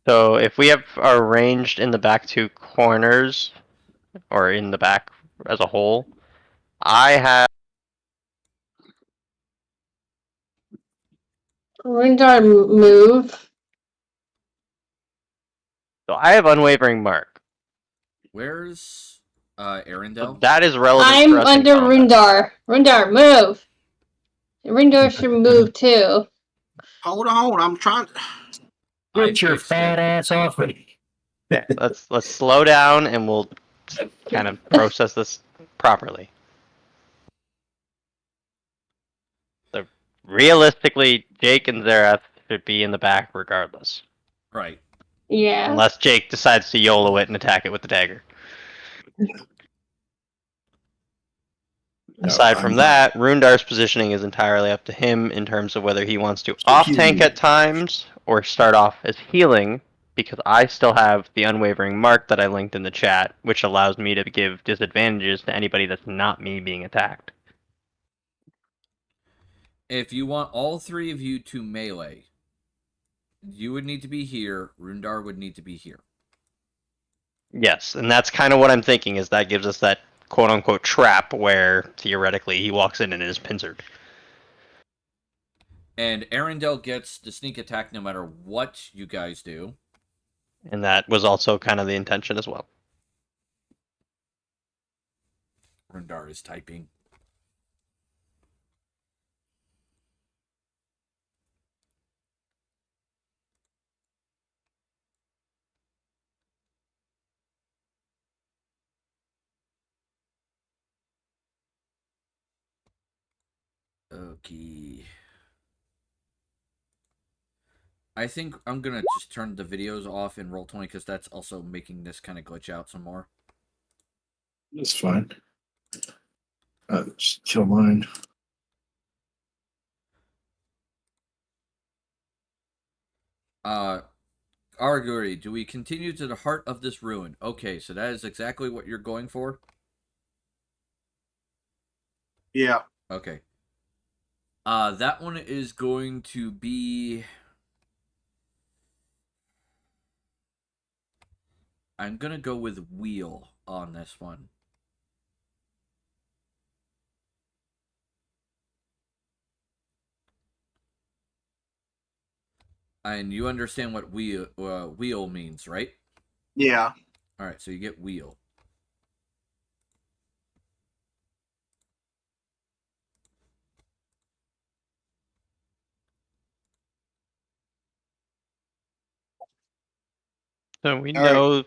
So if we have arranged in the back two corners, or in the back as a whole, I have. Rundar move. So I have unwavering mark. Where's Arendelle? That is relevant. I'm for us in under combat. Rundar. Rundar, move. Rundar should move too. Hold on, I'm trying. Get your fat ass off me. Let's slow down and we'll kind of process this properly. So realistically, Jake and Zerath should be in the back regardless. Right. Yeah. Unless Jake decides to YOLO it and attack it with the dagger. Aside from that, Rundar's positioning is entirely up to him in terms of whether he wants to off-tank at times or start off as healing, because I still have the unwavering mark that I linked in the chat, which allows me to give disadvantages to anybody that's not me being attacked. If you want all three of you to melee, you would need to be here. Rundar would need to be here. Yes, and that's kind of what I'm thinking, is that gives us that quote-unquote trap where, theoretically, he walks in and is pincered. And Arendelle gets the sneak attack no matter what you guys do. And that was also kind of the intention as well. Rundar is typing. Okay. I think I'm gonna just turn the videos off in Roll20 because that's also making this kind of glitch out some more. That's fine. Just kill mine. Arguri, do we continue to the heart of this ruin? Okay, so that is exactly what you're going for? Yeah. Okay. That one is going to be... I'm gonna go with wheel on this one. And you understand what wheel means, right? Yeah. All right, so you get wheel. So we All right. know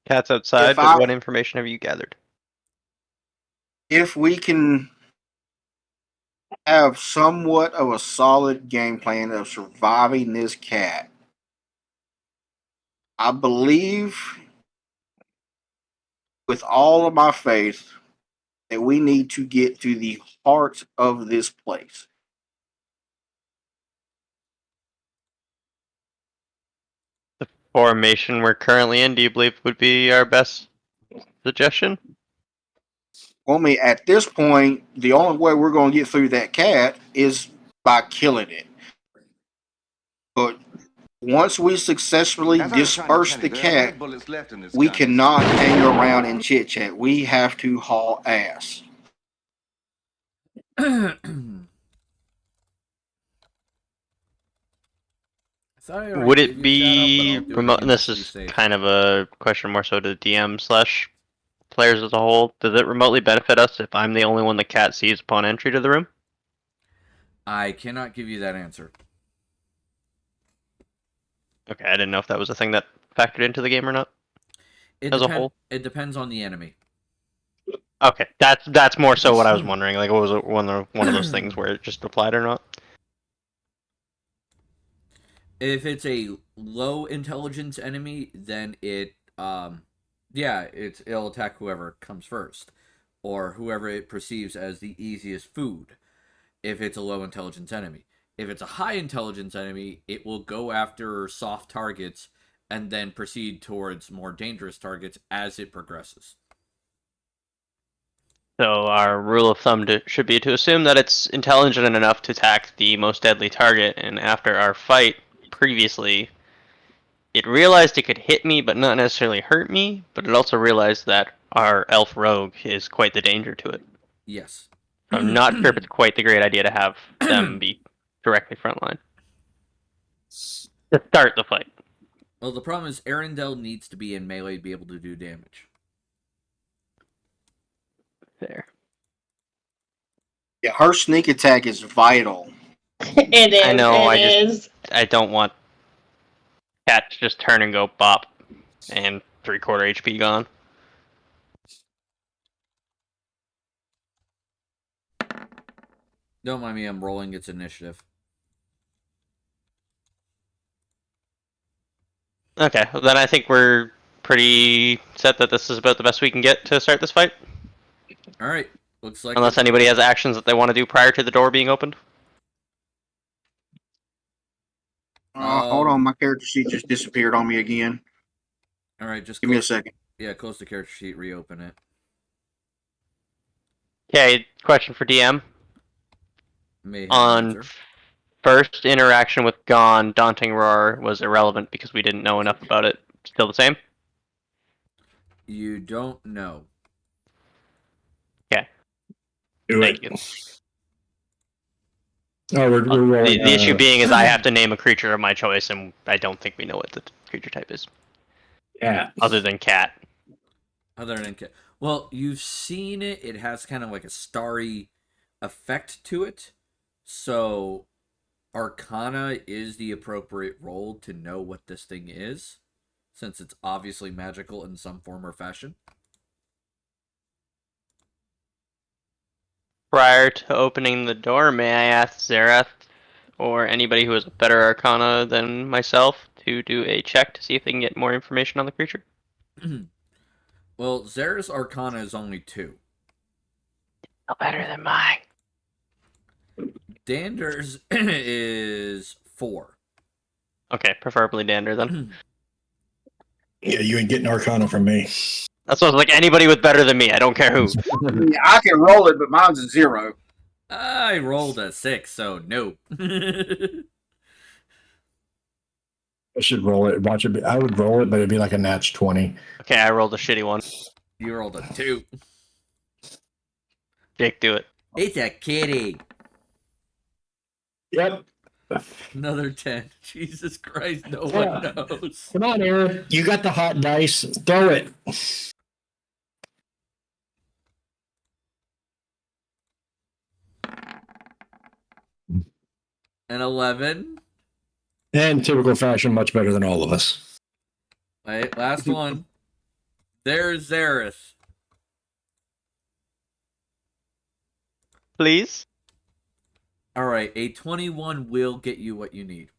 cat's outside, If but I- what information have you gathered? If we can have somewhat of a solid game plan of surviving this cat, I believe with all of my faith that we need to get to the heart of this place. Formation we're currently in, do you believe would be our best suggestion? Well, I mean, at this point, the only way we're going to get through that cat is by killing it. But once we successfully As I was trying to disperse tell the you, there are cat, red bullets left in this we gun. cannot hang around and chit chat. We have to haul ass. Would it be remote? And this is kind of a question more so to the DM slash players as a whole. Does it remotely benefit us if I'm the only one the cat sees upon entry to the room? I cannot give you that answer. Okay, I didn't know if that was a thing that factored into the game or not. It As a whole, it depends on the enemy. okay, that's more so what I was wondering. Like, what was it one of those things where it just applied or not? If it's a low intelligence enemy, then it'll attack whoever comes first, or whoever it perceives as the easiest food. If it's a low intelligence enemy, if it's a high intelligence enemy, it will go after soft targets and then proceed towards more dangerous targets as it progresses. So our rule of thumb should be to assume that it's intelligent enough to attack the most deadly target, and after our fight previously, it realized it could hit me but not necessarily hurt me, but it also realized that our elf rogue is quite the danger to it. Yes. So I'm not sure if it's quite the great idea to have them be directly frontline. To start the fight. Well, the problem is Arendelle needs to be in melee to be able to do damage. There. Yeah, her sneak attack is vital. It is. I know, It I don't want cat to just turn and go bop and 3/4 HP gone. Don't mind me, I'm rolling its initiative. Okay, well then I think we're pretty set that this is about the best we can get to start this fight. Alright, looks like... Unless anybody has actions that they want to do prior to the door being opened. Hold on, my character sheet just disappeared on me again. Alright, just give me a second. Yeah, close the character sheet, reopen it. Okay, question for DM. On first interaction with Gone, Daunting Roar was irrelevant because we didn't know enough about it. Still the same? You don't know. Okay. Thank you. Oh, we're rolling, the issue being is I have to name a creature of my choice, and I don't think we know what the creature type is. Yeah. Other than cat. Other than cat. Well, you've seen it. It has kind of like a starry effect to it. So, Arcana is the appropriate role to know what this thing is, since it's obviously magical in some form or fashion. Prior to opening the door, may I ask Zareth or anybody who has a better Arcana than myself to do a check to see if they can get more information on the creature? Well, Zara's Arcana is only 2. No better than mine. Dander's is 4. Okay, preferably Dander then. Yeah, you ain't getting Arcana from me. That's what I was like, anybody with better than me, I don't care who. Yeah, I can roll it, but mine's a 0. I rolled a 6, so nope. I should roll it. Watch it. I would roll it, but it'd be like a natch 20. Okay, I rolled a shitty one. You rolled a 2. Jake, do it. It's a kitty. Yep. Another 10. Jesus Christ, no one knows. Come on, Aaron. You got the hot dice. Throw it. An 11. In typical fashion, much better than all of us. Right, last one. There's Zareth. Please. All right, a 21 will get you what you need.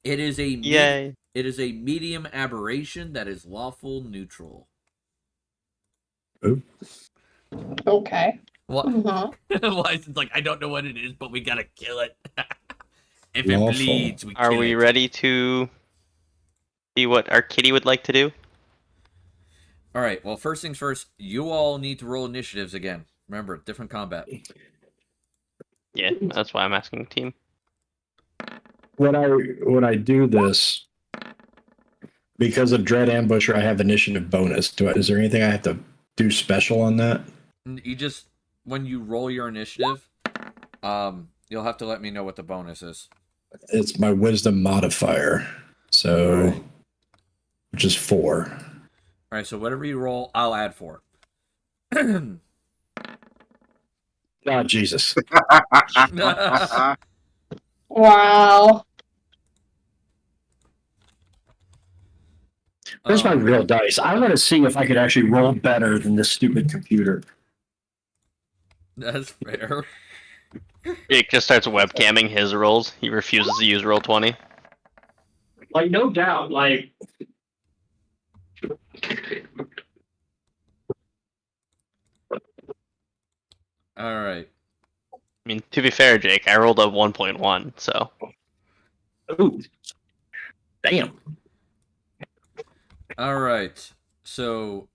It is a Yay. It is a medium aberration that is lawful neutral. Okay. What? Mhm. License like I don't know what it is, but we gotta kill it. If it Lawful. bleeds, we Are kill we it. ready to see what our kitty would like to do? All right. Well, first things first. You all need to roll initiatives again. Remember, different combat. Yeah, that's why I'm asking the team. When I do this, because of Dread Ambusher, I have initiative bonus. Is there anything I have to do special on that? You just when you roll your initiative, you'll have to let me know what the bonus is. It's my wisdom modifier, so which is 4. All right. So whatever you roll, I'll add 4. Oh, Jesus. Wow. Where's my real dice? I want to see if I could actually roll better than this stupid computer. That's fair. Jake just starts webcamming his rolls. He refuses to use roll 20. Like, no doubt, like. All right. I mean, to be fair, Jake, I rolled a 1.1, so. Ooh. Damn. All right. So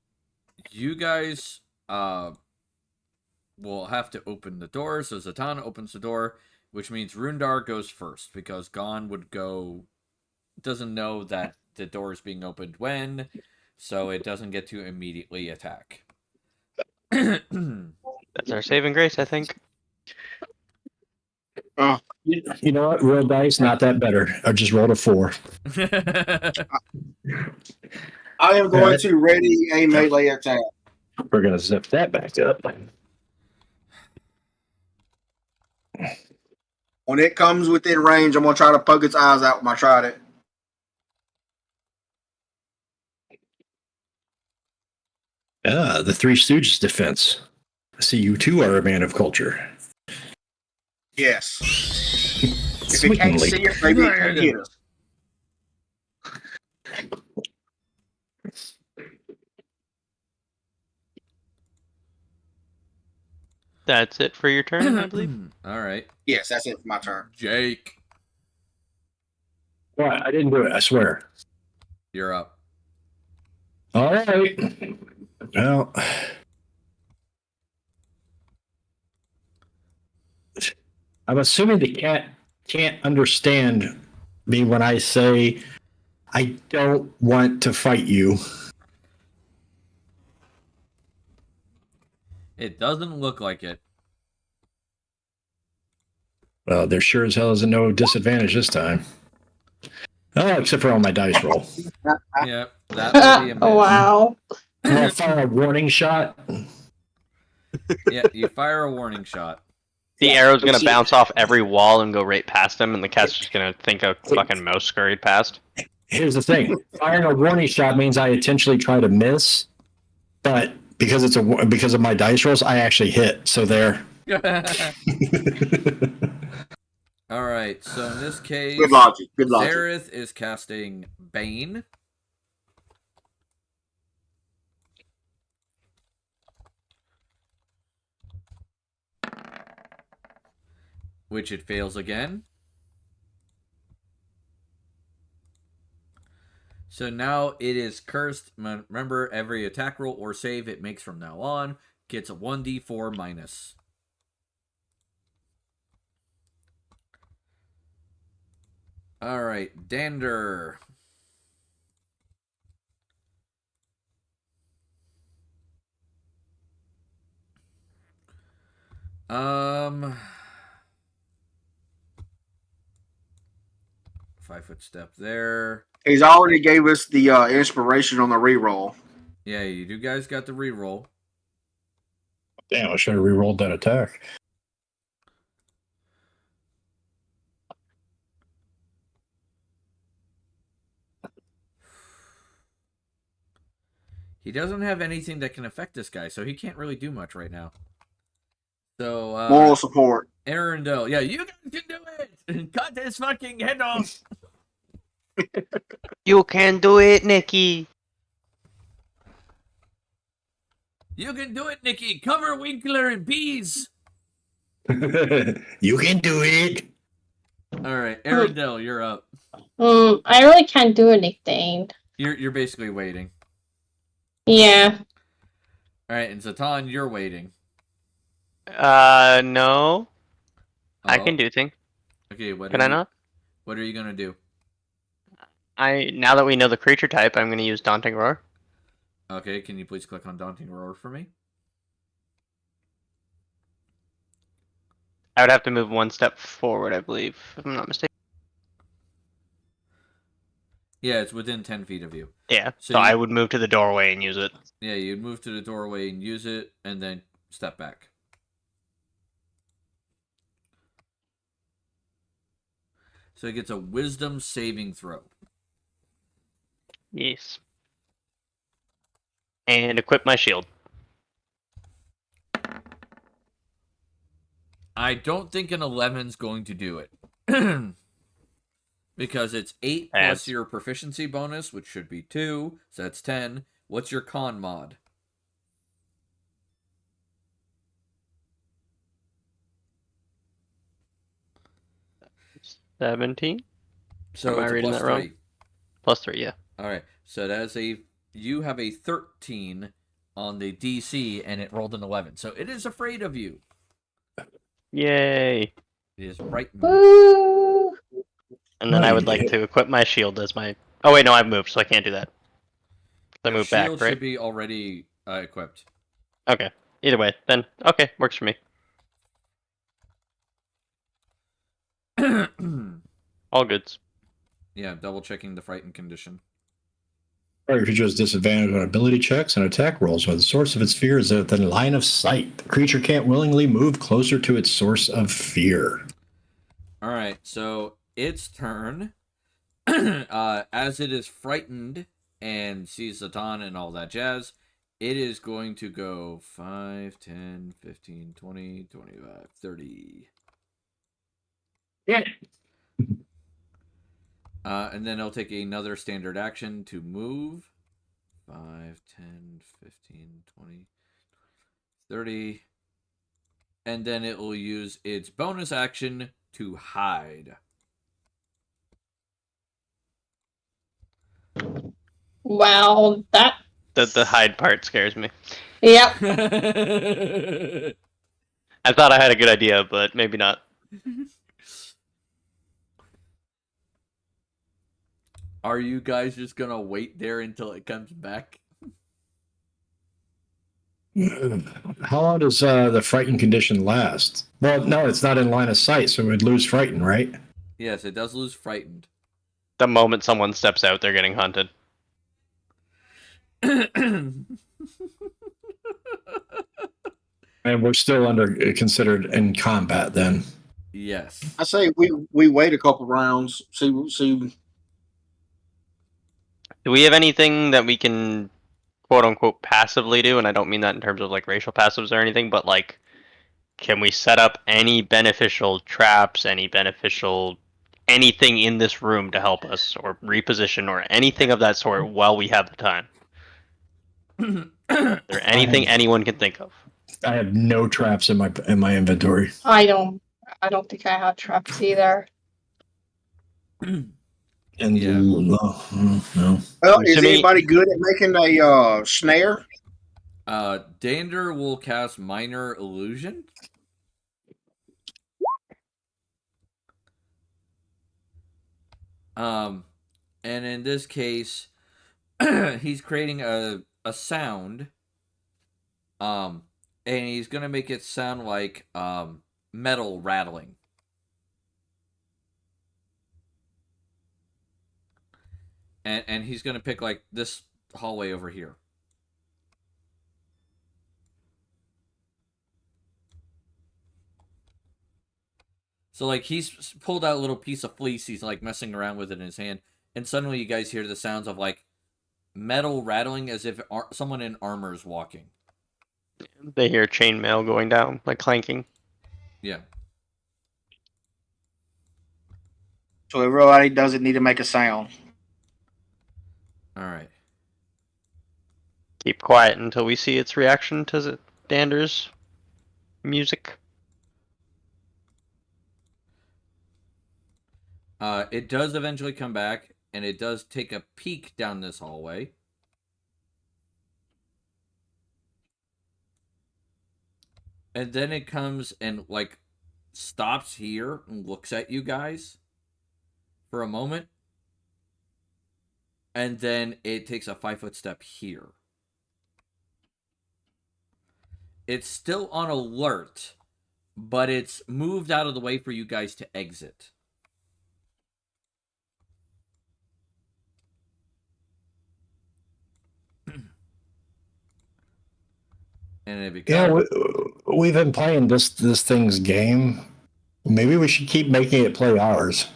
you guys will have to open the door. So Zatanna opens the door, which means Rundar goes first because Gon would go doesn't know that the door is being opened when, so it doesn't get to immediately attack. That's our saving grace, I think. You know what? Real dice, not that better. I just rolled a 4. I am going to ready a melee attack. We're going to zip that back up. When it comes within range, I'm going to try to poke its eyes out with my trident. The Three Stooges defense. I see you too are a man of culture. Yes. If it can't see it, maybe it can hear us. That's it for your turn, I believe. All right. Yes, that's it for my turn. Jake, What? I didn't do it, I swear. you're up. All right. Well, I'm assuming the cat can't understand me when I say I don't want to fight you. It doesn't look like it. Well, there sure as hell is no disadvantage this time. Oh, except for on my dice roll. Yep, that would be a miss. Wow. I'm gonna fire a warning shot. Yeah, you fire a warning shot. The arrow's gonna bounce off every wall and go right past him, and the cat's just gonna think a fucking mouse scurried past. Here's the thing: firing a warning shot means I intentionally try to miss, but because because of my dice rolls, I actually hit. So there. All right, so in this case, Good logic. Good logic. Zareth is casting Bane. Which it fails again. So now it is cursed. Remember, every attack roll or save it makes from now on gets a 1d4 minus. All right, Dander. Um, 5-foot step there. He's already gave us the inspiration on the reroll. Yeah, you guys got the reroll. Damn, I should have re-rolled that attack. He doesn't have anything that can affect this guy, so he can't really do much right now. So, Moral support. Arundel, yeah, you guys can do it! Cut his fucking head off! You can do it, Nikki. You can do it, Nikki! Cover Winkler in bees! You can do it. Alright, Arundel, you're up. I really can't do anything. You're basically waiting. Yeah. Alright, and Zatan, you're waiting. No. I Oh. can do things. Okay, what Can are I you- not? What are you gonna do? Now that we know the creature type, I'm gonna use Daunting Roar. Okay, can you please click on Daunting Roar for me? I would have to move one step forward, I believe, if I'm not mistaken. Yeah, it's within 10 feet of you. Yeah, So so you- I would move to the doorway and use it. Yeah, you'd move to the doorway and use it, and then step back. So it gets a wisdom saving throw. Yes. And equip my shield. I don't think an 11's going to do it. Because it's 8 plus Adds. your proficiency bonus, which should be 2, so that's 10. What's your con mod? $17? So Am I it's a reading plus that wrong? 3. +3, yeah. Alright, so that's you have a 13 on the DC, and it rolled an 11. So it is afraid of you. Yay! It is frightened. Woo! And then I would like to equip my shield as my... Oh wait, no, I've moved, so I can't do that. I Your moved back, shield right? should be already equipped. Okay. Either way, then, okay, works for me. All goods. Yeah, double checking the frightened condition. Target creature has disadvantage on ability checks and attack rolls when the source of its fear is within line of sight. The creature can't willingly move closer to its source of fear. Alright, so its turn. As it is frightened and sees Zatan and all that jazz, it is going to go 5, 10, 15, 20, 25, 30. Yeah. And then it'll take another standard action to move. 5, 10, 15, 20, 30. And then it will use its bonus action to hide. Wow, that. The hide part scares me. Yep. I thought I had a good idea, but maybe not. Are you guys just gonna wait there until it comes back? How long does the frightened condition last? Well, no, it's not in line of sight, so we'd lose frightened, right? Yes, it does lose frightened. The moment someone steps out, they're getting hunted. And we're still considered in combat then. Yes. I say we wait a couple rounds. See. Do we have anything that we can quote unquote passively do? And I don't mean that in terms of like racial passives or anything, but like, can we set up any beneficial traps, anything in this room to help us, or reposition, or anything of that sort while we have the time? Is there anything anyone can think of? I have no traps in my inventory. I don't think I have traps either. And Yeah. no. Well, is To me- anybody good at making a snare? Dander will cast Minor Illusion. And in this case, he's creating a sound. And he's gonna make it sound like metal rattling. And he's gonna pick like this hallway over here. So like he's pulled out a little piece of fleece, he's like messing around with it in his hand, and suddenly you guys hear the sounds of like metal rattling as if someone in armor is walking. They hear chainmail going down, like clanking. Yeah. So everybody doesn't need to make a sound. All right. Keep quiet until we see its reaction to Dander's music. It does eventually come back, and it does take a peek down this hallway. And then it comes and, like, stops here and looks at you guys for a moment. And then it takes a 5-foot step here. It's still on alert, but it's moved out of the way for you guys to exit. And it becomes... we've been playing this thing's game. Maybe we should keep making it play ours.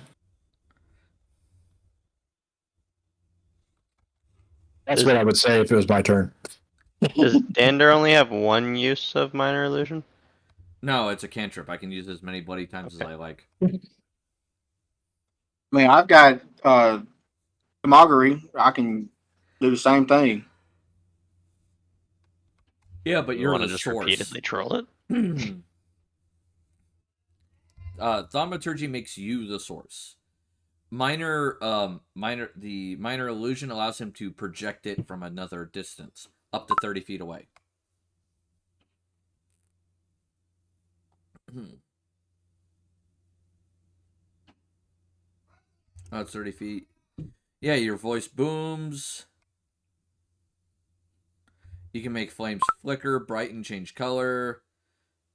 That's what I would say if it was my turn. Does Dander only have one use of minor illusion? No, it's a cantrip. I can use it as many bloody times as I like. I mean, I've got Tamagori. I can do the same thing. Yeah, but you're want the to just source. repeatedly troll it? Thaumaturgy makes you the source. Minor illusion allows him to project it from another distance, up to 30 feet away. That's 30 feet. Yeah, your voice booms. You can make flames flicker, brighten, change color.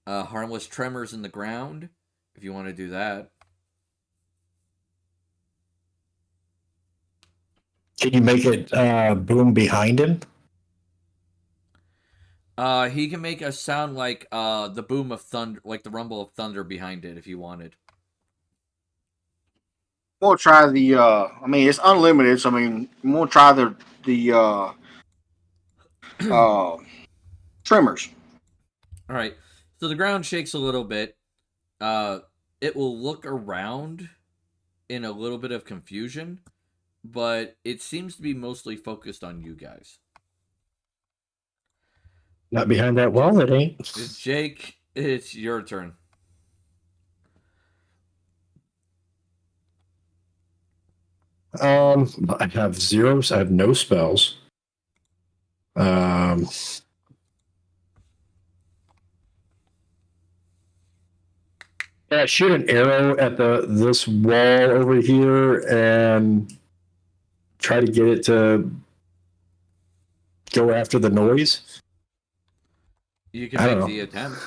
Harmless tremors in the ground, if you want to do that. Can you make it boom behind him? He can make a sound like the boom of thunder, like the rumble of thunder behind it, if you wanted. We'll try the. I mean, it's unlimited, so I mean, we'll try the tremors. All right. So the ground shakes a little bit. It will look around in a little bit of confusion, but it seems to be mostly focused on you guys. Not behind that wall, it ain't. Jake, it's your turn. I have zeros. I have no spells. Yeah, shoot an arrow at this wall over here and try to get it to go after the noise. You can make the attempt.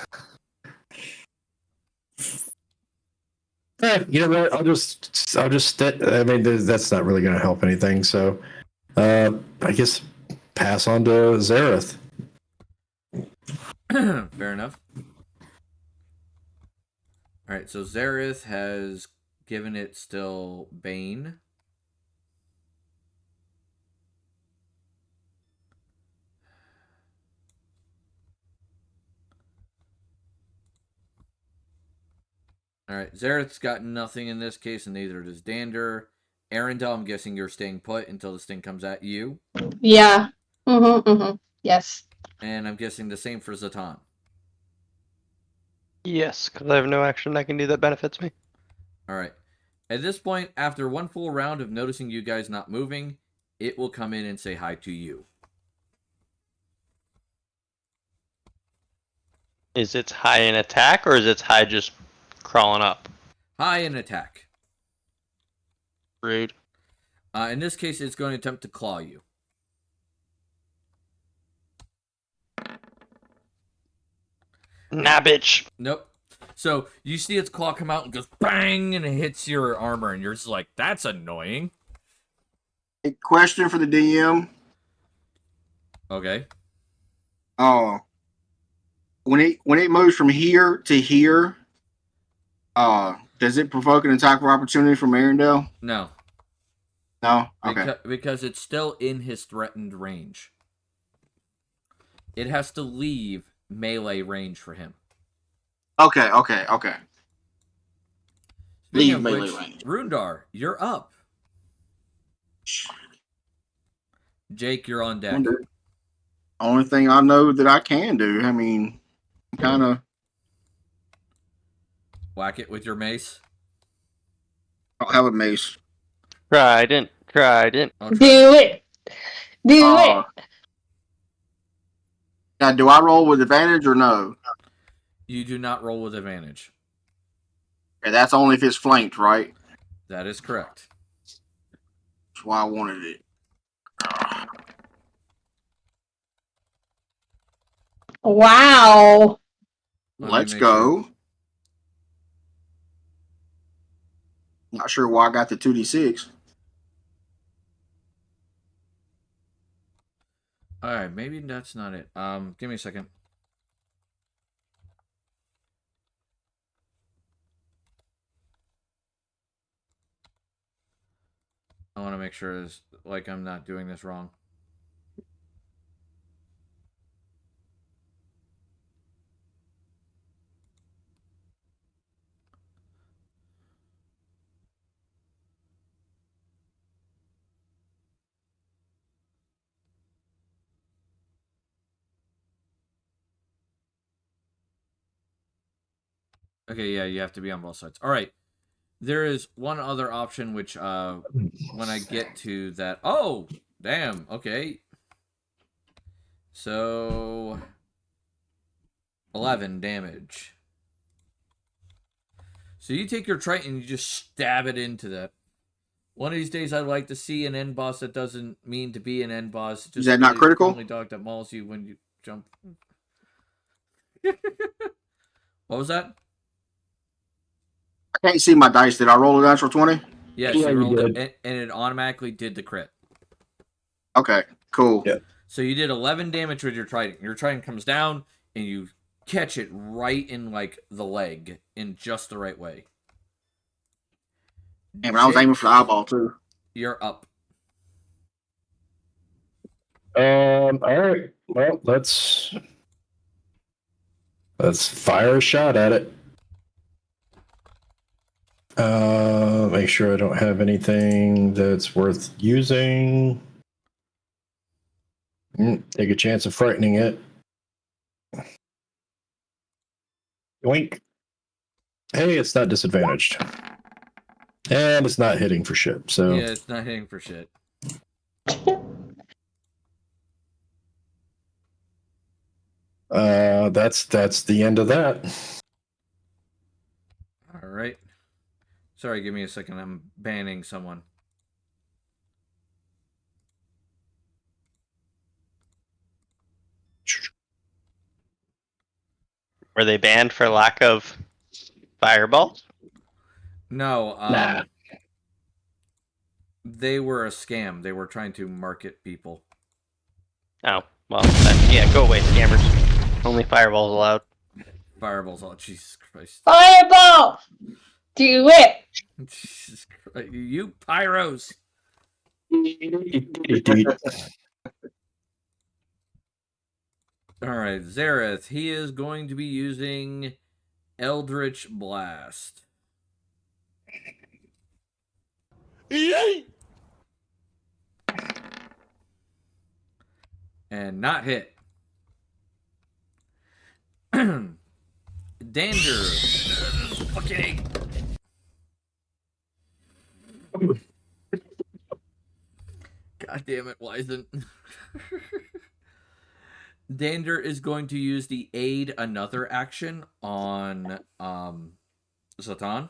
You know what? I'll just I mean, that's not really going to help anything. So, I guess pass on to Zareth. Fair enough. All right, so Zareth has given it still Bane. All right, Zareth's got nothing in this case, and neither does Dander. Arendelle, I'm guessing you're staying put until this thing comes at you. Yeah. Yes. And I'm guessing the same for Zatan. Yes, because I have no action I can do that benefits me. All right. At this point, after one full round of noticing you guys not moving, it will come in and say hi to you. Is its high in attack, or is its high just crawling up? Hi in attack. Rude. In this case, it's going to attempt to claw you. Nah, bitch. Nope. So you see its claw come out and goes bang, and it hits your armor, and you're just like, that's annoying. A question for the DM. Okay. When it moves from here to here, does it provoke an attack of opportunity from Arendelle? No. No. Okay. Because it's still in his threatened range. It has to leave melee range for him. Okay. Speaking Leave of melee which, range. Rundar, you're up. Jake, you're on deck. Only thing I know that I can do. I mean, kind of. Whack it with your mace. I don't have a mace. Trident. Do it. Do it. Now, do I roll with advantage or no? You do not roll with advantage. Okay, that's only if it's flanked, right? That is correct. That's why I wanted it. Wow. Let's go. Not sure why I got the 2d6. All right, maybe that's not it. Give me a second. I want to make sure I'm not doing this wrong. Okay, yeah, you have to be on both sides. All right. There is one other option, which when I get to that... Oh, damn. Okay. So 11 damage. So you take your Triton and you just stab it into that. One of these days, I'd like to see an end boss that doesn't mean to be an end boss. Just is that not critical? Only dog that mauls you when you jump. What was that? I can't see my dice. Did I roll a natural 20? Yes, Yeah, you rolled you it, and it automatically did the crit. Okay, cool. Yeah. So you did 11 damage with your trident. Your trident comes down, and you catch it right in, like, the leg in just the right way. And I was aiming for the eyeball, too. You're up. All right. Well, let's fire a shot at it. Make sure I don't have anything that's worth using. Take a chance of frightening it. Yoink. Hey, it's not disadvantaged. And it's not hitting for shit, so... Yeah, it's not hitting for shit. That's the end of that. All right. Sorry, give me a second. I'm banning someone. Were they banned for lack of fireballs? No, Nah. They were a scam. They were trying to market people. Oh, well, then, yeah, go away, scammers. Only fireballs allowed. Fireballs, oh, Jesus Christ. Fireball! Do it! Jesus Christ. You pyros! Alright, Zareth, he is going to be using Eldritch Blast. And not hit. Danger. Fucking God damn it, Wizen. Dander is going to use the aid another action on Zatan.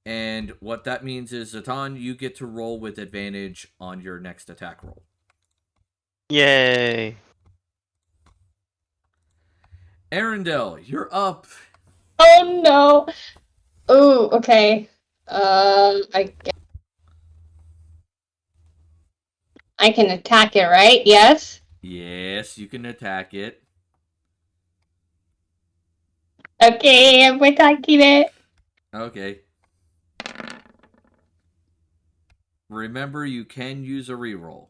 And what that means is, Zatan, you get to roll with advantage on your next attack roll. Yay. Arendelle, you're up. Oh no! Oh, okay. I can attack it, right? Yes? Yes, you can attack it. Okay, I'm attacking it. Okay. Remember, you can use a reroll.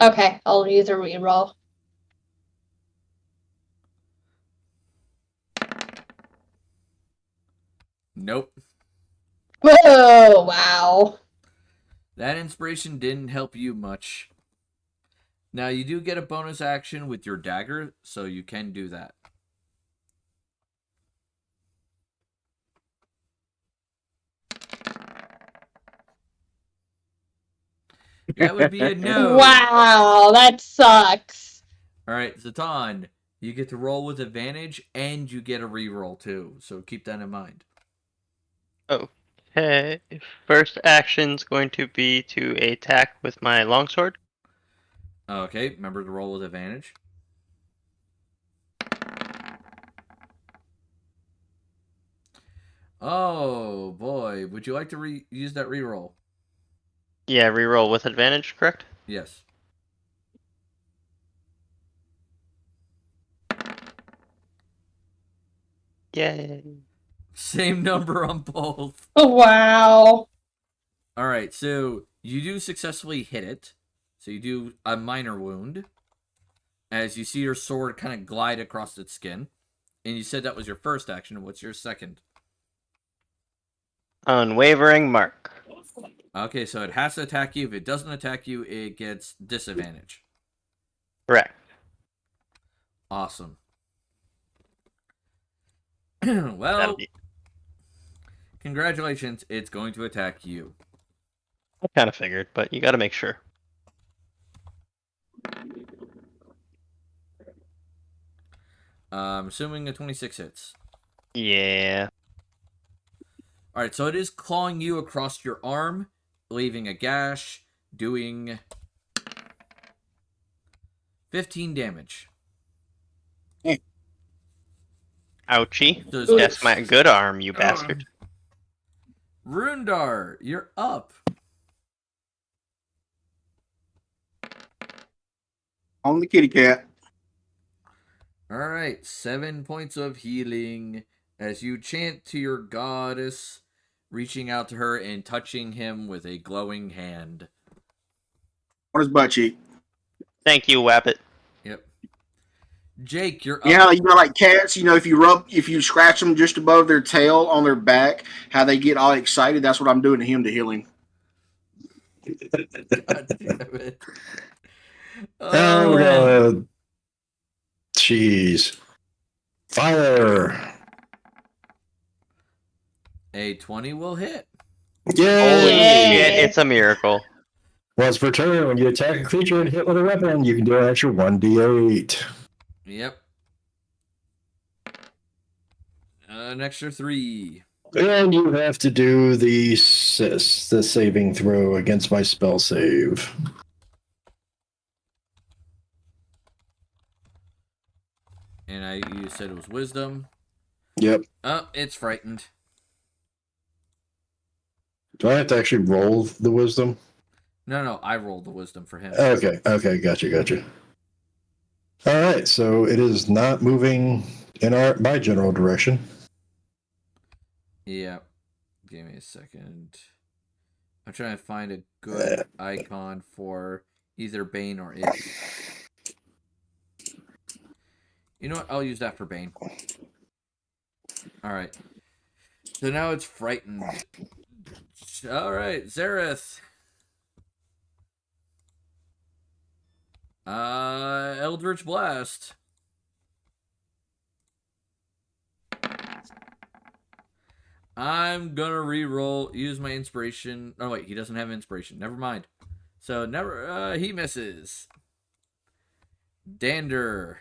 Okay, I'll use a reroll. Nope. Oh, wow. That inspiration didn't help you much. Now, you do get a bonus action with your dagger, so you can do that. That would be a no. Wow, that sucks. All right, Zatan, you get to roll with advantage, and you get a reroll too, so keep that in mind. Okay. First action's going to be to attack with my longsword. Okay, remember to roll with advantage. Oh boy, would you like to use that reroll? Yeah, reroll with advantage, correct? Yes. Yay. Same number on both. Wow. All right, so you do successfully hit it. So you do a minor wound. As you see your sword kind of glide across its skin. And you said that was your first action. What's your second? Unwavering mark. Okay, so it has to attack you. If it doesn't attack you, it gets disadvantage. Correct. Awesome. Well, congratulations. It's going to attack you. I kind of figured, but you got to make sure. Assuming a 26 hits. Yeah. All right, so it is clawing you across your arm, leaving a gash, doing 15 damage. Ouchie. Does- That's my good arm, you bastard. Rundar, you're up. On the kitty cat. All right, 7 points of healing as you chant to your goddess, reaching out to her and touching him with a glowing hand. On his butt cheek. Thank you, Wabbit. Yep. Jake, you're up. Yeah, you know, like cats, you know, if you scratch them just above their tail on their back, how they get all excited, that's what I'm doing to him to heal him. God damn it. Oh, we're gonna. Jeez. Fire. A 20 will hit. Holy Yay! shit, it's a miracle. Once per turn, when you attack a creature and hit with a weapon, you can do an extra 1d8. Yep. An extra 3. And you have to do the saving throw against my spell save. And you said it was wisdom. Yep. Oh, it's frightened. Do I have to actually roll the wisdom? No, I rolled the wisdom for him. Okay, gotcha. All right, so it is not moving in my general direction. Yeah. Give me a second. I'm trying to find a good icon for either Bane or it. You know what? I'll use that for Bane. Alright. So now it's frightened. Alright, Zareth. Eldritch Blast. I'm gonna use my inspiration. Oh wait, he doesn't have inspiration. Never mind. So he misses. Dander.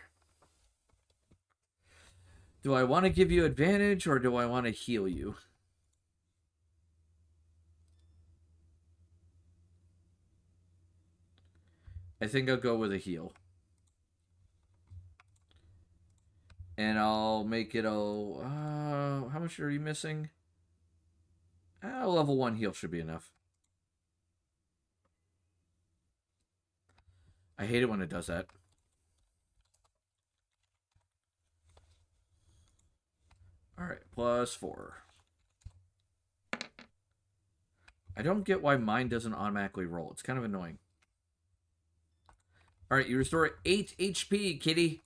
Do I want to give you advantage or do I want to heal you? I think I'll go with a heal. And I'll make it how much are you missing? Level 1 heal should be enough. I hate it when it does that. Alright, +4. I don't get why mine doesn't automatically roll. It's kind of annoying. All right, you restore 8 HP, kitty.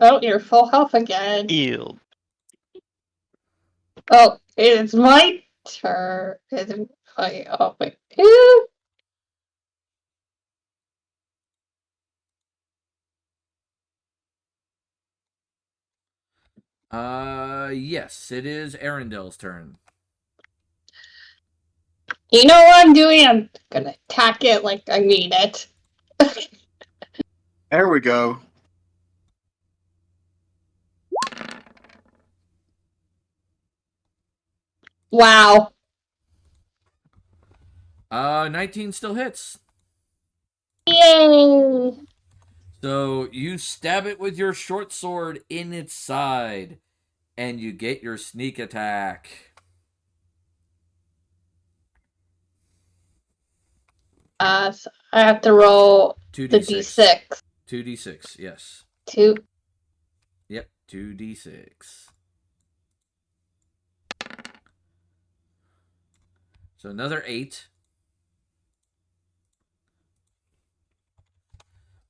Oh, you're full health again. Healed. Oh, it's my turn. Oh, wait. Yes, it is Arendelle's turn. You know what I'm doing? I'm gonna attack it like I mean it. There we go. Wow. 19 still hits. Yay! So you stab it with your short sword in its side, and you get your sneak attack. So I have to roll 2d6. the d6. 2d6, yes. 2. Yep, 2d6. So another 8.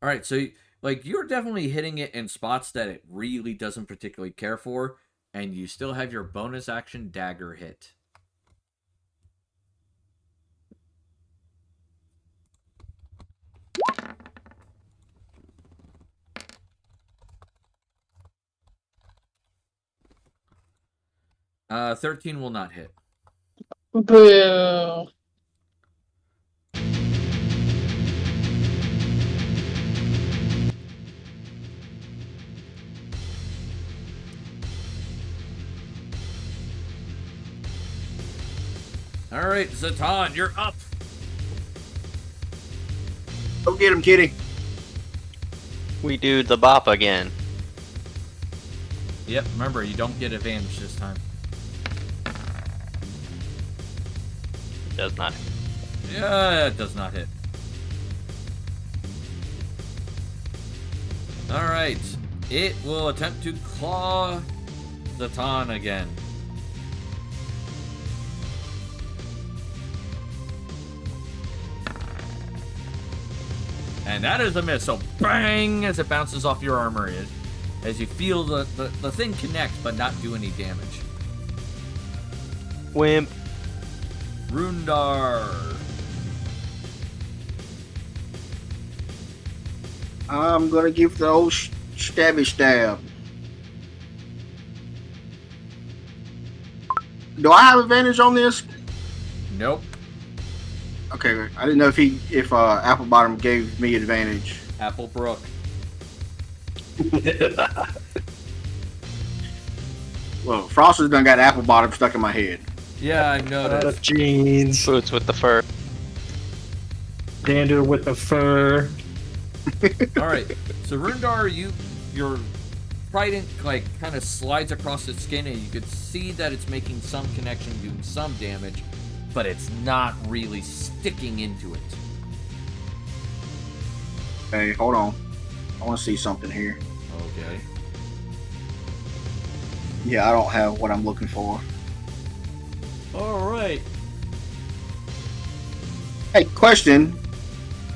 All right, so like you're definitely hitting it in spots that it really doesn't particularly care for, and you still have your bonus action dagger hit. Uh, 13 will not hit. Boo. All right, Zatan, you're up. Go get him, kitty. We do the bop again. Yep, remember, you don't get advantage this time. It does not. Yeah, it does not hit. All right, it will attempt to claw Zatan again. And that is a miss, so bang, as it bounces off your armor, as you feel the thing connect but not do any damage. Wimp. Rundar. I'm gonna give the old stabby stab. Do I have advantage on this? Nope. Okay, I didn't know if Applebottom gave me advantage. Applebrook. Well, Frost's done got Applebottom stuck in my head. Yeah, I noticed. Jeans. Boots with the fur. Dander with the fur. All right, so Rundar, your trident like kind of slides across its skin, and you could see that it's making some connection, doing some damage, but it's not really sticking into it. Hey, hold on. I want to see something here. Okay. Yeah, I don't have what I'm looking for. All right. Hey, question.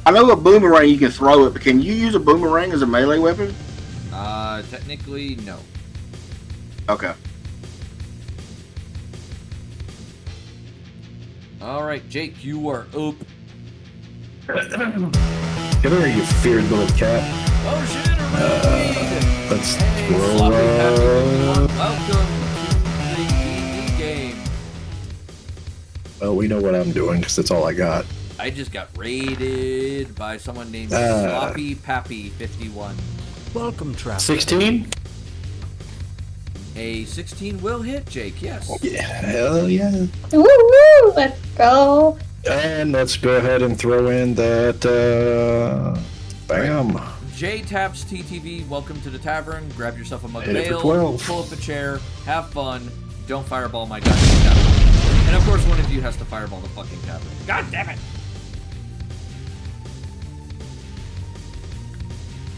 I know a boomerang you can throw it, but can you use a boomerang as a melee weapon? Technically, no. Okay. All right, Jake, you are up. Come here, you feared little cat. Oh shit! Let's Hey, roll. Sloppy Happy, everyone. Welcome to the D&D game. Well, we know what I'm doing because that's all I got. I just got raided by someone named Sloppy Pappy 51. Welcome, traveler. 16? A 16 will hit, Jake, yes. Yeah, hell yeah. Woo woo! Let's go. And let's go ahead and throw in that, bam. J Taps TTV, welcome to the tavern. Grab yourself a mug of Hit it for ale, 12. pull up a chair, have fun, don't fireball my goddamn tavern. And of course, one of you has to fireball the fucking tavern. God damn it!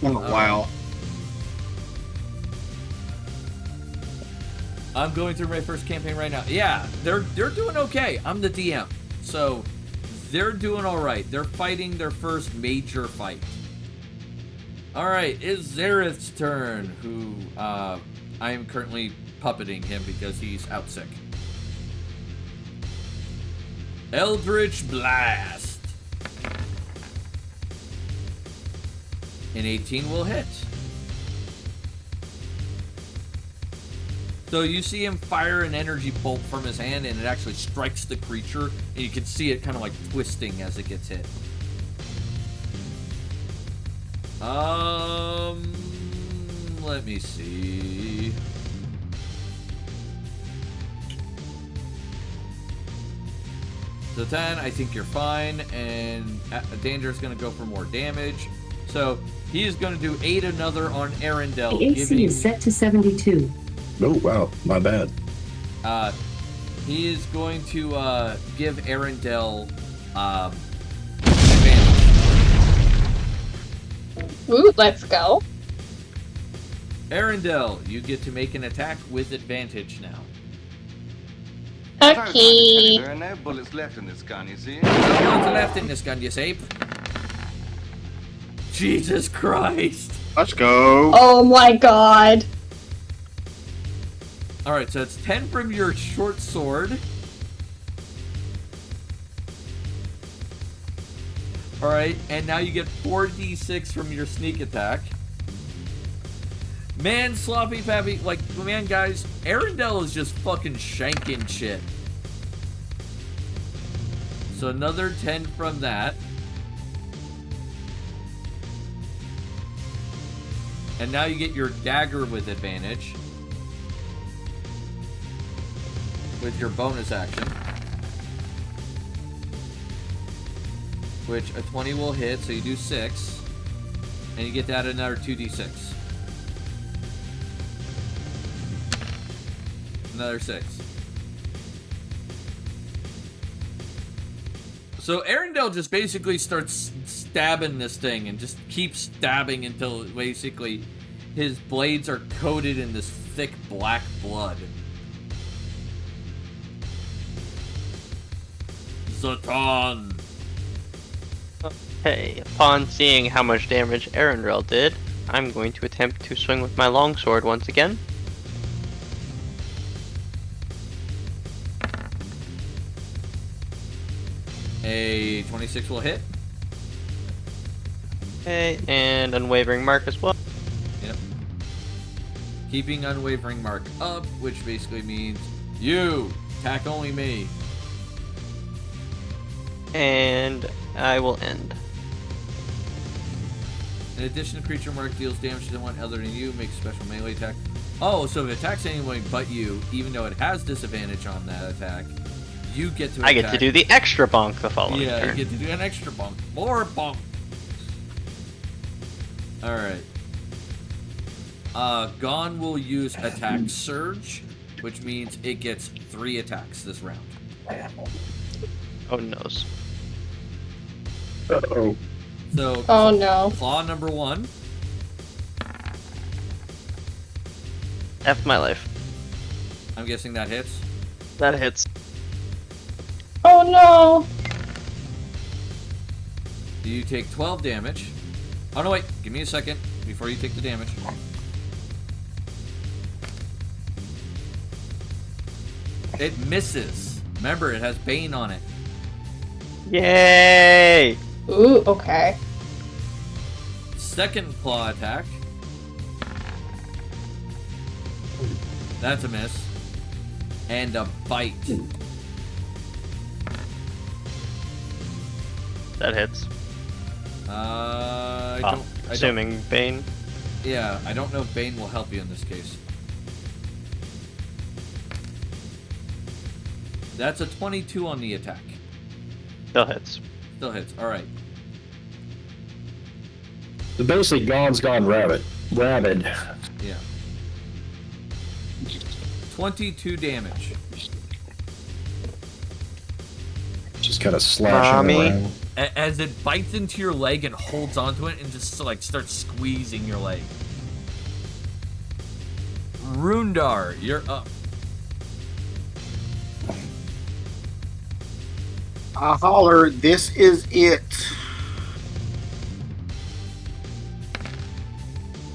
Oh, wow. I'm going through my first campaign right now. Yeah, they're doing okay. I'm the DM, so they're doing all right. They're fighting their first major fight. All right, it's Zareth's turn. Who I am currently puppeting him because he's out sick. Eldritch Blast. An 18 will hit. So you see him fire an energy bolt from his hand, and it actually strikes the creature, and you can see it kind of like twisting as it gets hit. Let me see. So 10, I think you're fine, and Danger's going to go for more damage. So he is going to do 8 another on Arendelle. The AC is set to 72. Oh, wow. My bad. He is going to give Arendelle advantage. Ooh, let's go. Arendelle, you get to make an attack with advantage now. Okay. There are no bullets left in this gun, you see? No one's left in this gun, you say? Jesus Christ. Let's go. Oh my god. Alright, so it's 10 from your short sword. Alright, and now you get 4d6 from your sneak attack. Man, Sloppy Pappy, like, man, guys, Arendelle is just fucking shanking shit. So another 10 from that. And now you get your dagger with advantage. With your bonus action. Which a 20 will hit, so you do 6. And you get to add another 2d6. Another 6. So Arendelle just basically starts stabbing this thing and just keeps stabbing until basically his blades are coated in this thick black blood. Zatan. Okay, upon seeing how much damage Arendelle did, I'm going to attempt to swing with my longsword once again. A 26 will hit. Okay, and unwavering mark as well. Yep. Keeping unwavering mark up, which basically means you attack only me. And I will end. In addition, to creature mark deals damage to anyone other than you, makes a special melee attack. Oh, so if it attacks anyone but you, even though it has disadvantage on that attack, you get to attack. I get to do the extra bonk the following Yeah, turn. you get to do an extra bonk. More bonk. Alright. Gon will use attack surge, which means it gets 3 attacks this round. Oh noes. Uh-oh. So, Oh no. claw number 1. F my life. I'm guessing that hits. That hits. Oh no. You take 12 damage. Oh no, wait. Give me a second before you take the damage. It misses. Remember, it has Bane on it. Yay! Ooh, okay. Second claw attack. That's a miss. And a bite. That hits. I Well, don't. assuming Bane. Yeah, I don't know if Bane will help you in this case. That's a 22 on the attack. Still hits. Still hits. All right. So basically, Gon's gone rabid. Yeah. 22 damage. Just kind of slashing Mommy. around. as it bites into your leg and holds onto it and just like starts squeezing your leg. Rundar, you're up. I holler, this is it.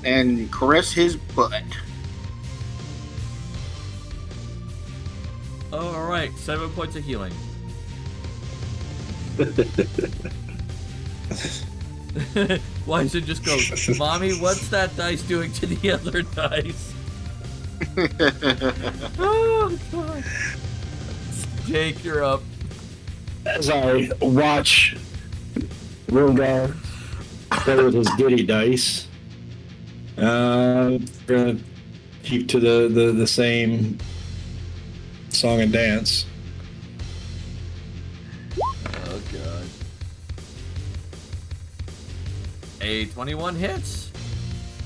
And caress his butt. All right, 7 points of healing. Wyson just goes, Mommy, what's that dice doing to the other dice? Oh, God. Jake, you're up. As I watch Rogar play with his giddy dice, gonna keep to the same song and dance. Oh, God. A 21 hits.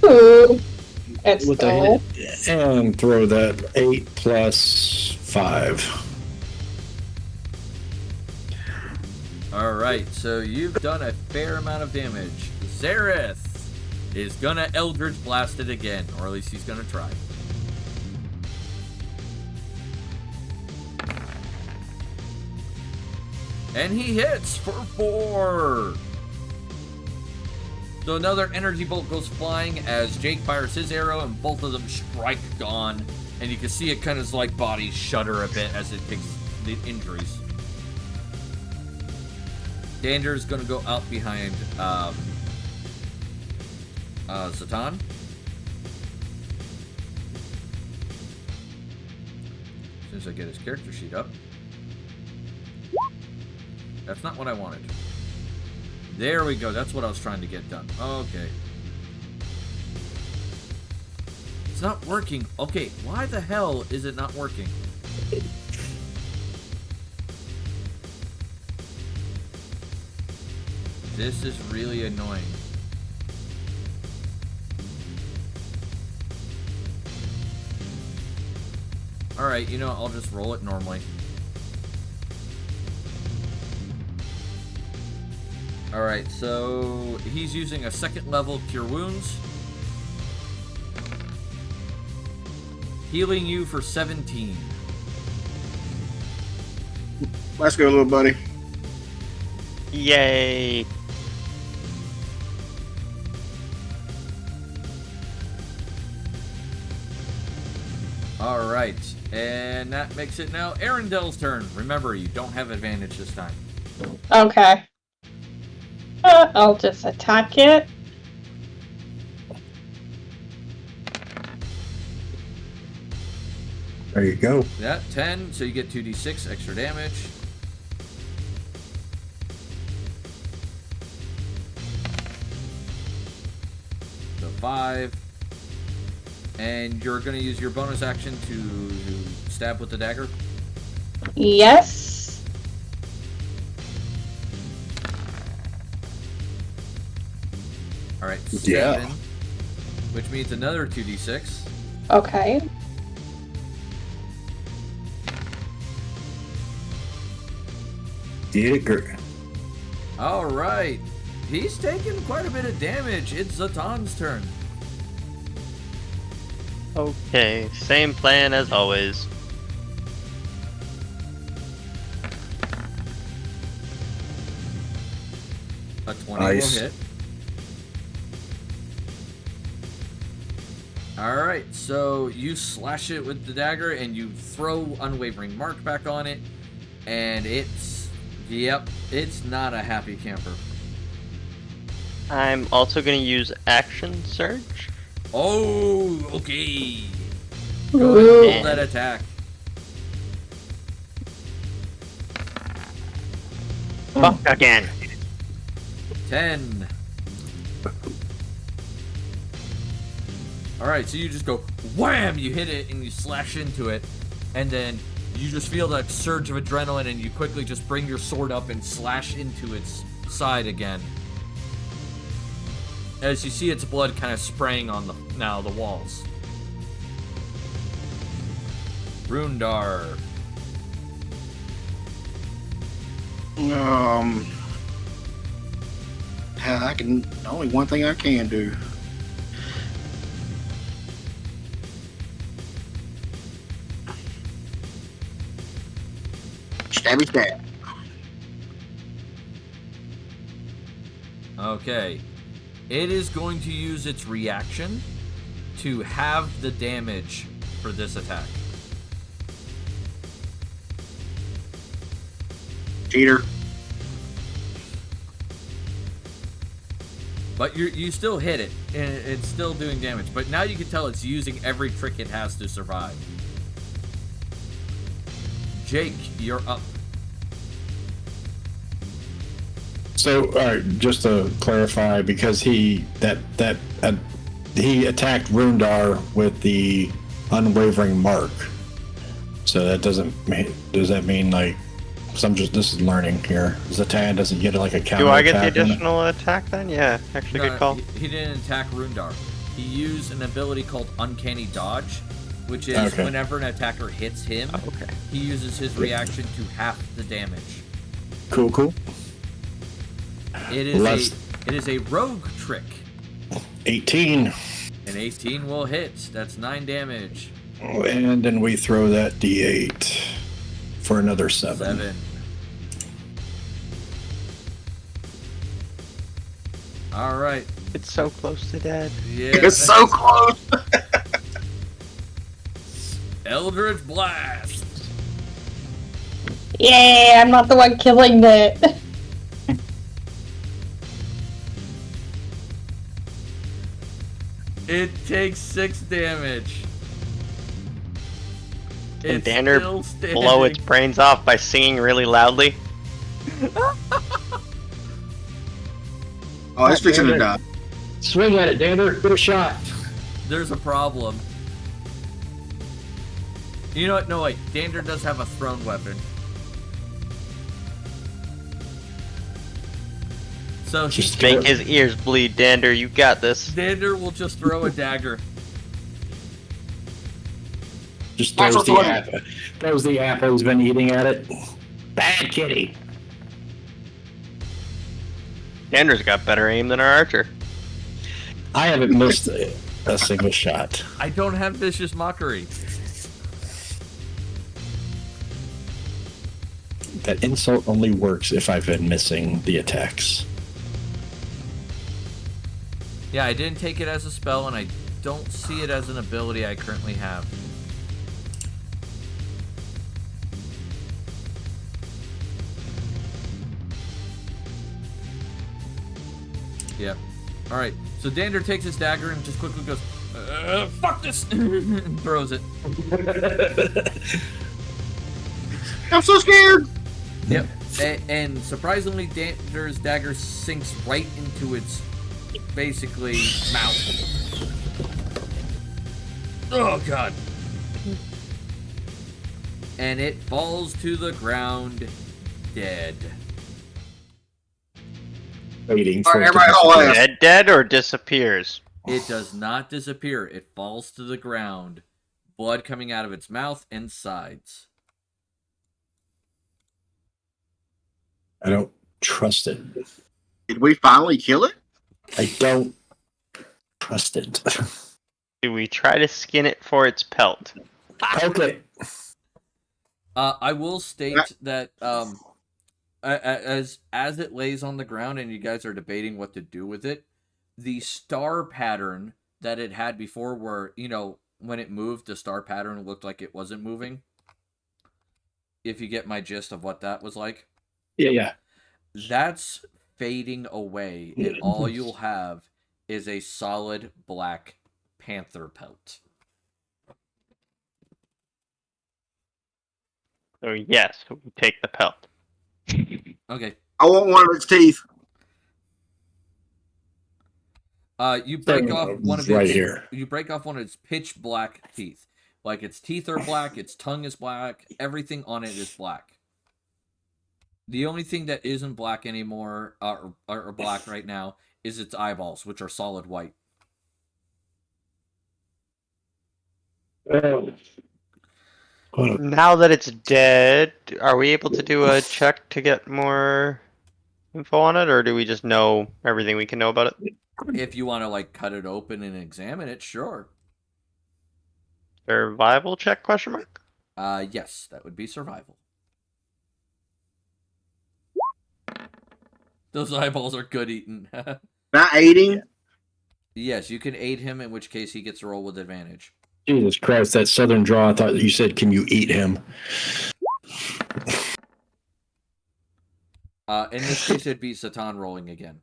Ooh. It's With the cool. hit, and throw that 8 plus 5. All right, so you've done a fair amount of damage. Zareth is gonna Eldritch Blast it again, or at least he's gonna try. And he hits for 4. So another energy bolt goes flying as Jake fires his arrow, and both of them strike Gone. And you can see it kind of like bodies shudder a bit as it takes the injuries. Dander is going to go out behind Zatan. As soon as I get his character sheet up. That's not what I wanted. There we go. That's what I was trying to get done. Okay. It's not working. Okay, why the hell is it not working? This is really annoying. Alright, you know, I'll just roll it normally. Alright, so he's using a 2nd level Cure Wounds. Healing you for 17. Let's go, little buddy. Yay! Alright, and that makes it now Arendel's turn. Remember, you don't have advantage this time. Okay. I'll just attack it. There you go. Yeah, 10, so you get 2d6 extra damage. So 5. And you're going to use your bonus action to stab with the dagger? Yes. Alright, 7. Yeah. Which means another 2d6. Okay. Did it, girl. Alright. He's taking quite a bit of damage. It's Zatan's turn. Okay, same plan as always. A 20 Nice. will hit. Alright, so you slash it with the dagger and you throw Unwavering Mark back on it. And it's... Yep, it's not a happy camper. I'm also going to use Action Surge. Oh, okay. Ooh. Go ahead and roll that attack. Fuck again. 10. Alright, so you just go wham! You hit it and you slash into it. And then you just feel that surge of adrenaline and you quickly just bring your sword up and slash into its side again. As you see its blood kind of spraying on the walls. I can. Only one thing I can do. Stabby stab. Okay. It is going to use its reaction to have the damage for this attack. Cheater. But you still hit it, and it's still doing damage. But now you can tell it's using every trick it has to survive. Jake, you're up. So, all right, just to clarify, because he attacked Rundar with the unwavering mark. So that does that mean like? This is learning here. Zatan doesn't get like a counter. Do I get the attack on it? additional attack then? Yeah, actually good call. He didn't attack Rundar. He used an ability called Uncanny Dodge, which is whenever an attacker hits him, he uses his reaction to half the damage. Cool. It is a rogue trick. 18. An 18 will hit. That's 9 damage. And then we throw that D8 for another 7. All right. It's so close to dead. Yeah. It's so close. Eldritch Blast. Yeah, I'm not the one killing it. It takes 6 damage. And It's Dander still standing. blow its brains off by singing really loudly. Oh, it's fixing to die. Swing at it, Dander. Get a shot. There's a problem. You know what? No, wait. Dander does have a thrown weapon. So Just make his ears bleed, Dander. You got this. Dander will just throw a dagger. Just throws the apple. Throws the apple he's been eating at it. Bad kitty. Dander's got better aim than our archer. I haven't missed a single shot. I don't have Vicious Mockery. That insult only works if I've been missing the attacks. Yeah, I didn't take it as a spell, and I don't see it as an ability I currently have. Yep. Alright, so Dander takes his dagger and just quickly goes, fuck this! and throws it. I'm so scared! Yep. And surprisingly, Dander's dagger sinks right into its, basically, mouth. Oh, God. And it falls to the ground, dead. Waiting for it Dead or disappears? It does not disappear. It falls to the ground. Blood coming out of its mouth and sides. I don't trust it. Did we finally kill it? I don't trust it. Do we try to skin it for its pelt? Okay. I will state that as it lays on the ground and you guys are debating what to do with it, the star pattern that it had before, where, you know, when it moved, the star pattern looked like it wasn't moving. If you get my gist of what that was like. Yeah. That's fading away, and all you'll have is a solid black panther pelt. So yes, we take the pelt. Okay. I want one of its teeth. You break off one of right its, here. You break off one of its pitch black teeth. Like, its teeth are black, its tongue is black, everything on it is black. The only thing that isn't black anymore, or black right now, is its eyeballs, which are solid white. Now that it's dead, are we able to do a check to get more info on it, or do we just know everything we can know about it? If you want to like cut it open and examine it, sure. Survival check? Question mark. Yes, that would be survival. Those eyeballs are good eaten. Not aiding. Yes, you can aid him, in which case he gets a roll with advantage. Jesus Christ, that southern draw, I thought you said, can you eat him? In this case, it'd be Satan rolling again.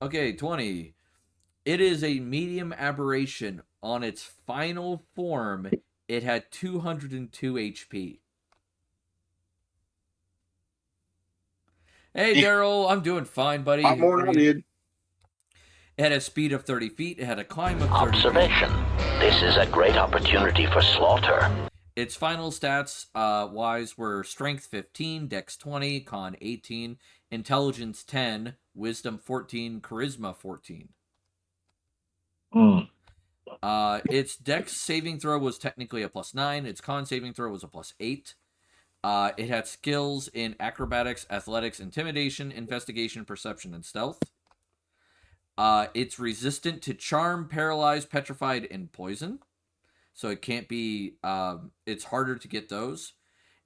Okay, 20. It is a medium aberration. On its final form, it had 202 HP. Hey, Daryl, I'm doing fine, buddy. A lot more than I did. It had a speed of 30 feet. It had a climb of 30 Observation. This is a great opportunity for slaughter. Its final stats wise were Strength 15, Dex 20, Con 18, Intelligence 10, Wisdom 14, Charisma 14. Its Dex saving throw was technically a +9. Its Con saving throw was a +8. It had skills in Acrobatics, Athletics, Intimidation, Investigation, Perception, and Stealth. It's resistant to Charm, Paralyzed, Petrified, and Poison. So it can't be, it's harder to get those.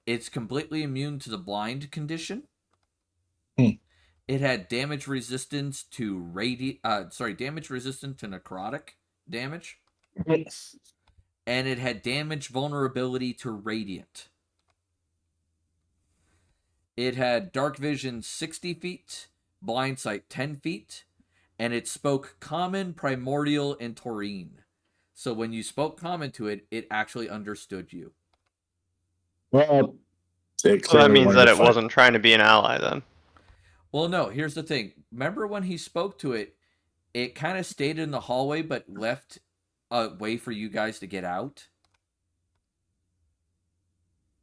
It's completely immune to the blind condition. It had damage resistance to damage resistant to necrotic damage. And it had damage vulnerability to radiant. It had dark vision 60 feet, blind sight 10 feet, and it spoke Common, Primordial, and Taurine. So when you spoke Common to it, it actually understood you. Well, So that means that it wasn't trying to be an ally then. Well, no, here's the thing. Remember when he spoke to it, it kind of stayed in the hallway but left a way for you guys to get out?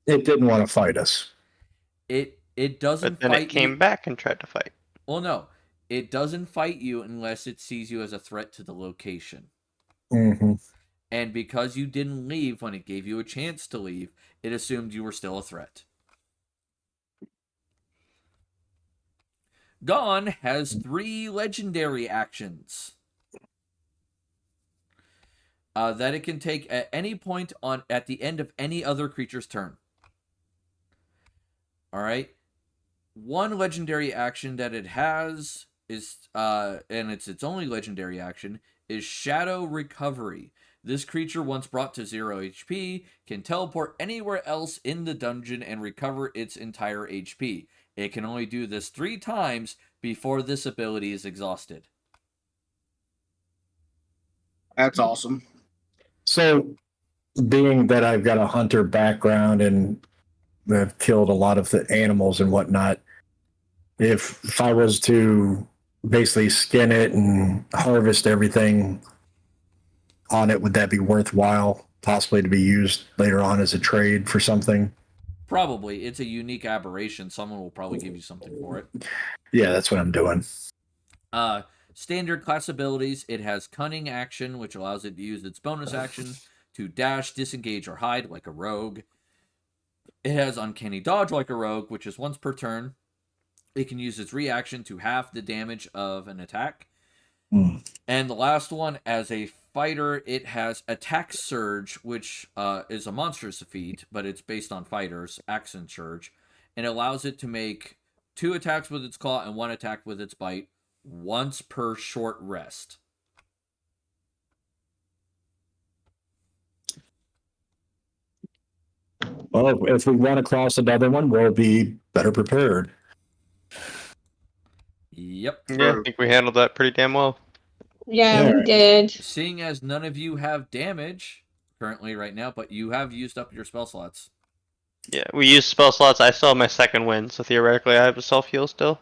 It didn't want to fight us. It doesn't But then fight it came you. back and tried to fight. Well, no. It doesn't fight you unless it sees you as a threat to the location. Mm-hmm. And because you didn't leave when it gave you a chance to leave, it assumed you were still a threat. Gone has 3 legendary actions that it can take at any point at the end of any other creature's turn. All right. One legendary action that it has is, and it's its only legendary action, is Shadow Recovery. This creature, once brought to 0 HP, can teleport anywhere else in the dungeon and recover its entire HP. It can only do this 3 times before this ability is exhausted. That's awesome. So, being that I've got a hunter background and I've killed a lot of the animals and whatnot, if I was to basically skin it and harvest everything on it, would that be worthwhile, possibly to be used later on as a trade for something? Probably. It's a unique aberration. Someone will probably give you something for it. Yeah, that's what I'm doing. Standard class abilities. It has Cunning action, which allows it to use its bonus action to dash, disengage, or hide like a rogue. It has Uncanny Dodge like a rogue, which is once per turn. It can use its reaction to half the damage of an attack. And the last one, as a fighter, it has Attack Surge, which is a monstrous feat, but it's based on fighters, Accent Surge, and allows it to make 2 attacks with its claw and 1 attack with its bite once per short rest. Well, if we run across another one, we'll be better prepared. Yep. Yeah, I think we handled that pretty damn well. Yeah, we did. Seeing as none of you have damage currently right now, but you have used up your spell slots. Yeah, we used spell slots. I still have my second win, so theoretically I have a self-heal still.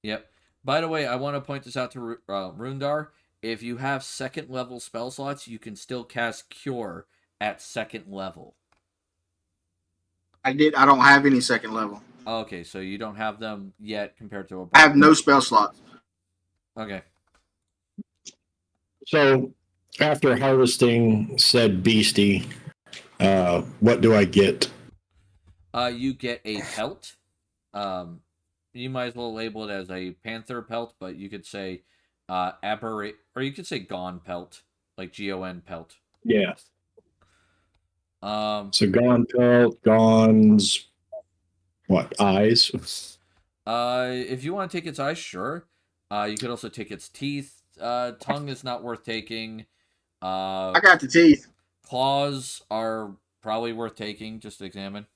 Yep. By the way, I want to point this out to Rundar. If you have 2nd level spell slots, you can still cast Cure at 2nd level. I don't have any 2nd level. Okay, so you don't have them yet compared to a... I have no spell slots. Okay. So, after harvesting said beastie, What do I get? You get a pelt. You might as well label it as a panther pelt, but you could say aberrate, or you could say gone pelt, like GON pelt. Yeah. So gone pelt, gone's what? Eyes? if you want to take its eyes, sure. You could also take its teeth. Tongue is not worth taking. I got the teeth. Claws are probably worth taking. Just to examine.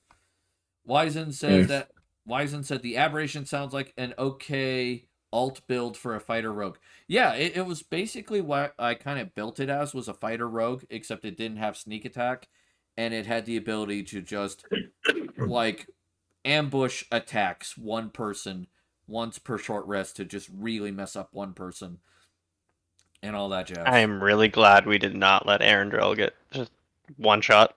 Wizen says that Wizen said the aberration sounds like an okay alt build for a fighter rogue. Yeah, it was basically what I kind of built it as, was a fighter rogue, except it didn't have sneak attack, and it had the ability to just like ambush attacks one person once per short rest to just really mess up one person and all that jazz. I am really glad we did not let Arendelle get just one shot.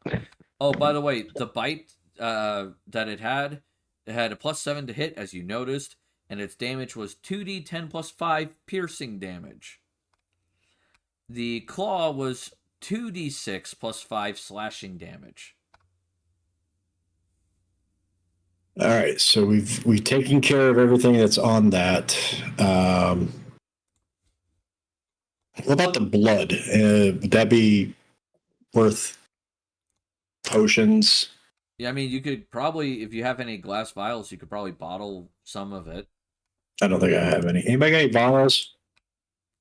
Oh, by the way, the bite that it had a +7 to hit, as you noticed, and its damage was 2d10 plus 5 piercing damage. The claw was 2d6 plus 5 slashing damage. All right, so we've taken care of everything that's on that. What about the blood? Would that be worth potions? Yeah, I mean, you could probably, if you have any glass vials, you could probably bottle some of it. I don't think I have any. Anybody got any vials?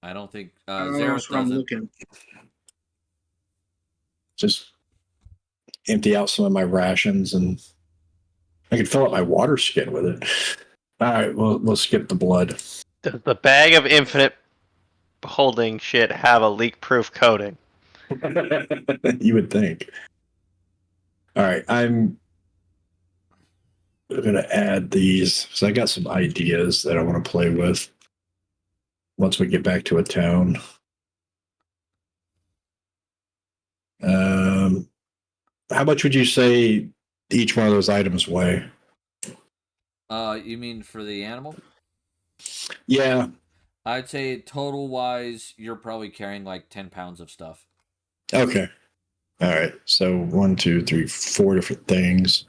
I don't think That's Xerath what I'm doesn't. looking. Just empty out some of my rations, and I could fill up my water skin with it. All right, we'll skip the blood. Does the bag of infinite holding shit have a leak-proof coating? You would think. All right, I'm going to add these because I got some ideas that I want to play with once we get back to a town. How much would you say each one of those items weigh? You mean for the animal? Yeah. I'd say total wise, you're probably carrying like 10 pounds of stuff. Okay. All right. So 1, 2, 3, 4 different things.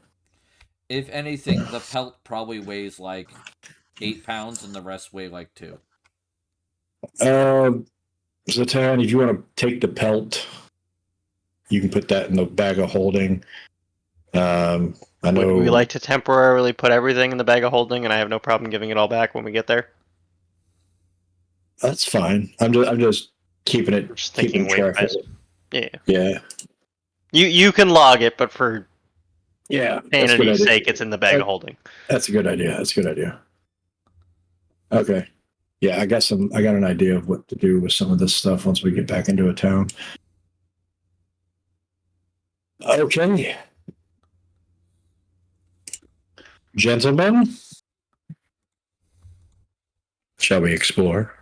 If anything, the pelt probably weighs like 8 pounds and the rest weigh like 2. Zatan, if you want to take the pelt, you can put that in the bag of holding. I know. Would we like to temporarily put everything in the bag of holding, and I have no problem giving it all back when we get there? That's fine. I'm just keeping it. Just keeping thinking track of it. Yeah. Yeah. You can log it, but for sanity's sanity's sake, it's in the bag of holding. That's a good idea. That's a good idea. Okay. Yeah, I got an idea of what to do with some of this stuff once we get back into a town. Okay. Gentlemen, shall we explore?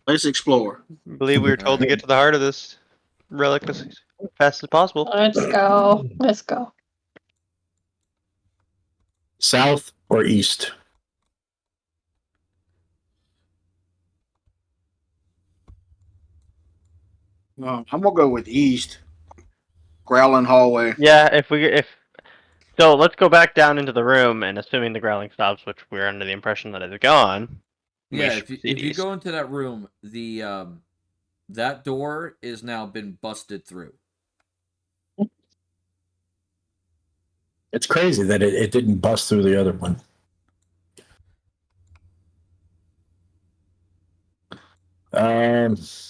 Let's explore. I believe we were told to get to the heart of this relic as fast as possible. Let's go. Let's go. South or east? I'm gonna go with east. Growling hallway. Yeah, so let's go back down into the room, and assuming the growling stops, which we're under the impression that it's gone. Yeah, if you go into that room, the that door is now been busted through. It's crazy that it didn't bust through the other one.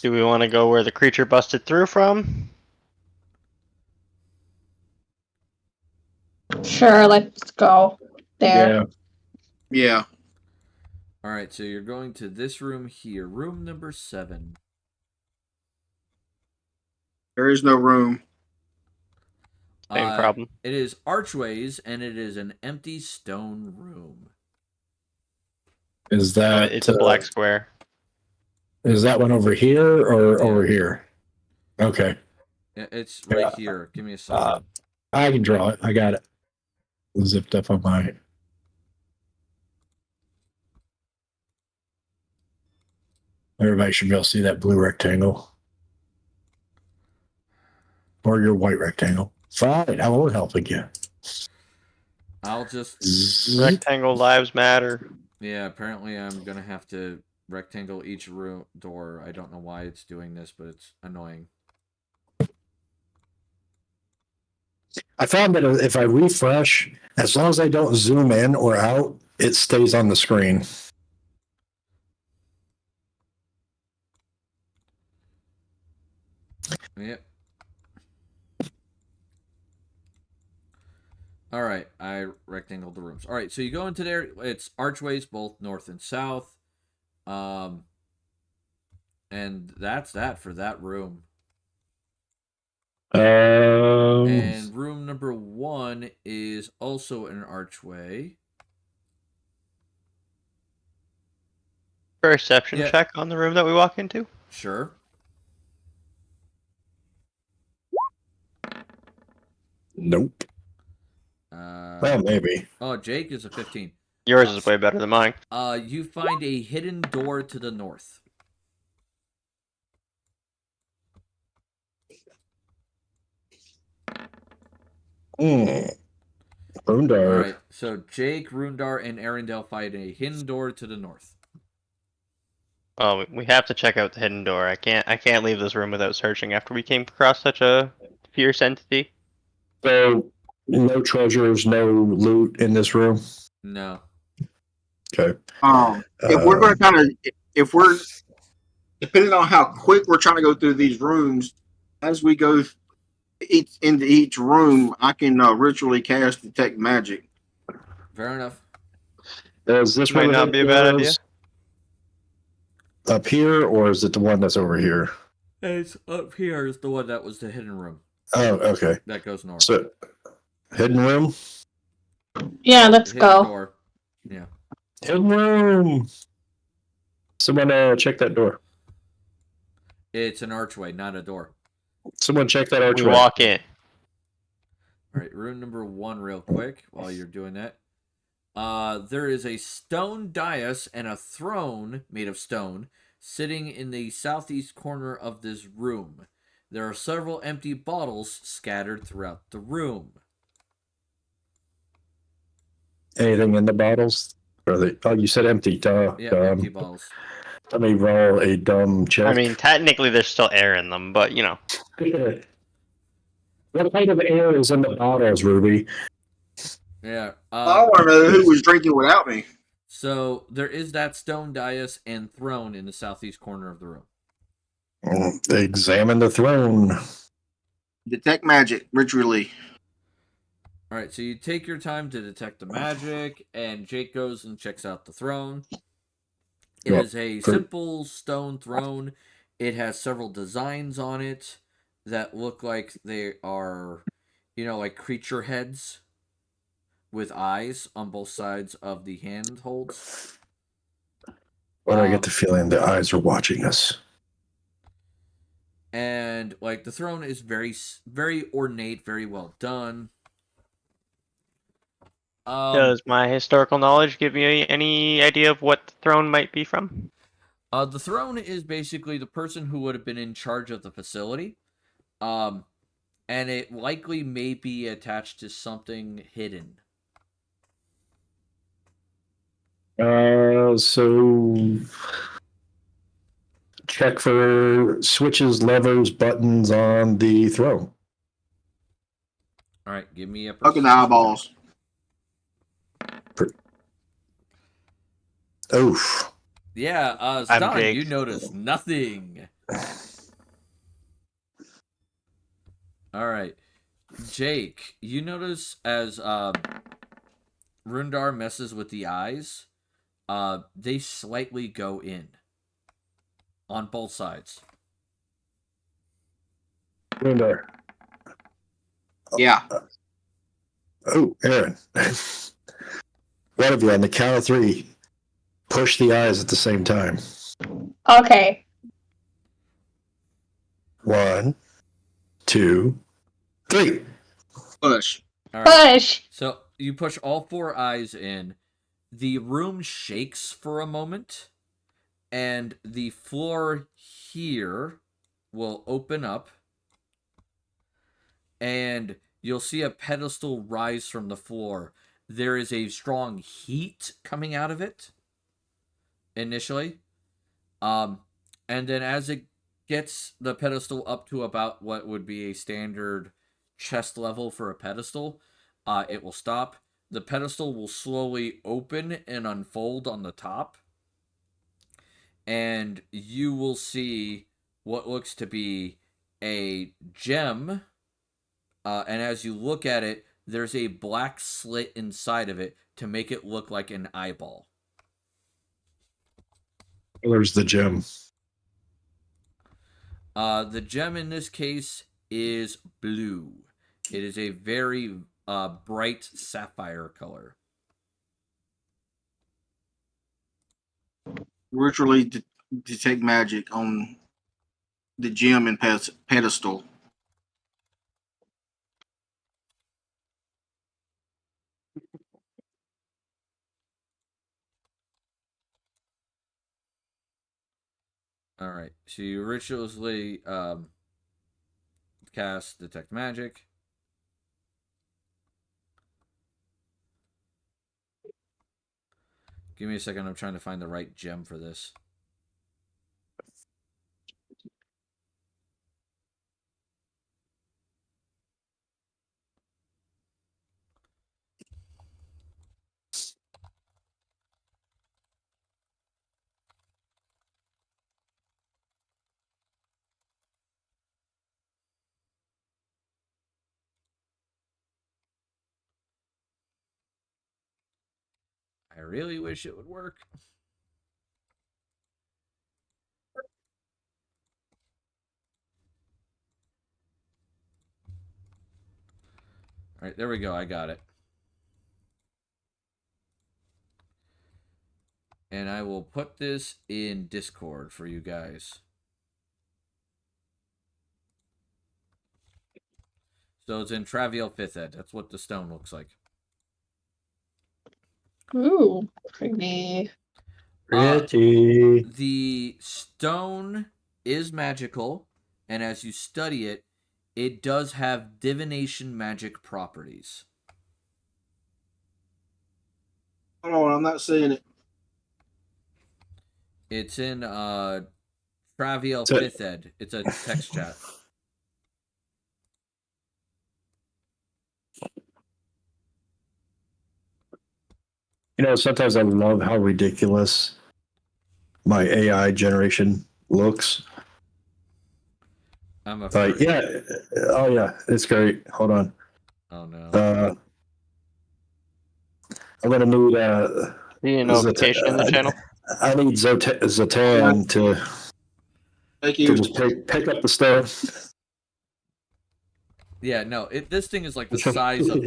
Do we want to go where the creature busted through from? Sure, let's go there. Yeah. All right, so you're going to this room here, room number 7. There is no room. Same problem. It is archways, and it is an empty stone room. Is that it's a black square? Is that one over here or over here? Okay. Yeah, it's right here. Give me a second. I can draw it. I got it zipped up on my. Everybody should be able to see that blue rectangle. Or your white rectangle. Fine, I won't help again. I'll just Rectangle lives matter. yeah. Apparently, I'm gonna have to rectangle each room door. I don't know why it's doing this, but it's annoying. I found that if I refresh, as long as I don't zoom in or out, it stays on the screen. Yep. All right, I rectangled the rooms. All right, so you go into there. It's archways, both north and south. And that's that for that room. And room number 1 is also an archway. Perception Yeah. check on the room that we walk into. Sure. Nope. Well, maybe. Oh, Jake is a 15. Yours is way better than mine. You find a hidden door to the north. Rundar. All right, so Jake, Rundar, and Arendelle find a hidden door to the north. Oh, we have to check out the hidden door. I can't leave this room without searching after we came across such a fierce entity. So, no treasures, no loot in this room? No. Okay. If we're going to kind of, if we're, depending on how quick we're trying to go through these rooms, as we go into each room, I can ritually cast Detect Magic. Fair enough. Is this Might where the not be a hidden bad door idea. is? Up here, or is it the one that's over here? It's up here is the one that was the hidden room. Oh, okay. That goes north. So, hidden room? Yeah, let's Hidden go. door. Yeah. Hidden room! Someone check that door. It's an archway, not a door. Someone check that We archway. walk in. All right, room number 1 real quick while you're doing that. There is a stone dais and a throne made of stone sitting in the southeast corner of this room. There are several empty bottles scattered throughout the room. Anything in the bottles? Or oh, you said empty. Duh. Yeah, dumb. empty bottles. Let me roll a dumb check. I mean, technically there's still air in them, but you know. What kind of air is in the bottles, Ruby? Yeah. I want to know who was drinking without me. So there is that stone dais and throne in the southeast corner of the room. Examine the throne. Detect Magic, ritually. All right, so you take your time to detect the magic, and Jake goes and checks out the throne. It is a simple stone throne. It has several designs on it that look like they are, like creature heads with eyes on both sides of the handholds. Why do I get the feeling the eyes are watching us? And the throne is very, very ornate, very well done. Does my historical knowledge give me any idea of what the throne might be from? The throne is basically the person who would have been in charge of the facility. And it likely may be attached to something hidden. So check for switches, levers, buttons on the throne. All right, give me a Fucking eyeballs. Oof. Yeah, Stan, you notice nothing. All right. Jake, you notice as Rundar messes with the eyes, they slightly go in on both sides. Rundar. Yeah. Oh, Aaron. One of you on the count of 3. Push the eyes at the same time. Okay. 1, 2, 3. Push. All right. Push. So you push all 4 eyes in. The room shakes for a moment, and the floor here will open up, and you'll see a pedestal rise from the floor. There is a strong heat coming out of it initially. And then as it gets the pedestal up to about what would be a standard chest level for a pedestal, it will stop. The pedestal will slowly open and unfold on the top. And you will see what looks to be a gem. And as you look at it, there's a black slit inside of it to make it look like an eyeball. There's the gem. The gem in this case is blue. It is a very bright sapphire color. Virtually detect magic on the gem and pedestal. All right, so you ritually cast detect magic. Give me a second. I'm trying to find the right gem for this. I really wish it would work. All right, there we go. I got it. And I will put this in Discord for you guys. So it's in Traviel 5th Ed. That's what the stone looks like. Ooh, pretty. Pretty. The stone is magical, and as you study it, it does have divination magic properties. Hold on, I'm not seeing it. It's in Traviel 5th Ed. It's a text chat. You know, sometimes I love how ridiculous my AI generation looks. I'm a Like, yeah. Oh, yeah. It's great. Hold on. Oh, no. I'm going to need The notification in the channel. I need Zatan to Thank you. just pick up the stone. Yeah, no. This thing is like the size of...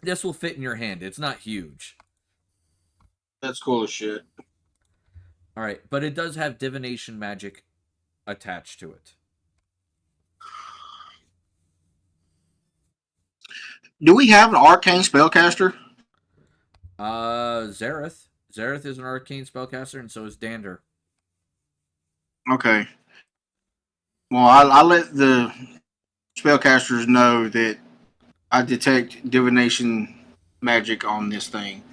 This will fit in your hand. It's not huge. That's cool as shit. All right, but it does have divination magic attached to it. Do we have an arcane spellcaster? Zareth. Zareth is an arcane spellcaster, and so is Dander. Okay. Well, I let the spellcasters know that I detect divination magic on this thing.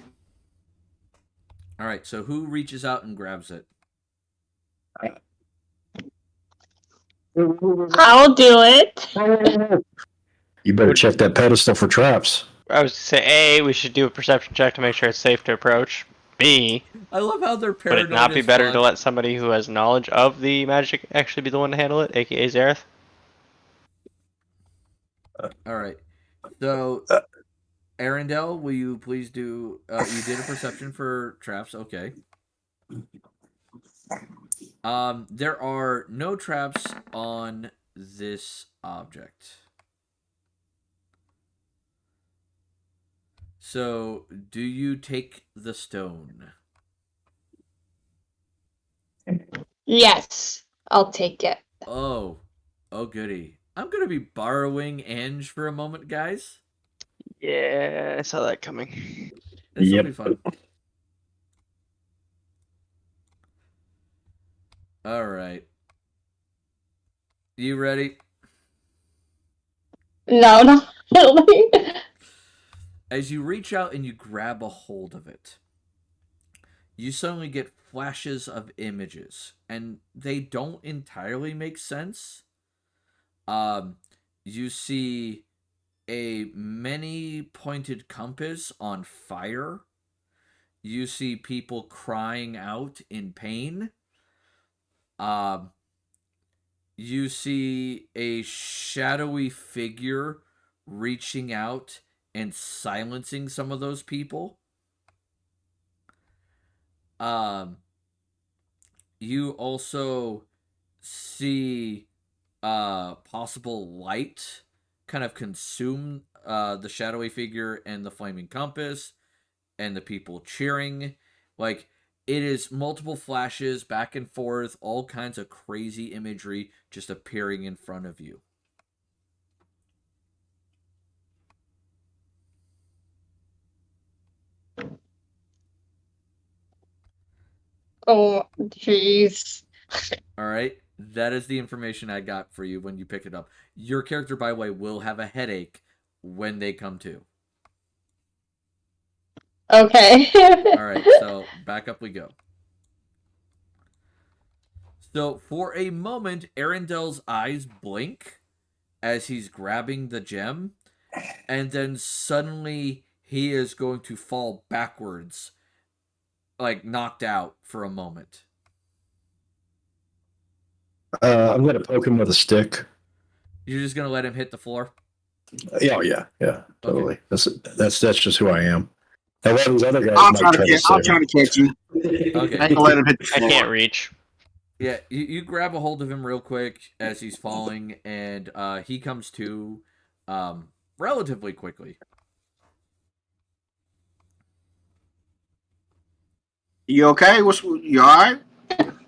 All right, so who reaches out and grabs it? I'll do it. You better check that pedestal for traps. I was to say, A, we should do a perception check to make sure it's safe to approach. B, I love how they're would paranoid. it not be as better fuck. to let somebody who has knowledge of the magic actually be the one to handle it, aka Zareth? All right. So, Arendelle, will you please do... you did a perception for traps. Okay. There are no traps on this object. So, do you take the stone? Yes, I'll take it. Oh goody. I'm going to be borrowing Ange for a moment, guys. Yeah, I saw that coming. This will be fun. All right. You ready? No. Really? As you reach out and you grab a hold of it, you suddenly get flashes of images, and they don't entirely make sense. You see a many-pointed compass on fire. You see people crying out in pain. You see a shadowy figure reaching out and silencing some of those people. You also see possible light kind of consume the shadowy figure and the flaming compass and the people cheering. Like, it is multiple flashes back and forth, all kinds of crazy imagery just appearing in front of you. Oh, jeez. All right, that is the information I got for you when you pick it up. Your character, by the way, will have a headache when they come to. Okay. All right, so back up we go. So for a moment, Arendel's eyes blink as he's grabbing the gem, and then suddenly he is going to fall backwards, like knocked out for a moment. I'm gonna poke him with a stick. You're just gonna let him hit the floor? Yeah, totally. Okay. That's just who I am. Now, one of those other guys I'm might trying try to to catch. I'm save trying him. to catch you. Okay. I ain't gonna let him hit the I floor. can't reach. Yeah, you grab a hold of him real quick as he's falling, and he comes to relatively quickly. You okay? You all right?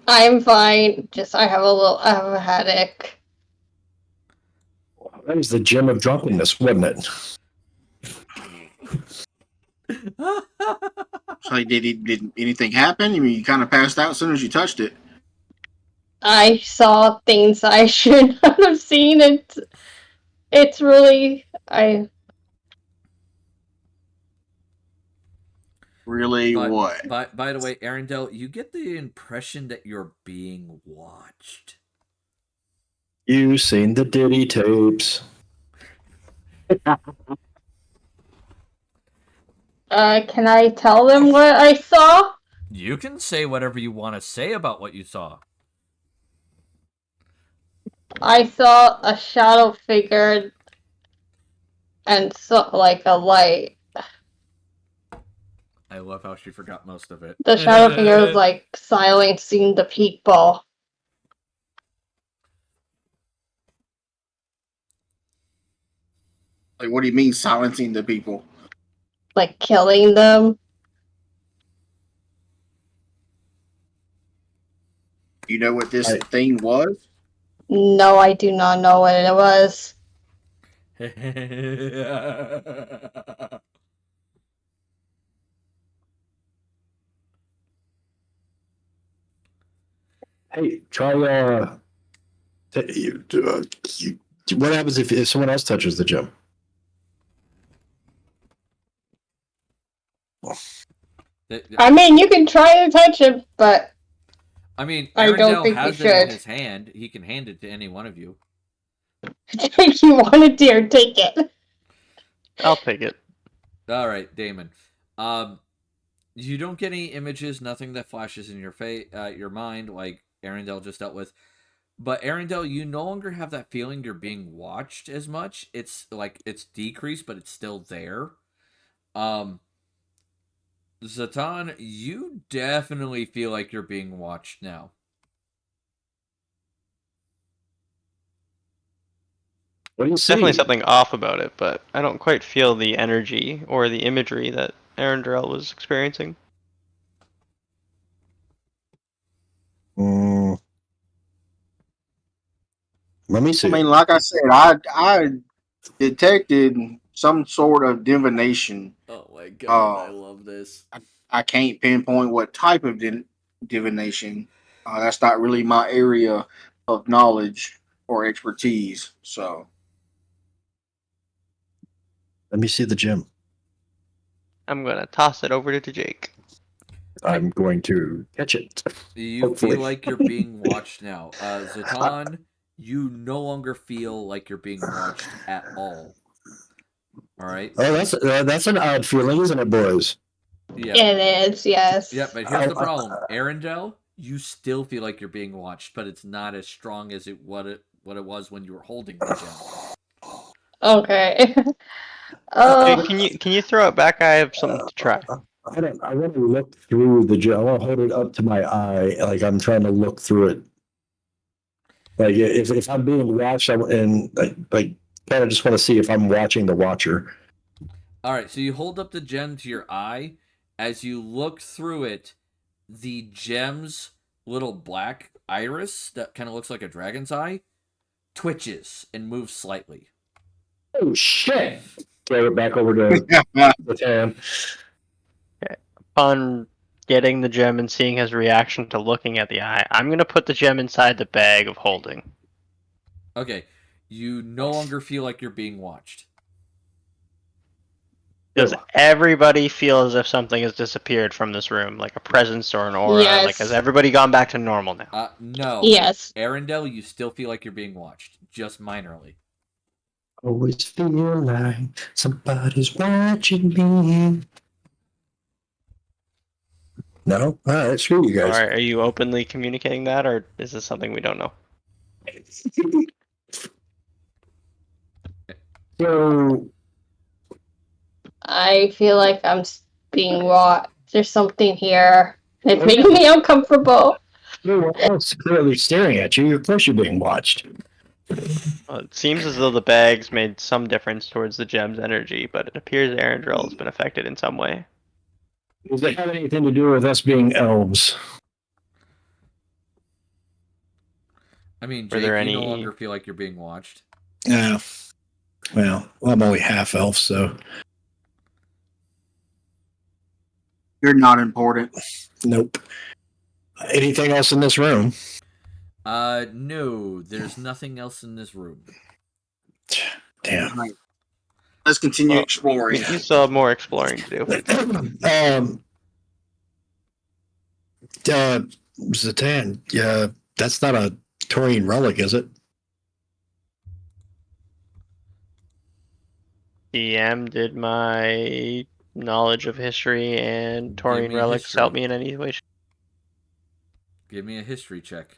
I'm fine. Just I have a headache. That was the gem of drunkenness, wasn't it? So did anything happen? I mean, you kind of passed out as soon as you touched it. I saw things I should not have seen. It's really Really, what? By the way, Arendelle, you get the impression that you're being watched. You seen the Diddy tapes? Can I tell them what I saw? You can say whatever you want to say about what you saw. I saw a shadow figure and like a light. I love how she forgot most of it. The shadow figure was like silencing the people. Like, what do you mean silencing the people? Like killing them. You know what this thing was? No, I do not know what it was. Hey, try. What happens if someone else touches the gem? I mean, you can try to touch it, but I mean, I don't Arendelle think you has it in should. his hand. He can hand it to any one of you. If you want to dare take it. I'll take it. All right, Damon. You don't get any images, nothing that flashes in your mind, like Arendelle just dealt with. But Arendelle, you no longer have that feeling you're being watched as much. It's like it's decreased, but it's still there. Zatan, you definitely feel like you're being watched now. What do you see? Definitely something off about it, but I don't quite feel the energy or the imagery that Arendelle was experiencing. Let me see. I mean, like I said, I detected some sort of divination. Oh my god, I love this. I can't pinpoint what type of divination. That's not really my area of knowledge or expertise. So, Let me see the gem. I'm gonna toss it over to Jake. I'm going to catch it. You Hopefully. feel like you're being watched now. Zatan, you no longer feel like you're being watched at all. All right. Oh, that's an odd feeling, isn't it, boys? Yeah. It is, yes. Yeah, but here's the problem. Arendelle, you still feel like you're being watched, but it's not as strong as what it was when you were holding the gem. Okay. Can you throw it back? I have something to try. I want to look through the gem. I want to hold it up to my eye, like I'm trying to look through it. Like if I'm being watched, and like kind of just want to see if I'm watching the watcher. All right, so you hold up the gem to your eye. As you look through it, the gem's little black iris that kind of looks like a dragon's eye twitches and moves slightly. Oh shit! Throw it back over to the tan. Upon getting the gem and seeing his reaction to looking at the eye, I'm gonna put the gem inside the bag of holding. Okay, you no longer feel like you're being watched. Does everybody feel as if something has disappeared from this room, like a presence or an aura? Yes. Like, has everybody gone back to normal now? No. Yes. Arendelle, you still feel like you're being watched, just minorly. Always feel like somebody's watching me. No? All right, screw you guys. Are you openly communicating that, or is this something we don't know? So I feel like I'm being watched. There's something here. It's making me uncomfortable. no one else clearly staring at you. Of course, you're being watched. Well, it seems as though the bags made some difference towards the gem's energy, but it appears Arendelle has been affected in some way. Does it have anything to do with us being elves? I mean, Were Jake, there you no any- longer feel like you're being watched. Yeah. Well, I'm only half elf, so You're not important. nope. Anything else in this room? No, there's nothing else in this room. Damn. Right. Let's continue exploring. You still have more exploring to do. Zatan, yeah, that's not a Taurian relic, is it? DM, did my knowledge of history and Taurian me relics history. help me in any way? Give me a history check.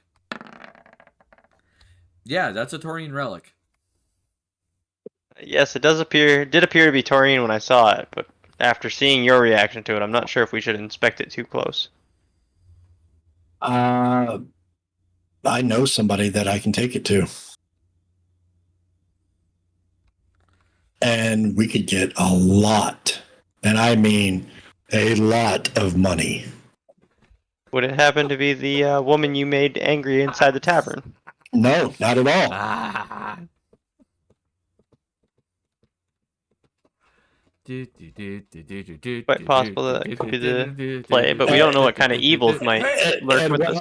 Yeah, that's a Taurian relic. Yes, it did appear to be Taurian when I saw it, but after seeing your reaction to it, I'm not sure if we should inspect it too close. I know somebody that I can take it to. And we could get a lot, and I mean a lot of money. Would it happen to be the woman you made angry inside the tavern? No, not at all. Quite possible that it could be the play, but we don't know what kind of evil might lurk with us.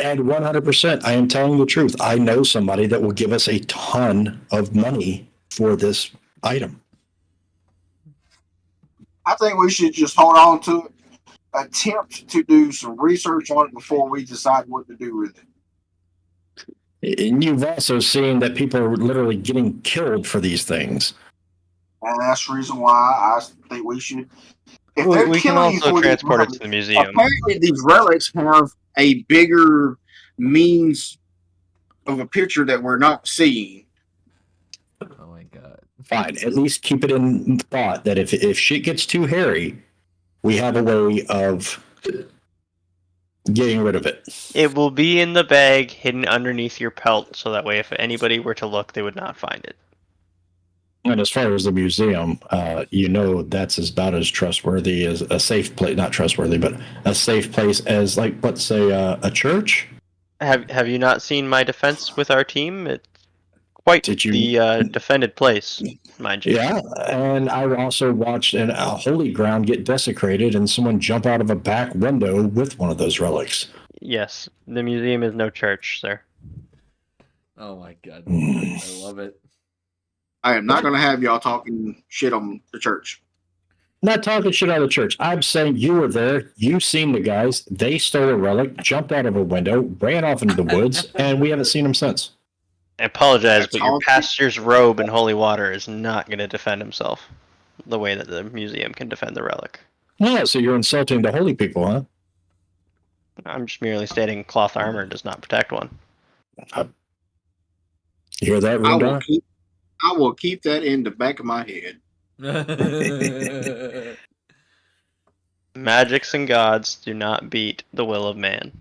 And 100%, I am telling the truth. I know somebody that will give us a ton of money for this item. I think we should just hold on to it, attempt to do some research on it before we decide what to do with it. And you've also seen that people are literally getting killed for these things. And that's the reason why I think we should. If We they're can killing you also for these transport it relics, to the museum. apparently these relics have a bigger means of a picture that we're not seeing. Oh my god. Fine. At least keep it in thought that if shit gets too hairy, we have a way of getting rid of it. It will be in the bag hidden underneath your pelt, so that way if anybody were to look, they would not find it. And as far as the museum, that's about as trustworthy as a safe place, not trustworthy, but a safe place as, like, let's say, a church. Have you not seen my defense with our team? It's quite the defended place, mind you. Yeah, and I also watched a holy ground get desecrated and someone jump out of a back window with one of those relics. Yes, the museum is no church, sir. Oh my god. I love it. I am not going to have y'all talking shit on the church. Not talking shit out of the church. I'm saying you were there. You seen the guys. They stole a relic, jumped out of a window, ran off into the woods, and we haven't seen them since. I apologize, That's but your all- pastor's robe and holy water is not going to defend himself the way that the museum can defend the relic. No, so you're insulting the holy people, huh? I'm just merely stating cloth armor does not protect one. You hear that, I Rundar? will keep that in the back of my head. Magics and gods do not beat the will of man.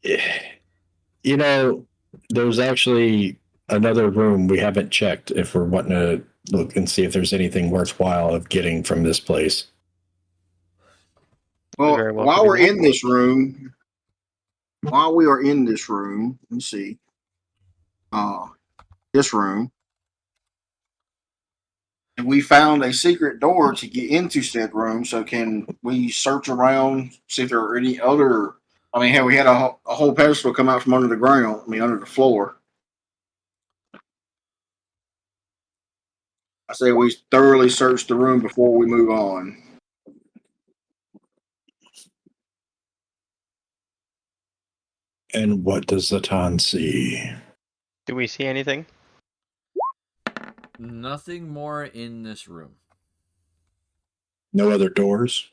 You know, there's actually another room we haven't checked if we're wanting to look and see if there's anything worthwhile of getting from this place. Well, Very well while could be we're in multiple. this room, while we are in this room, let's see. This room. And we found a secret door to get into said room. So can we search around, see if there are any other? I mean, hell, we had a whole pedestal come out from under the ground. I mean, under the floor. I say we thoroughly search the room before we move on. And what does Zatan see? Do we see anything? Nothing more in this room. No other doors?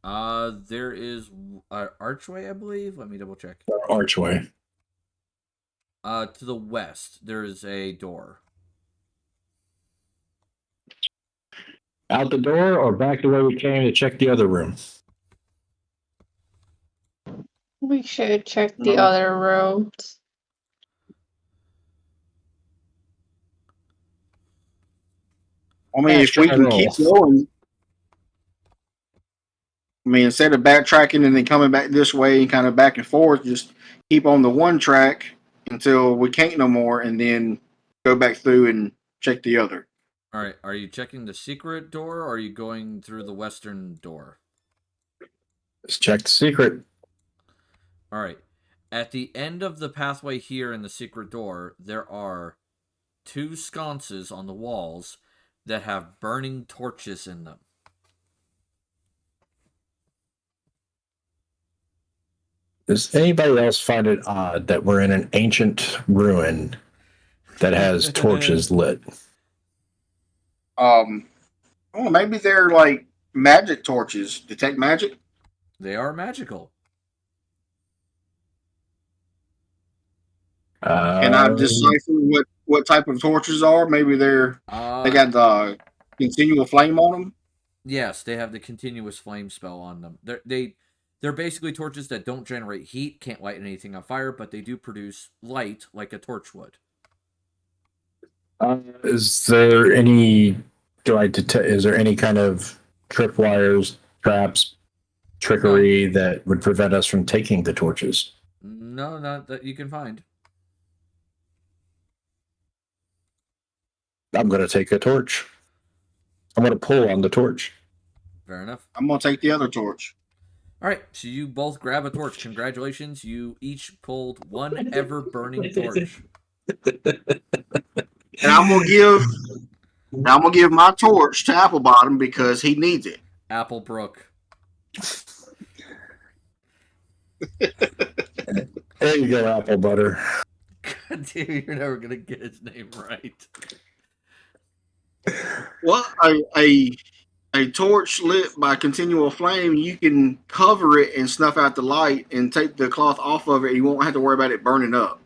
There is an archway, I believe. Let me double check. Archway. To the west, there is a door. Out the door or back the way we came to check the other room? We should check the No. other rooms. I mean, if we can keep going, I mean, instead of backtracking and then coming back this way and kind of back and forth, just keep on the one track until we can't no more, and then go back through and check the other. All right. Are you checking the secret door, or are you going through the western door? Let's check the secret. All right. At the end of the pathway here in the secret door, there are 2 sconces on the walls that have burning torches in them. Does anybody else find it odd that we're in an ancient ruin that has torches lit? Oh, maybe they're like magic torches. Detect magic? They are magical. Can I decipher what type of torches are? Maybe they got the continual flame on them. Yes, they have the continuous flame spell on them. They're basically torches that don't generate heat, can't light anything on fire, but they do produce light like a torch would. Is there any? Is there any kind of tripwires, traps, trickery that would prevent us from taking the torches? No, not that you can find. I'm going to take a torch. I'm going to pull on the torch. Fair enough. I'm going to take the other torch. All right, so you both grab a torch. Congratulations, you each pulled one ever-burning torch. And I'm gonna give my torch to Applebottom because he needs it. Applebrook. There you go, apple butter. God damn, you're never gonna get his name right. Well, a torch lit by continual flame, you can cover it and snuff out the light and take the cloth off of it. You won't have to worry about it burning up.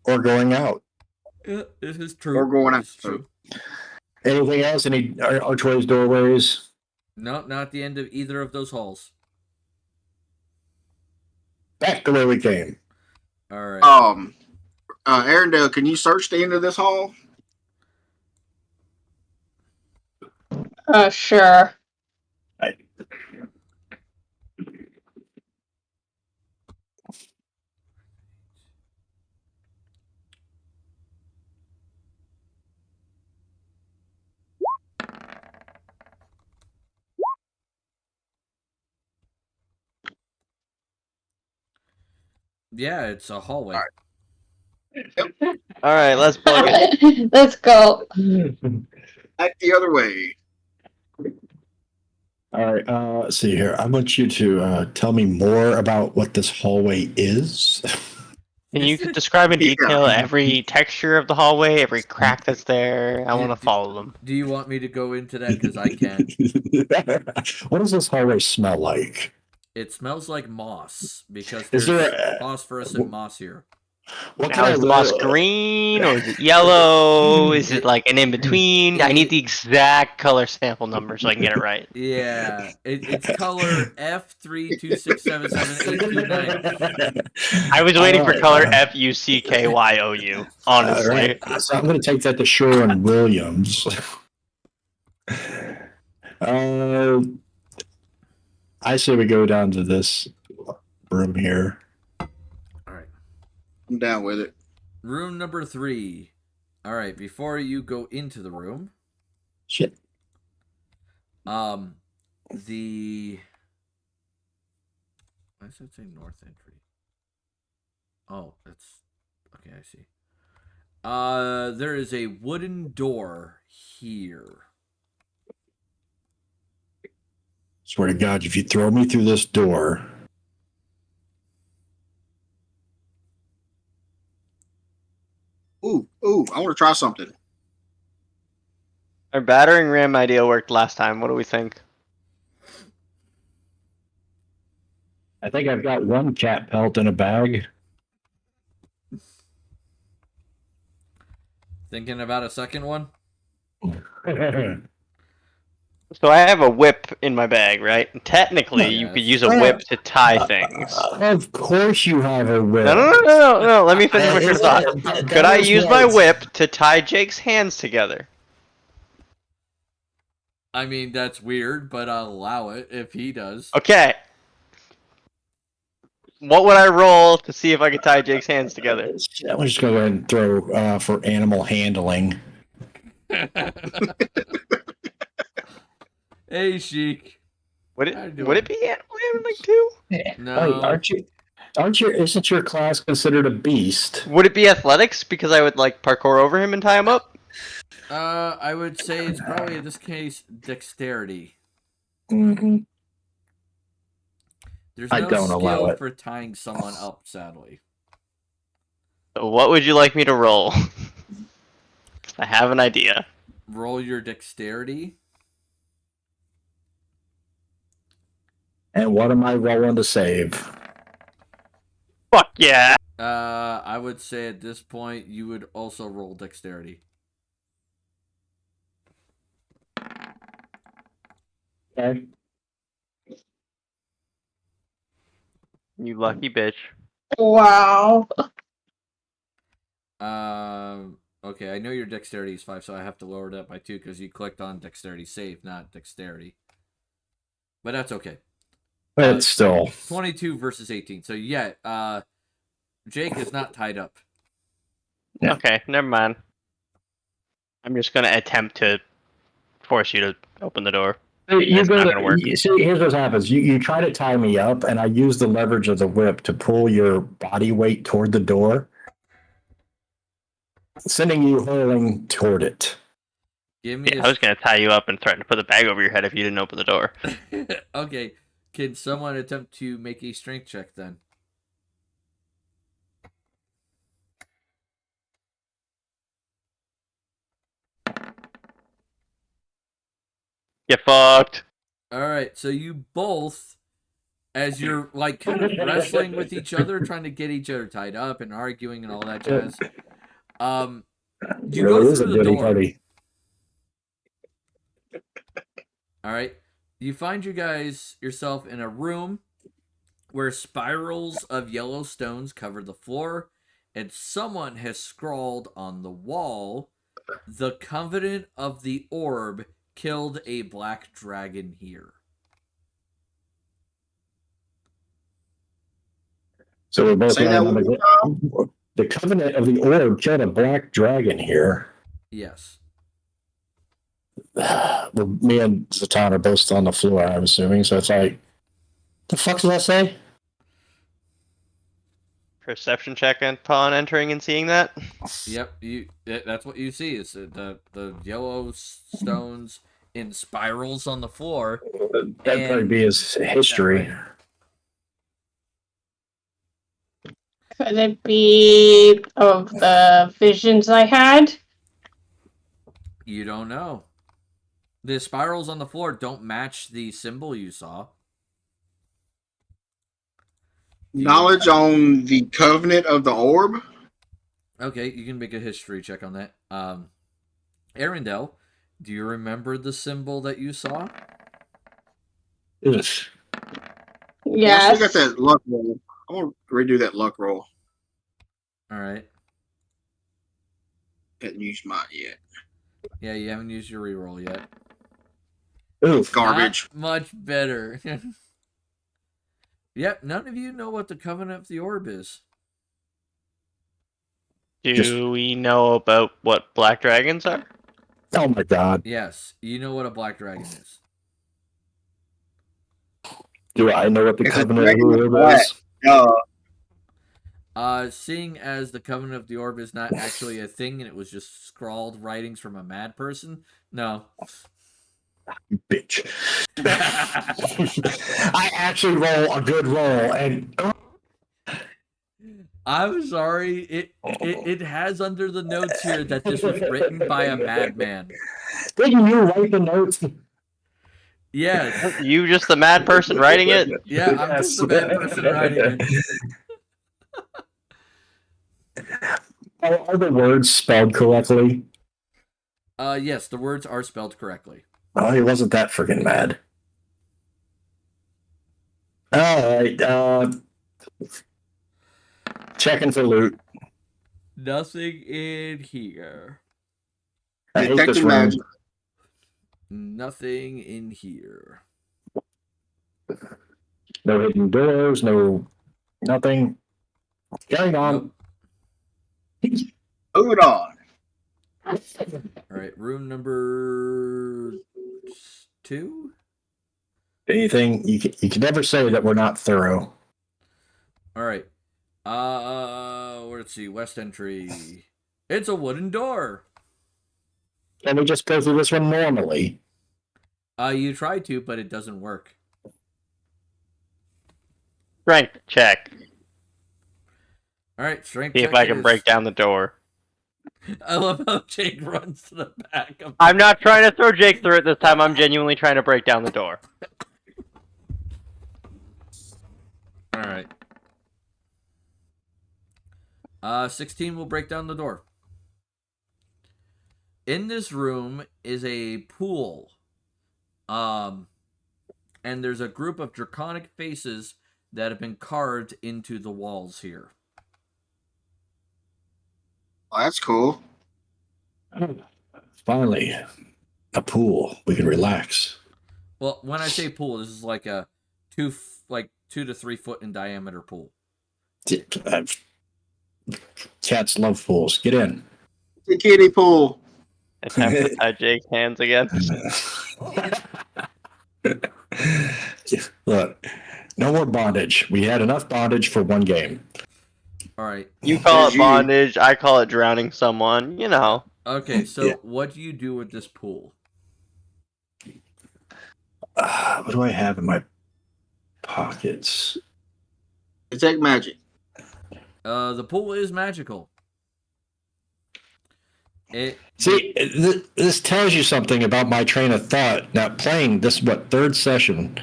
Or going out. Yeah, this is true. Or going out. This is true. Anything else? Any archways, doorways? No, not at the end of either of those halls. Back the way we came. All right. Arendelle, can you search the end of this hall? Sure. Yeah, it's a hallway. All right. All right, let's plug it. Let's go. Back the other way. All right. Let's see here. I want you to tell me more about what this hallway is. Can you describe in detail every texture of the hallway, every crack that's there? I want to follow them. Do you want me to go into that? Because I can't. What does this hallway smell like? It smells like moss because Is there's there phosphorescent moss here. What Now, is the moss green or is it yellow? Is it like an in between? I need the exact color sample number so I can get it right. Yeah, it's color F326778829. I was waiting for Alright, color FUCKYOU. Honestly, Right. So I'm going to take that to Sherwin Williams. I say we go down to this room here. I'm down with it. Room number 3. All right, before you go into the room, Shit. the why does it say north entry? Oh, that's okay. I see. There is a wooden door here. Swear to God, if you throw me through this door. Ooh, I want to try something. our battering ram idea worked last time. What do we think? I think I've got one cat pelt in a bag. Thinking about a second one? So I have a whip in my bag, right? Technically, Oh, you yes. could use a whip to tie things. Of course you have a whip. No. Let me finish your thought. Could I use my whip to tie Jake's hands together? I mean, that's weird, but I'll allow it if he does. Okay. What would I roll to see if I could tie Jake's hands together? I'm just going to go ahead and throw for animal handling. Hey, Sheik. Would How you it doing? would it be animal handling too? No. Hey, isn't your class considered a beast? Would it be athletics because I would like parkour over him and tie him up? I would say it's probably in this case dexterity. Mm-hmm. There's I no don't allow skill it. for tying someone up, sadly. So what would you like me to roll? I have an idea. Roll your dexterity. And what am I rolling to save? Fuck yeah! I would say at this point you would also roll dexterity. Okay. You lucky bitch. Wow. Okay, I know your dexterity is 5, so I have to lower that by 2 because you clicked on dexterity save, not dexterity. But that's okay. But still. 22 versus 18. So yeah, Jake is not tied up. Yeah. Okay, never mind. I'm just gonna attempt to force you to open the door. Here's not gonna work. what happens. You try to tie me up, and I use the leverage of the whip to pull your body weight toward the door, sending you hurling toward it. Give me Yeah, I was gonna tie you up and threaten to put the bag over your head if you didn't open the door. Okay, can someone attempt to make a strength check then? Get fucked. All right, so you both, as you're like kind of wrestling with each other, trying to get each other tied up and arguing and all that jazz. You Really go is a through the dirty door. party. All right, you find yourself in a room where spirals of yellow stones cover the floor, and someone has scrawled on the wall, "The Covenant of the Orb killed a black dragon here." So we're both Say that one more on the Covenant of the Orb killed a black dragon here. Yes. Well, me and Zatan are both on the floor, I'm assuming. So it's like, the fuck does that say? Perception check upon entering and seeing that. Yep, that's what you see is the yellow stones in spirals on the floor. That'd probably And be his history. that way. Could it be of the visions I had? You don't know. The spirals on the floor don't match the symbol you saw. Knowledge on the covenant of the orb. Okay, you can make a history check on that. Arendelle, do you remember the symbol that you saw? Yes. Yeah, I still Yes. got that luck roll. I want to redo that luck roll. All right. Haven't used mine yet. Yeah, you haven't used your reroll yet. Oof. Garbage. Not much better. Yep, none of you know what the Covenant of the Orb is. Do we know about what black dragons are? Oh my god. Yes, you know what a black dragon is. Do I know what the It's a covenant of dragon the with orb is? Seeing as the Covenant of the Orb is not actually a thing and it was just scrawled writings from a mad person, no. Bitch. I actually roll a good roll, and I'm sorry, it has under the notes here that this was written by a madman. didn't you write the notes? Yes. You just the mad person writing it? Yeah, I'm just the mad person writing it. Are the words spelled correctly? Yes, the words are spelled correctly. Oh, he wasn't that freaking mad. All right. Checking for loot. Nothing in here. I hate this Detective room. magic. Nothing in here. No hidden doors. No nothing. Carrying on. Moving on. All right, room number 2. Anything you can never say that we're not thorough. All right. Let's see. West entry. It's a wooden door. Can we just go through this one normally? You try to, but it doesn't work. Strength check. All right, strength See check if I can is- break down the door. I love how Jake runs to the back of. I'm not trying to throw Jake through it this time. I'm genuinely trying to break down the door. All right. 16 will break down the door. In this room is a pool. And there's a group of draconic faces that have been carved into the walls here. Oh, that's cool. Finally, a pool. We can relax. Well, when I say pool, this is like a 2 to 3 foot in diameter pool. Cats love pools. Get in. The kiddie pool. Attempt to tie Jake's hands again. Look, no more bondage. We had enough bondage for one game. All right. You call it bondage, I call it drowning someone, you know. Okay, so Yeah. what do you do with this pool? What do I have in my pockets? Detect magic. The pool is magical. See, this tells you something about my train of thought. Now, playing this, third session,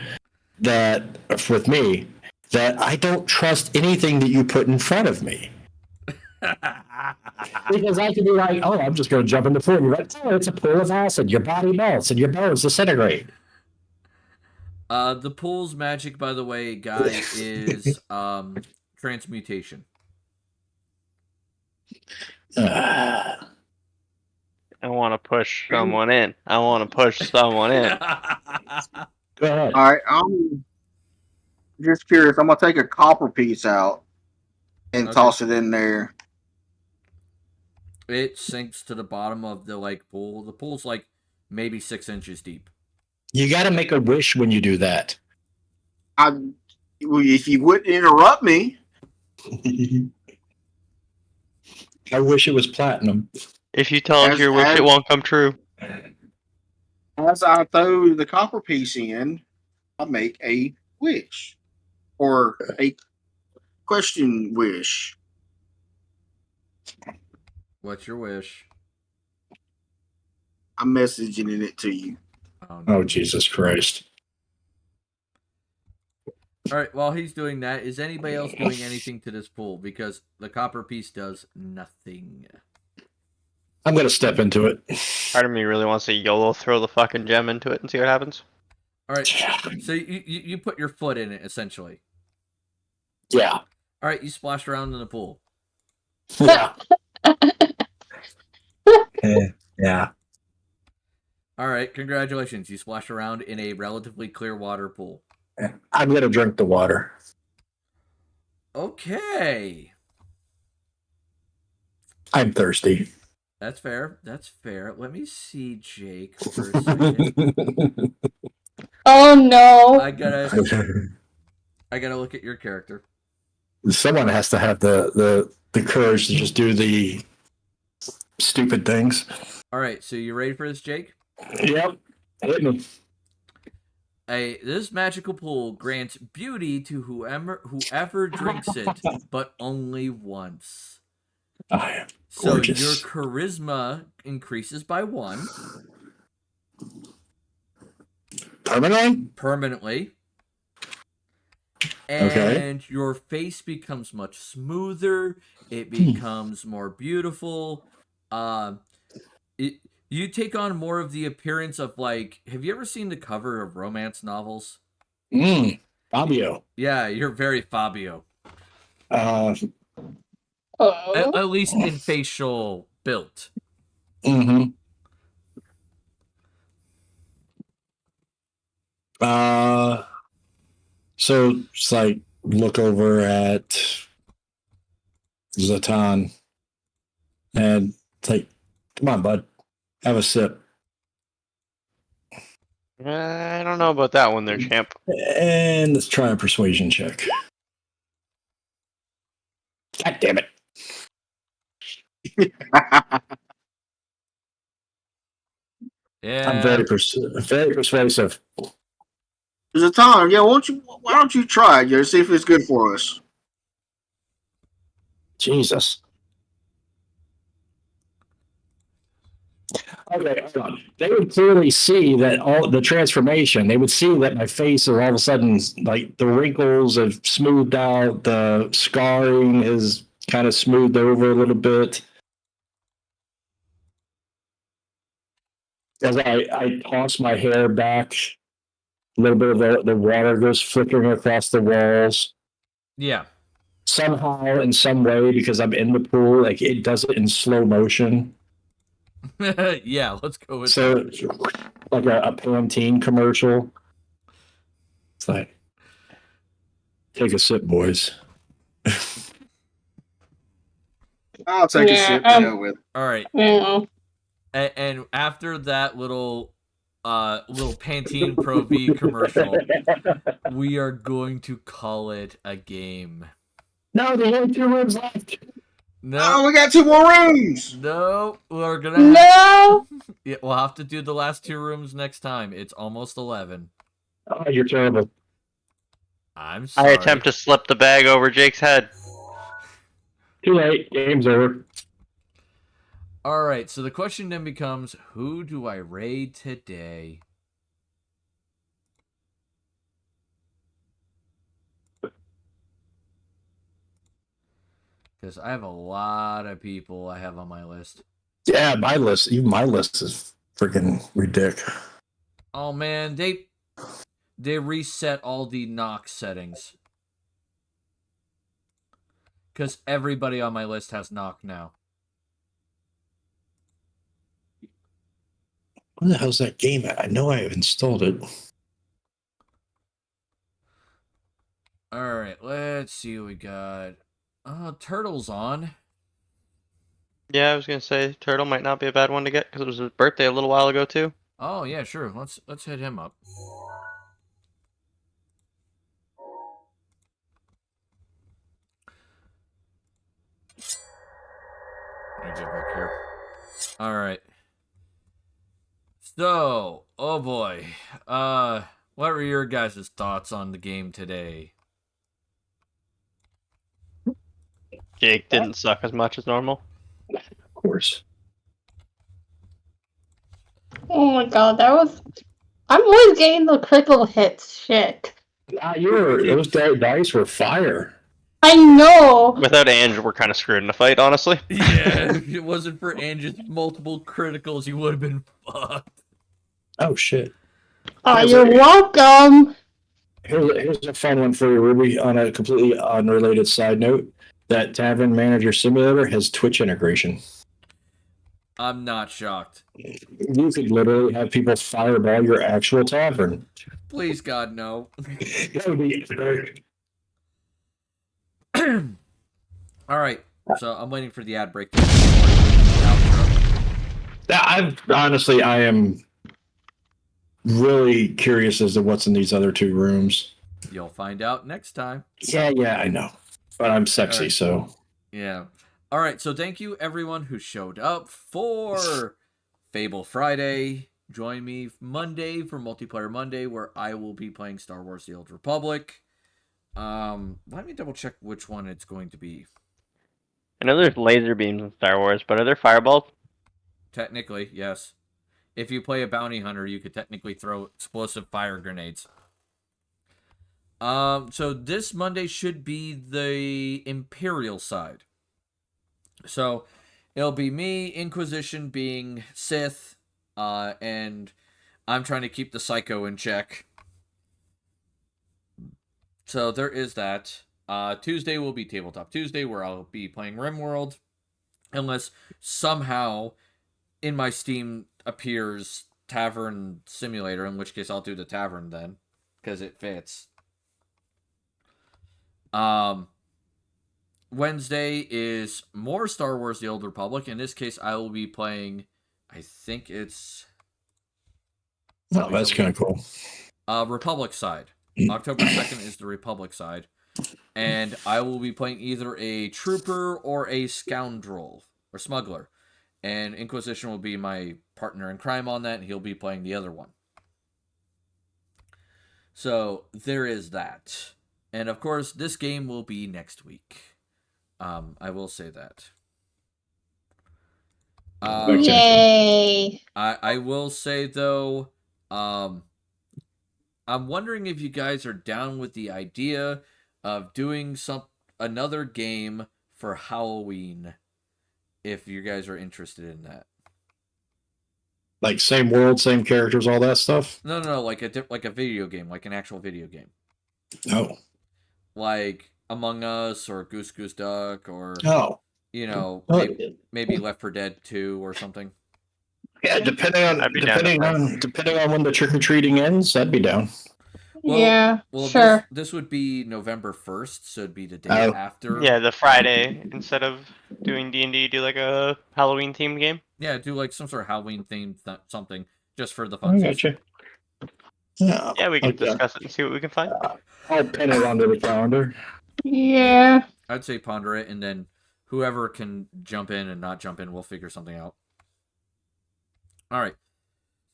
that with me, that I don't trust anything that you put in front of me. Because I can be like, oh, I'm just going to jump in the pool. And you're like, oh, it's a pool of acid. Your body melts and your bones disintegrate. The pool's magic, by the way, guy, is transmutation. I want to push someone in. I want to push someone in. Go ahead. All right. I'm just curious. I'm gonna take a copper piece out and toss it in there. It sinks to the bottom of the pool. The pool's maybe 6 inches deep. You got to make a wish when you do that. If you wouldn't interrupt me. I wish it was platinum. If you tell us your wish, it won't come true. As I throw the copper piece in, I make a wish or a question wish. What's your wish? I'm messaging it to you. Oh, Jesus Christ. All right, while he's doing that, is anybody else doing anything to this pool? Because the copper piece does nothing. I'm going to step into it. Part of me really wants to YOLO throw the fucking gem into it and see what happens. All right, so you put your foot in it, essentially. Yeah. All right, you splash around in the pool. Yeah. Yeah. All right, congratulations. You splash around in a relatively clear water pool. I'm going to drink the water. Okay. I'm thirsty. That's fair. That's fair. Let me see Jake for a second. Oh no. I gotta look at your character. Someone has to have the courage to just do the stupid things. All right, so you ready for this, Jake? Yep. Hit me. This magical pool grants beauty to whoever drinks it, but only once. So Gorgeous. your charisma increases by 1. Permanently? Permanently. And your face becomes much smoother. It becomes more beautiful. You take on more of the appearance of, like, have you ever seen the cover of romance novels? Fabio. Yeah, you're very Fabio. Oh. At least in facial build. Mm-hmm. So it's like look over at Zatan and it's like, come on, bud, have a sip. I don't know about that one there, champ. And let's try a persuasion check. God damn it. Yeah. I'm very persuasive. There's a time. Yeah, why don't you try it, see if it's good for us? Jesus. Okay, hold on. They would clearly see that all the transformation. They would see that my face is all of a sudden like the wrinkles have smoothed out, the scarring is kind of smoothed over a little bit. As I toss my hair back, a little bit of the water goes flickering across the walls. Yeah. Somehow, in some way, because I'm in the pool, like it does it in slow motion. Yeah, let's go with so, that. Like a Pantene commercial. It's like, take a sip, boys. I'll take a sip to go with. All right. Yeah. And after that little Pantene Pro V commercial, we are going to call it a game. No, there's only 2 rooms left. No, oh, we got 2 more rooms. No, we're gonna. No. Yeah, we'll have to do the last 2 rooms next time. It's almost 11. Oh, you're terrible. I'm sorry. I attempt to slip the bag over Jake's head. Too late. Game's over. All right. So the question then becomes, who do I raid today? Because I have a lot of people I have on my list. Yeah, even my list is freaking ridiculous. Oh man, they reset all the Nox settings. Because everybody on my list has Nox now. Where the hell's that game at? I know I have installed it. Alright, let's see what we got. Turtle's on. Yeah, I was gonna say Turtle might not be a bad one to get because it was his birthday a little while ago too. Oh yeah, sure. Let's hit him up. Let me get back here. All right. So, oh boy. What were your guys' thoughts on the game today? Jake didn't suck as much as normal. Of course. Oh my god, that was. I'm always getting the critical hits. Shit. Those dice were fire. I know. Without Ange, we're kind of screwed in the fight, honestly. Yeah, if it wasn't for Ange's multiple criticals, you would have been fucked. Oh shit. You're welcome. Here's a fun one for you, Ruby. On a completely unrelated side note, that Tavern Manager Simulator has Twitch integration. I'm not shocked. You could literally have people fireball your actual tavern. Please, God, no. That would be very... All right, so I'm waiting for the ad break. I am really curious as to what's in these other two rooms. You'll find out next time. Yeah, I know. But I'm sexy, Right. so... Yeah. All right, so thank you everyone who showed up for Fable Friday. Join me Monday for Multiplayer Monday, where I will be playing Star Wars: The Old Republic. Let me double check which one it's going to be. I know there's laser beams in Star Wars, but are there fireballs? Technically, yes. If you play a bounty hunter, you could technically throw explosive fire grenades. So this Monday should be the Imperial side. So it'll be me, Inquisition being Sith, and I'm trying to keep the Psycho in check. So there is that. Tuesday will be Tabletop Tuesday, where I'll be playing RimWorld, unless somehow in my Steam appears Tavern Simulator, in which case I'll do the Tavern then, because it fits. Wednesday is more Star Wars: The Old Republic. In this case, I will be playing, I think it's... Oh, that's kind of cool. Republic side. October 2nd is the Republic side. And I will be playing either a trooper or a scoundrel or smuggler. And Inquisition will be my partner in crime on that, and he'll be playing the other one. So there is that. And of course, this game will be next week. I will say that. Yay! I will say though, I'm wondering if you guys are down with the idea of doing another game for Halloween. If you guys are interested in that. Like same world, same characters, all that stuff? No, like a video game, like an actual video game. Oh. Like Among Us or Goose Goose Duck or maybe Left 4 Dead 2 or something. Yeah, depending on when the trick or treating ends, I'd be down. Well, sure. This would be November 1st, so it'd be the day after. Yeah, the Friday. Instead of doing D&D, do like a Halloween themed game. Yeah, do like some sort of Halloween themed something just for the fun. Gotcha. Yeah, we can discuss it and see what we can find. I'll pin it onto the calendar. Yeah. I'd say ponder it, and then whoever can jump in and not jump in, we'll figure something out. All right.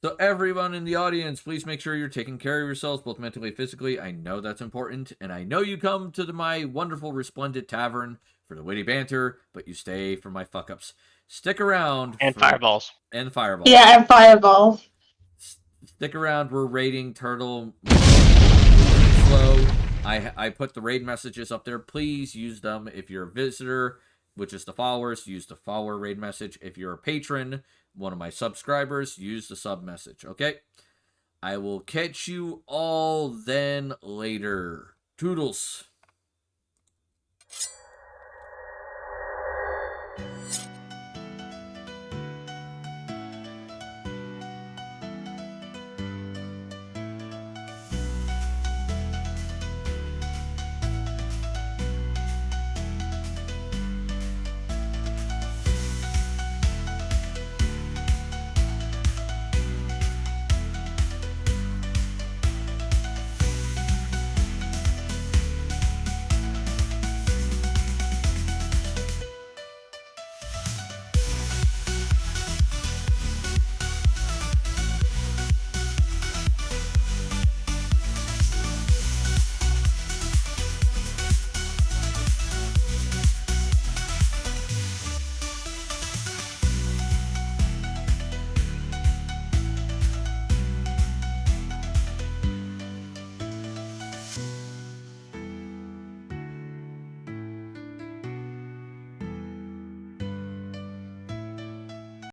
So everyone in the audience, please make sure you're taking care of yourselves, both mentally and physically. I know that's important, and I know you come to my wonderful, resplendent tavern for the witty banter, but you stay for my fuck-ups. Stick around. And fireballs. And fireballs. Yeah, and fireballs. Stick around. We're raiding Turtle slow. I put the raid messages up there. Please use them if you're a visitor, which is the followers. Use the follower raid message. If you're a patron, one of my subscribers, use the sub message, okay? I will catch you all then later. Toodles.